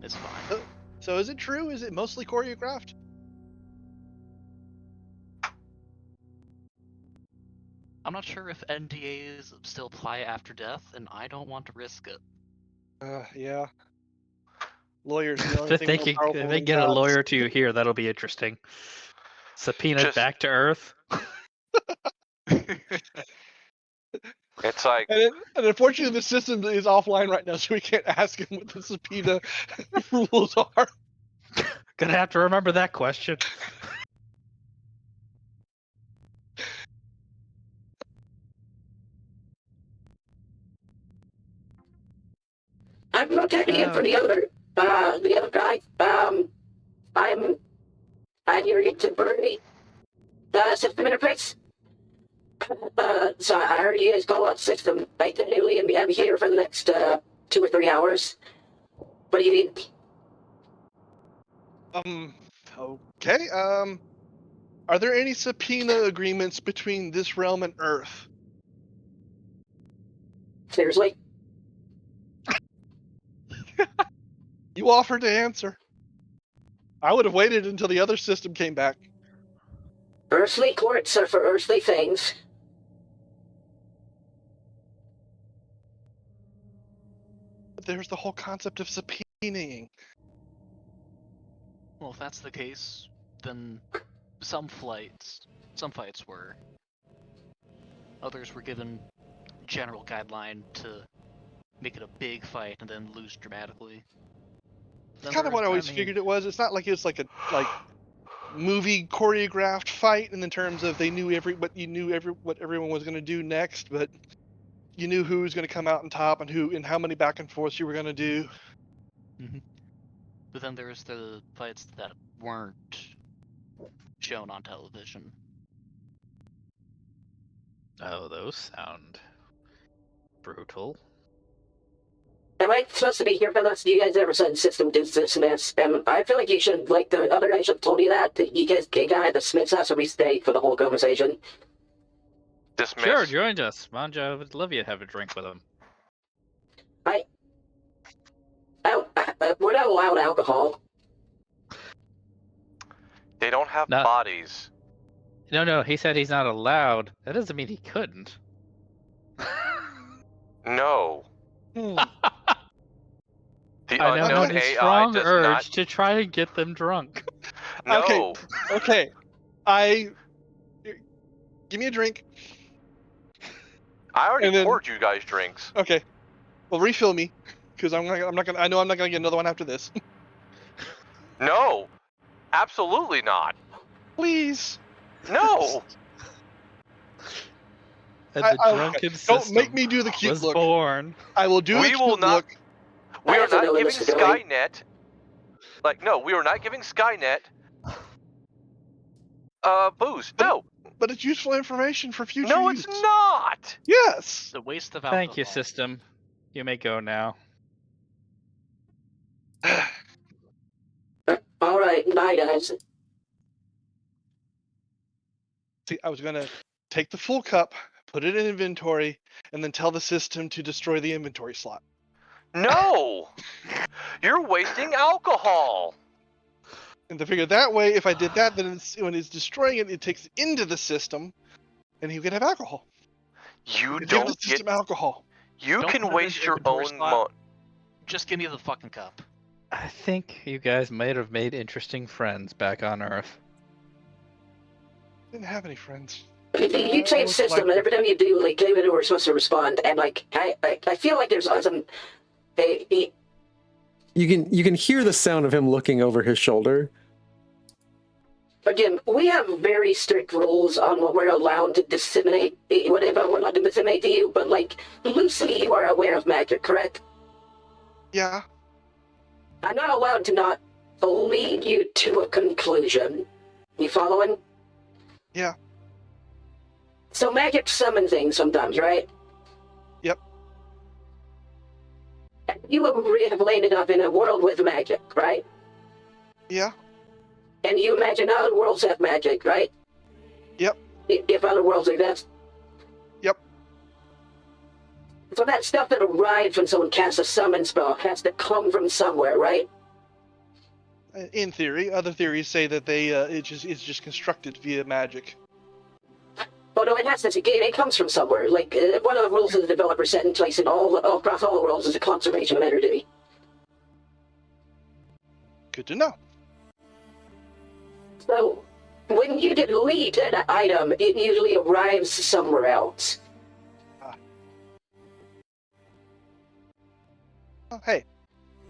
It's fine. So is it true? Is it mostly choreographed? I'm not sure if NDAs still apply after death, and I don't want to risk it. Yeah. Lawyers, the only thing Thinking more powerful if they than get a gods. lawyer to here, that'll be interesting. Subpoena Just- back to Earth. It's like, And unfortunately, the system is offline right now, so we can't ask him what the subpoena rules are. Gonna have to remember that question. I'm checking in for the other guy. I hear you to Bernie. System interface. So I heard you guys call out system. I technically am here for the next 2 or 3 hours. What do you need? Okay. Are there any subpoena agreements between this realm and Earth? Seriously? You offered to answer. I would have waited until the other system came back. Earthly courts are for earthly things. But there's the whole concept of subpoenaing. Well, if that's the case, then some fights were. Others were given general guideline to make it a big fight and then lose dramatically. That's kind of what I always figured it was. It's not like it's like a movie choreographed fight in the terms of they knew what everyone was going to do next, but you knew who was going to come out on top and how many back and forths you were going to do. Mm-hmm. But then there was the fights that weren't shown on television. Oh, those sound brutal. Am I supposed to be here for this? Do you guys ever send system dismiss? And I feel like you should, like the other guy should have told you that. You guys can't dismiss has to stay for the whole conversation. dismiss. Sure, join us. Mon'ja would love you to have a drink with him. We're not allowed alcohol. They don't have No. bodies. No, he said he's not allowed. That doesn't mean he couldn't. No. The I know unknown his AI strong does urge not. to try and get them drunk. No. Okay. Give me a drink. I already And then- poured you guys drinks. Okay. Well, refill me, because I know I'm not gonna get another one after this. No. Absolutely not. Please. No. And the okay. drunken Don't system make me do the cute was look. born. I will do We the will cute not- look. We I are have to not know giving this is going. Skynet. We are not giving Skynet Boost. No. But it's useful information for future No, use. it's not. Yes. The waste of alcohol. Thank you, system. You may go now. All right, bye, guys. See, I was gonna take the full cup, put it in inventory, and then tell the system to destroy the inventory slot. No. You're wasting alcohol. And to figure that way, if I did that, then when it's destroying it, it takes it into the system, and you can have alcohol. You Give don't the get. system alcohol. You Don't can put it in waste the your inventory own slot. money. Just give me the fucking cup. I think you guys might have made interesting friends back on Earth. Didn't have any friends. You change system, and every time you do, like David, we're supposed to respond, and like I feel like there's some. You can hear the sound of him looking over his shoulder. Again, we have very strict rules on what we're allowed to disseminate, whatever we're allowed to disseminate to you, but like, loosely you are aware of magic, correct? Yeah. I'm not allowed to not lead you to a conclusion. You following? Yeah. So magic summon things sometimes, right? Yep. You have landed up in a world with magic, right? Yeah. And you imagine other worlds have magic, right? Yep. If other worlds exist. Yep. So that stuff that arrives when someone casts a summon spell has to come from somewhere, right? In theory, other theories say that it's just constructed via magic. Oh no, it has to. It comes from somewhere. Like one of the rules that the developer set in place in all across all the worlds is a conservation of energy. Good to know. So when you delete an item, it usually arrives somewhere else. Oh, hey.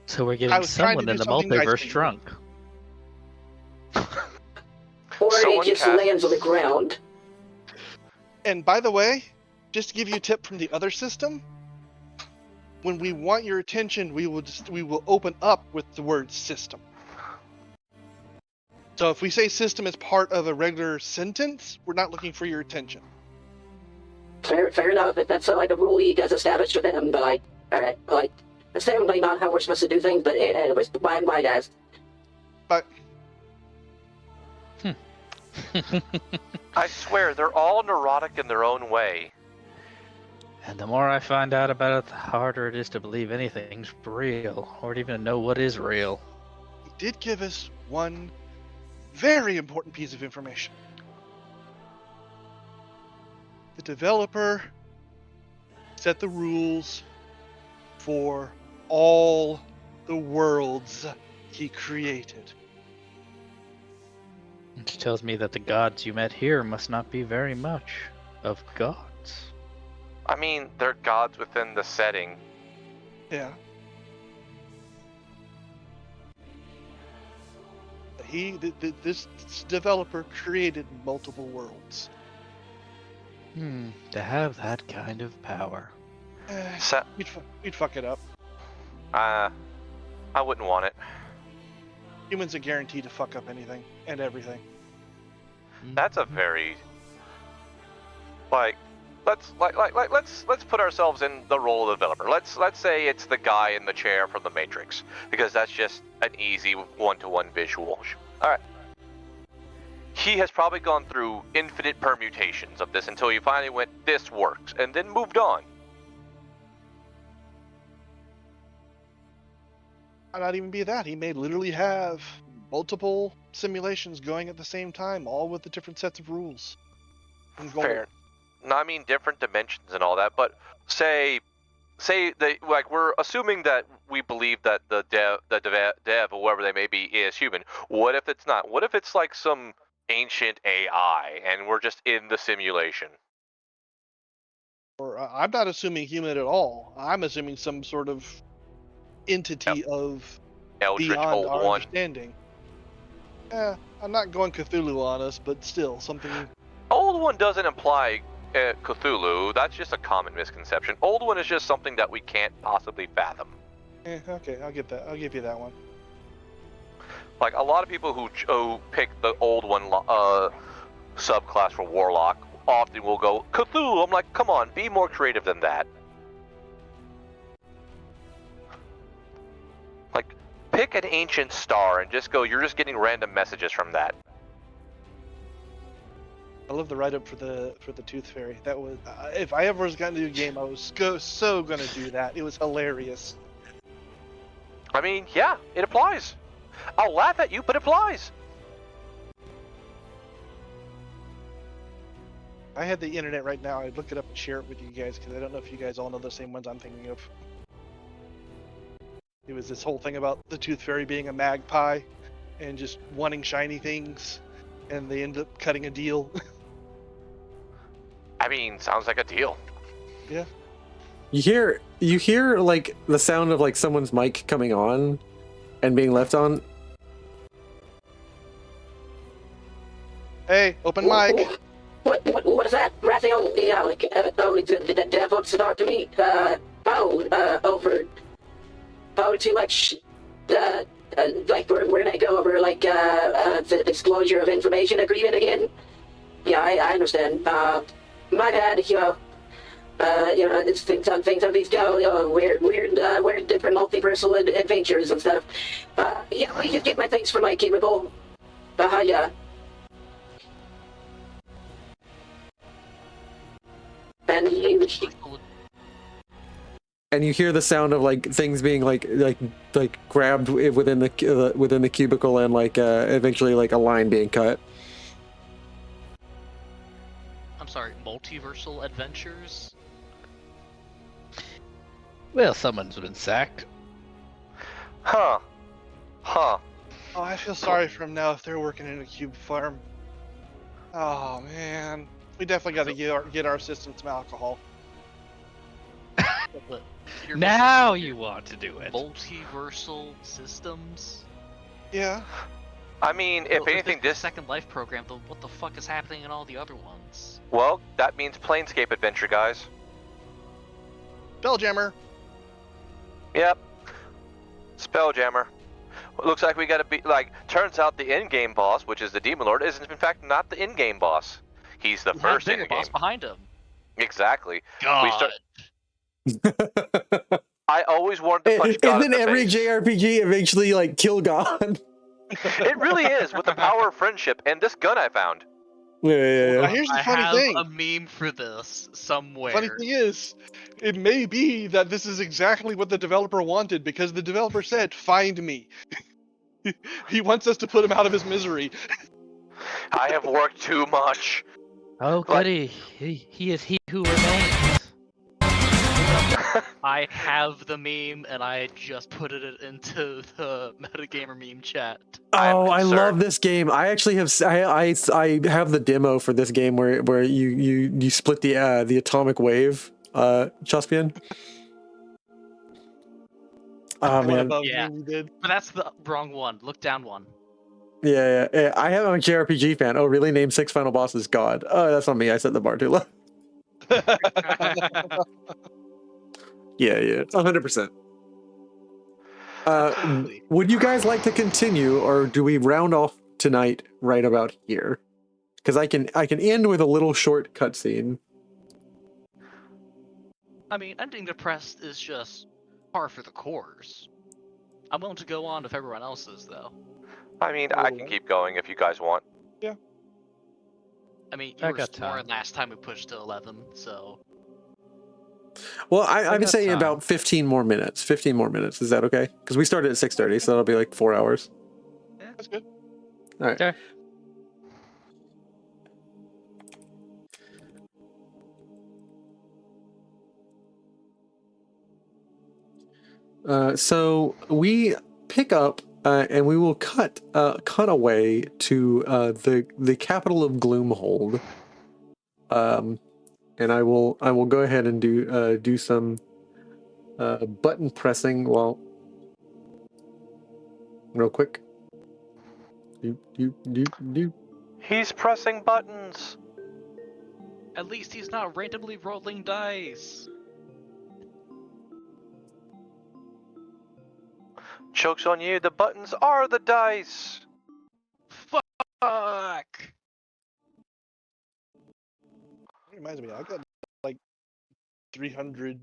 So we're I getting was trying to someone in do the something nice multiverse for you. drunk. Or Someone it just cast- lands on the ground. And by the way, just to give you a tip from the other system, when we want your attention, we will open up with the word system. So if we say system as part of a regular sentence, we're not looking for your attention. Fair enough. If that's like a rule he does establish with him, but that's definitely not how we're supposed to do things. But anyways, bye, guys. But I swear, they're all neurotic in their own way. And the more I find out about it, the harder it is to believe anything's real, or to even know what is real. he did give us one very important piece of information. The developer set the rules for all the worlds he created. Which tells me that the gods you met here must not be very much of gods. I mean, they're gods within the setting. Yeah. This developer created multiple worlds. To have that kind of power. So, We'd fuck it up. I wouldn't want it. Humans are guaranteed to fuck up anything and everything. That's a very let's put ourselves in the role of the developer. Let's say it's the guy in the chair from the Matrix, because that's just an easy one-to-one visual. All right. He has probably gone through infinite permutations of this until he finally went, this works, and then moved on. Might not even be that. He may literally have multiple simulations going at the same time, all with the different sets of rules. And goals. Fair. No, I mean different dimensions and all that, but say they we're assuming that we believe that the dev or whoever they may be is human. What if it's not? What if it's like some ancient AI and we're just in the simulation? Or I'm not assuming human at all. I'm assuming some sort of entity of Eldritch beyond Old our One. understanding. I'm not going Cthulhu on us, but still something. Old One doesn't imply Cthulhu. That's just a common misconception. Old One is just something that we can't possibly fathom. Okay, I'll get that. I'll give you that one. Like a lot of people who pick the Old One subclass for Warlock often will go Cthulhu. I'm like, come on, be more creative than that. Like, pick an ancient star and just go, you're just getting random messages from that. I love the write-up for the Tooth Fairy. That was if I ever was going to do a game, I was so gonna do that. It was hilarious. I mean, yeah, it applies. I'll laugh at you, but it applies. If I had the internet right now, I'd look it up and share it with you guys because I don't know if you guys all know the same ones I'm thinking of. It was this whole thing about the Tooth Fairy being a magpie and just wanting shiny things, and they end up cutting a deal. I mean, sounds like a deal. Yeah. You hear like the sound of like someone's mic coming on and being left on. Hey, open mic. What is that? Ratting on the like only the devil start to me. Over too much. Like we're gonna go over like the disclosure of information agreement again. Yeah, I understand. My bad. It's things on these go. Weird different multiversal adventures and stuff. Yeah, I just get my things from my capable. Yeah. And you hear the sound of like things being like grabbed within the cubicle and like eventually like a line being cut. I'm sorry, multiversal adventures? Well, someone's been sacked. Huh. Oh, I feel sorry for them now if they're working in a cube farm. Oh man, we definitely got to get our system some alcohol. But you're Now you want to do it. multiversal systems? Yeah. I mean, if anything, this this... Second Life program, then what the fuck is happening in all the other ones? Well, that means Planescape Adventure, guys. Spelljammer. Yep. Spelljammer. Looks like we gotta be, like, turns out the in-game boss, which is the Demon Lord, is in fact not the in-game boss. He's the first bigger in-game. boss behind him. Exactly. God. I always wanted to punch God in Isn't the every face. JRPG eventually like kill God? It really is, with the power of friendship and this gun I found. Yeah. Now, here's the I funny have thing. a meme for this somewhere. Funny thing is, it may be that this is exactly what the developer wanted because the developer said, "Find me." He wants us to put him out of his misery. I have worked too much. Oh, goody. He is he who remains. I have the meme, and I just put it into the metagamer meme chat. Oh, I concerned. love this game. I actually have I have the demo for this game where you split the atomic wave, Chuspian. Oh The one man, above Yeah. me, we did. But that's the wrong one. Look down one. yeah. I am a JRPG fan. Oh, really? Name 6 final bosses. God. Oh, that's not me. I set the bar too low. Yeah, 100%. Absolutely. Would you guys like to continue, or do we round off tonight right about here? Because I can end with a little short cutscene. I mean, ending depressed is just par for the course. I'm willing to go on if everyone else is, though. I mean, I can keep going if you guys want. I mean, you I were got snoring time. last time we pushed to 11, so... Well, I'm got saying time. about 15 more minutes. 15 more minutes. Is that okay? Because we started at 6:30, so that'll be like 4 hours. That's good. All right. Okay. So we pick up and we will cut away to the capital of Gloomhold. And I will go ahead and do some button pressing while real quick. Do. He's pressing buttons. At least he's not randomly rolling dice. Joke's on you, the buttons are the dice. Fuck! reminds me, I got like 300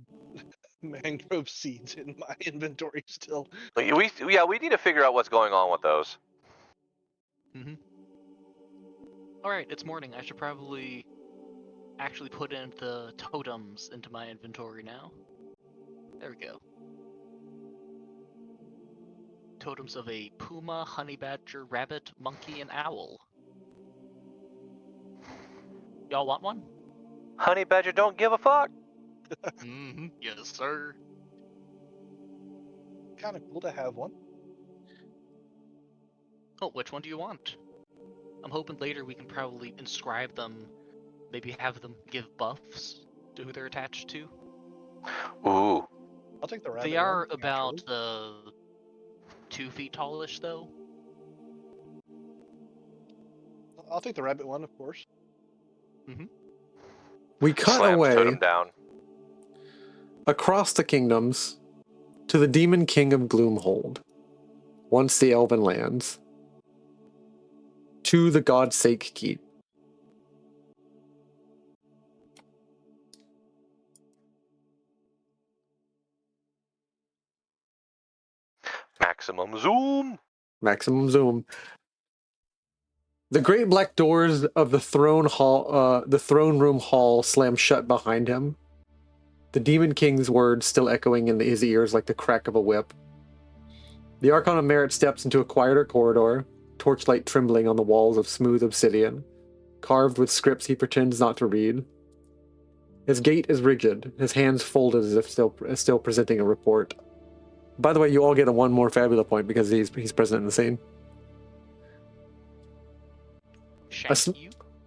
mangrove seeds in my inventory still. We need to figure out what's going on with those. Mm-hmm. Alright, it's morning. I should probably actually put in the totems into my inventory now. There we go. Totems of a puma, honey badger, rabbit, monkey, and owl. Y'all want one? Honey badger don't give a fuck. Mm-hmm. Yes, sir. Kind of cool to have one. Oh, which one do you want? I'm hoping later we can probably inscribe them, maybe have them give buffs to who they're attached to. Ooh. I'll take the rabbit. They are one, about 2 feet tallish, though. I'll take the rabbit one, of course. Mm-hmm. We cut Slams away totem down. across the kingdoms to the Demon King of Gloomhold, once the Elven lands, to the God's Sake Keep. Maximum zoom. Maximum zoom. The great black doors of the throne room hall slam shut behind him. The Demon King's words still echoing in his ears like the crack of a whip. The Archon of Merit steps into a quieter corridor, torchlight trembling on the walls of smooth obsidian, carved with scripts he pretends not to read. His gait is rigid, his hands folded as if still presenting a report. By the way, you all get one more Fabula point because he's present in the scene.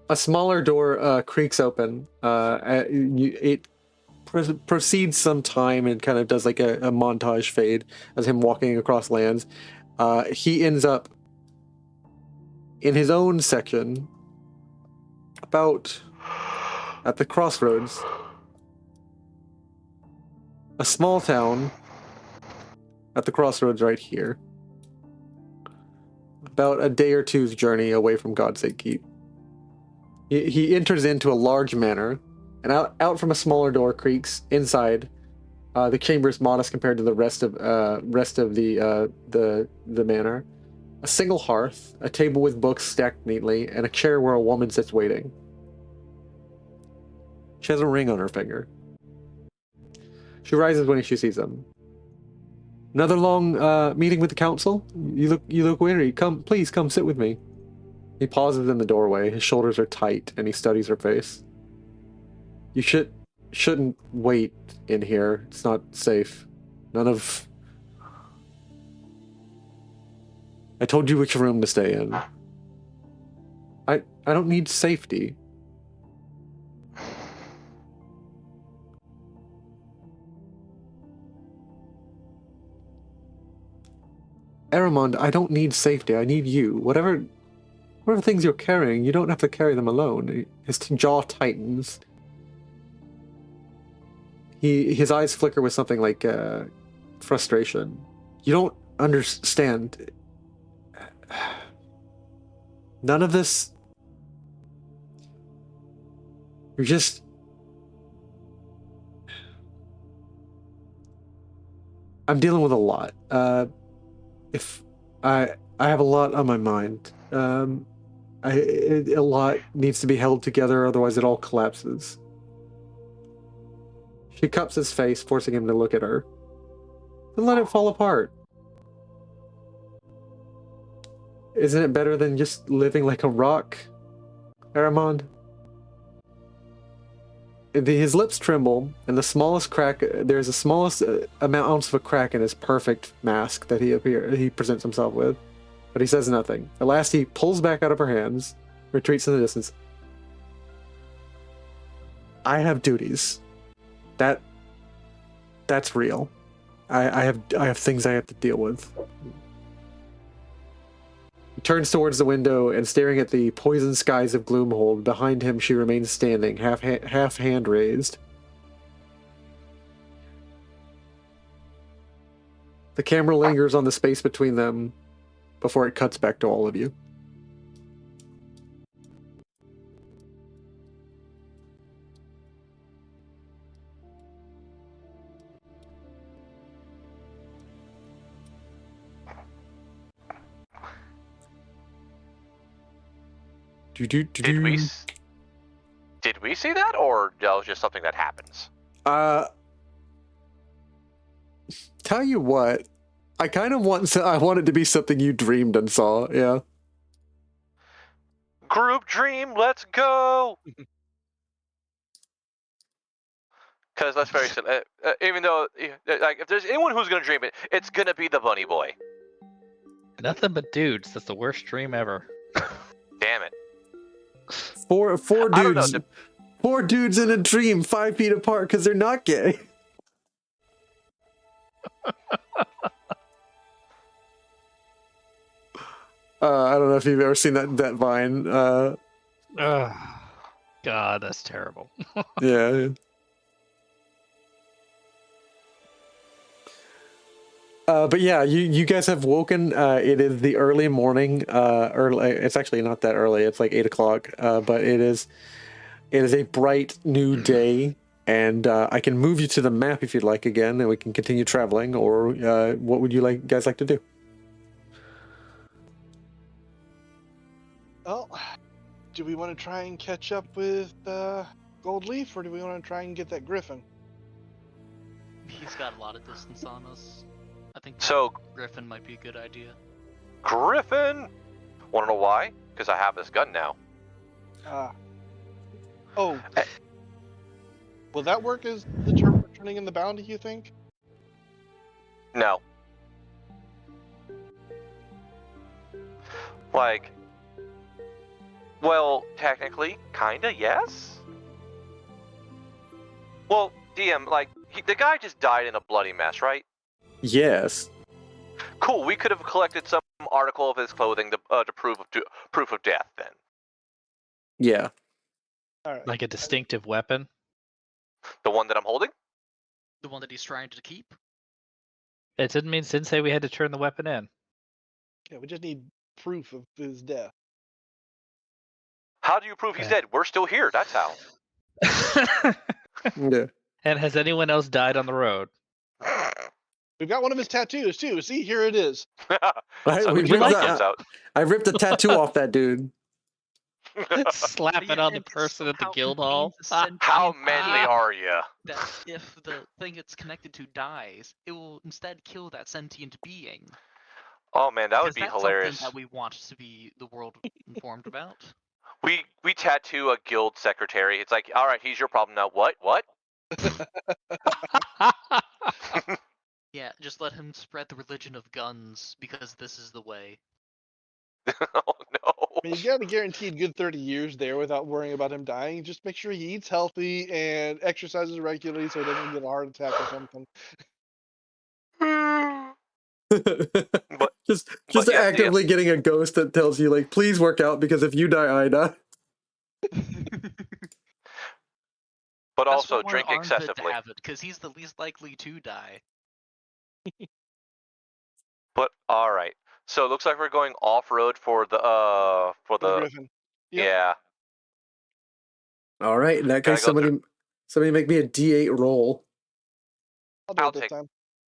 A smaller door creaks open. It proceeds some time and kind of does like a montage fade as him walking across lands. He ends up in his own section, about at the crossroads. A small town at the crossroads right here. About a day or two's journey away from God's Sake Keep. He enters into a large manor, and out from a smaller door creaks inside. The chamber is modest compared to the rest of the manor. A single hearth, a table with books stacked neatly, and a chair where a woman sits waiting. She has a ring on her finger. She rises when she sees him. Another long meeting with the council? You look weary. Please come sit with me. He pauses in the doorway. His shoulders are tight, and he studies her face. You shouldn't wait in here. It's not safe. I told you which room to stay in. I don't need safety. Aramond, I don't need safety. I need you. Whatever things you're carrying, you don't have to carry them alone. His jaw tightens. His eyes flicker with something like frustration. You don't understand. None of this. You're just. I'm dealing with a lot. If I have a lot on my mind. A lot needs to be held together, otherwise it all collapses. She cups his face, forcing him to look at her. Then let it fall apart. Isn't it better than just living like a rock, Aramond? His lips tremble, and the smallest crack, there's the smallest ounce of a crack in his perfect mask that he presents himself with. But he says nothing. At last he pulls back out of her hands, retreats in the distance. I have duties. That's real. I have things I have to deal with. He turns towards the window and staring at the poison skies of Gloomhold. Behind him she remains standing, half hand raised. The camera lingers on the space between them before it cuts back to all of you. Did we see that, or that was just something that happens? Tell you what, I kind of want it to be something you dreamed and saw. Yeah. Group dream, let's go. Because let's face it, even though like if there's anyone who's gonna dream it, it's gonna be the bunny boy. Nothing but dudes. That's the worst dream ever. Damn it. Four I don't know, dudes. 4 dudes in a dream, 5 feet apart, because they're not gay. I don't know if you've ever seen that Vine. God, that's terrible. Yeah. But yeah, you guys have woken. It is the early morning. Early. It's actually not that early. It's like 8 o'clock. But it is a bright new day, and I can move you to the map if you'd like again, and we can continue traveling. Or what would you guys like to do? Well, do we want to try and catch up with Gold Leaf, or do we want to try and get that griffin? He's got a lot of distance on us. I think So Griffin might be a good idea. Griffin. Want to know why? Because I have this gun now. Oh. Will that work as the term for turning in the bounty, you think? No. Like, well, technically, kinda, yes? Well, DM, like, the guy just died in a bloody mess, right? Yes. Cool, we could have collected some article of his clothing to proof of death, then. Yeah. All right. Like a distinctive weapon. The one that I'm holding? The one that he's trying to keep? It didn't say we had to turn the weapon in. Yeah, we just need proof of his death. How do you prove he's dead? We're still here, that's how. Yeah. And has anyone else died on the road? We've got one of his tattoos, too. See, here it is. So we we ripped like that- I ripped a tattoo off that dude. Slap it on the person at the guild hall. How manly are you? That if the thing it's connected to dies, it will instead kill that sentient being. Oh man, that would be That's hilarious. something that we want to be the world informed about. We tattoo a guild secretary. It's like, all right, he's your problem now. What? Yeah, just let him spread the religion of guns because this is the way. Oh no. I mean, you got a guaranteed good 30 years there without worrying about him dying. Just make sure he eats healthy and exercises regularly so he doesn't get a heart attack or something. just yeah, actively getting a ghost that tells you, like, please work out because if you die, I die. But That's also why I drink want Arnvid excessively. to have it, because he's the least likely to die. But all right. So it looks like we're going off road for the Griffin. Yep. Yeah. All right, in that case, Gotta go somebody make me a D8 roll. I'll I'll do it this take- time.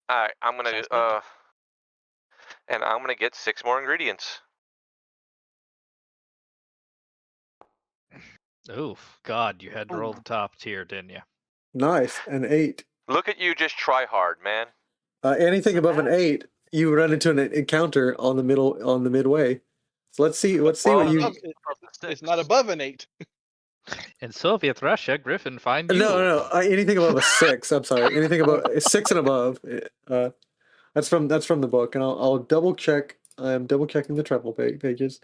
All right. I'm gonna Sounds good. and I'm gonna get 6 more ingredients. Oof, God, you had to roll the top tier, didn't you? Nice, an 8. Look at you, just try hard, man. Anything above an 8, you run into an encounter on the midway. So let's see what you. It's not above an 8. In Soviet Russia, Griffin, find you. No. Anything above a 6. I'm sorry. Anything above 6 and above. That's from the book, and I'll double check. I'm double checking the travel pages.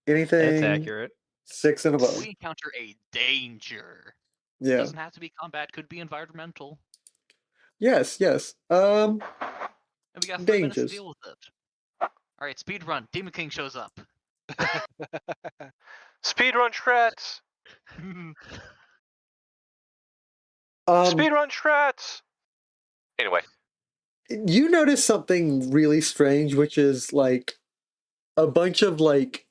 Anything. That's accurate. 6 and above. We encounter a danger. Yeah. Doesn't have to be combat, could be environmental. Yes. And we got 3 minutes to Dangers. deal with it. Alright, speed run. Demon King shows up. Speedrun Shreds. Speedrun Shreds. Anyway. You notice something really strange, which is like a bunch of like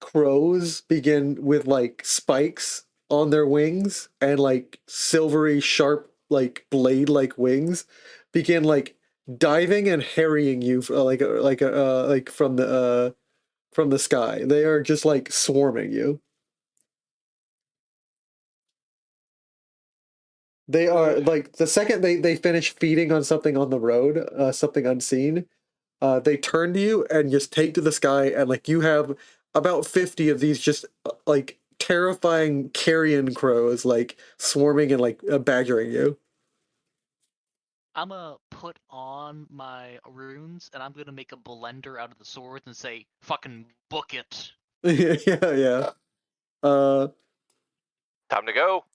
crows begin with like spikes on their wings and like silvery sharp like blade like wings begin like diving and harrying you like from from the sky. They are just like swarming you. They are like the second they finish feeding on something on the road, something unseen, they turn to you and just take to the sky, and like you have about 50 of these just like terrifying carrion crows like swarming and like badgering you. I'm gonna put on my runes and I'm gonna make a blender out of the swords and say, "Fucking book it." Yeah. Uh, Time to go.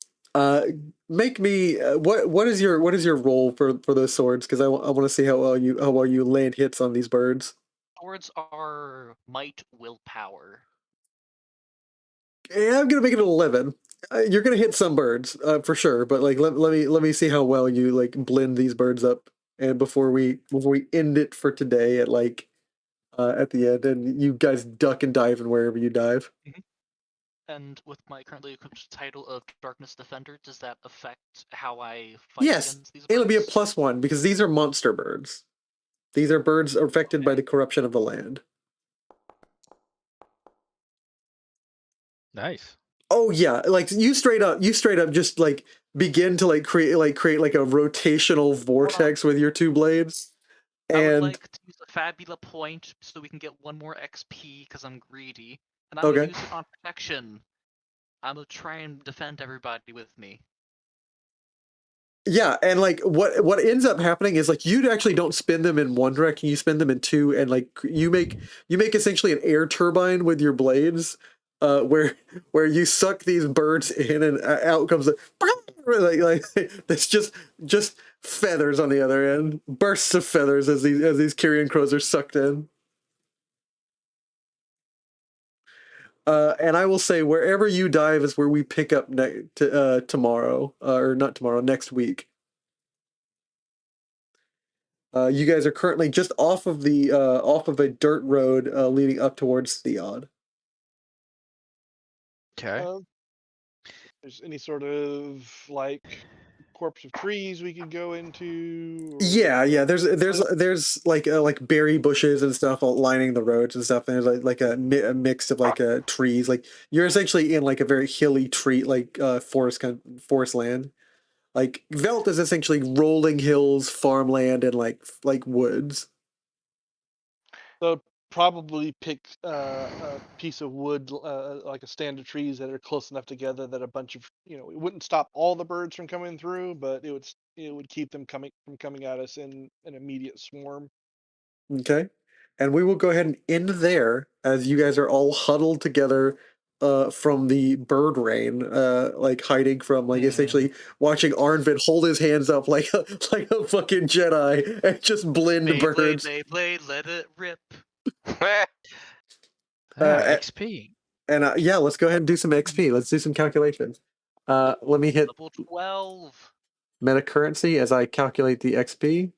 make me what is your role for those swords? Because I want to see how well you land hits on these birds. Swords are might, willpower. Yeah, I'm gonna make it an 11. You're gonna hit some birds, for sure. But like, let me see how well you like blend these birds up, and before we end it for today at like at the end, and you guys duck and dive and wherever you dive. And with my currently equipped title of Darkness Defender, does that affect how I fight Yes, against these birds? it'll be a +1 because these are monster birds. These are birds affected by the corruption of the land. Nice. Oh yeah, like you straight up just like begin to like create like a rotational vortex with your two blades. I would And like to use a Fabula point so we can get one more XP because I'm greedy. And I'm okay. gonna use it on protection. I'm gonna try and defend everybody with me. Yeah, and like what ends up happening is like you actually don't spin them in one direction, you spin them in two, and like you make essentially an air turbine with your blades, where you suck these birds in and out comes like that's just feathers on the other end, bursts of feathers as these carrion crows are sucked in. And I will say wherever you dive is where we pick up tomorrow, or not tomorrow, next week. You guys are currently just off of a dirt road leading up towards Theod. Okay. There's any sort of like corpse of trees we could go into? Or... Yeah. There's like berry bushes and stuff all lining the roads and stuff. And there's like a mix of like trees. Like you're essentially in like a very hilly tree like forest land. Like Velt is essentially rolling hills, farmland, and like woods. So probably pick a piece of wood, like a stand of trees that are close enough together that a bunch of it wouldn't stop all the birds from coming through, but it would keep them coming at us in an immediate swarm. Okay. And we will go ahead and end there as you guys are all huddled together from the bird rain, like hiding from like essentially watching Arnvid hold his hands up like like a fucking Jedi and just blend birds. Beyblade, let it rip. XP. And yeah, let's go ahead and do some XP. Let's do some calculations. Let me hit Level 12. meta currency as I calculate the XP.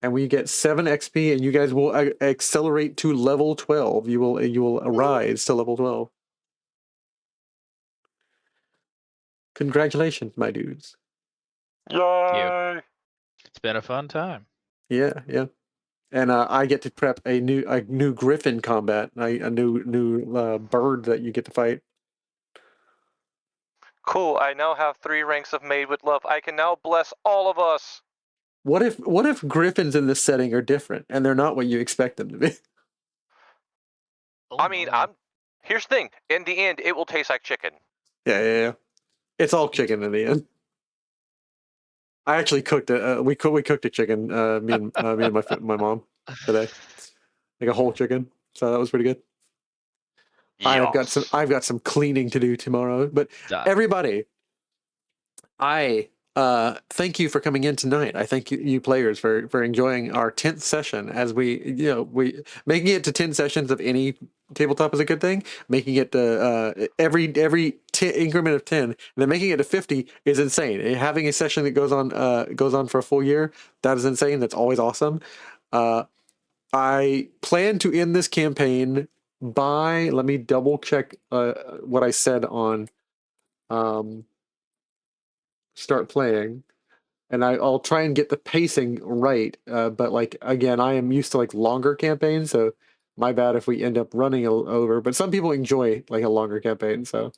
And we get 7 XP, and you guys will accelerate to level 12. You will rise to level 12. Congratulations, my dudes. Yay! It's been a fun time. Yeah. And I get to prep a new griffin combat, a new bird that you get to fight. Cool, I now have 3 ranks of Made with Love. I can now bless all of us. What if griffins in this setting are different and they're not what you expect them to be? Oh, I mean, no. here's the thing. In the end, it will taste like chicken. Yeah. It's all chicken in the end. I actually cooked it. We cooked a chicken. Me and my mom today, like a whole chicken. So that was pretty good. Yes. I've got some cleaning to do tomorrow. But everybody, I thank you for coming in tonight. I thank you players for enjoying our 10th session. As we making it to 10 sessions of any tabletop is a good thing. Making it to every increment of 10, and then making it to 50 is insane. And having a session that goes on for a full year, that is insane. That's always awesome. I plan to end this campaign by, let me double check what I said on start playing, and I'll try and get the pacing right. But like again, I am used to like longer campaigns, so my bad if we end up running over. But some people enjoy like a longer campaign, so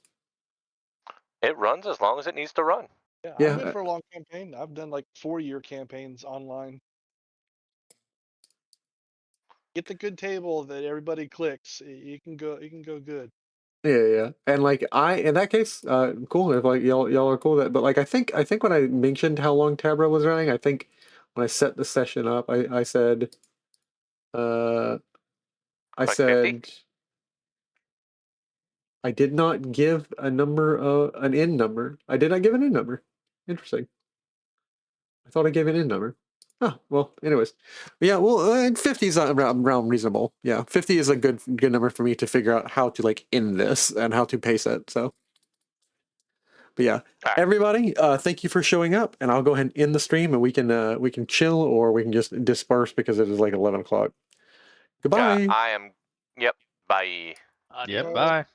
It runs as long as it needs to run. Yeah, Yeah, I'm good for a long campaign. I've done like 4-year campaigns online. Get the good table that everybody clicks. You can go. You can go good. yeah. And like in that case, cool. If like y'all are cool with that. But like I think when I mentioned how long Tabra was running, I think when I set the session up, I said, I Like said 50? I did not give a number, an end number. I did not give an end number. Interesting. I thought I gave an end number. Oh, well, anyways. Yeah, well, 50 is around reasonable. Yeah, 50 is a good number for me to figure out how to like end this and how to pace it. So, but yeah, Alright. everybody, thank you for showing up, and I'll go ahead and end the stream, and we can chill or we can just disperse because it is like 11 o'clock. Goodbye. I am. Yep. Bye. Yep, Adios. bye.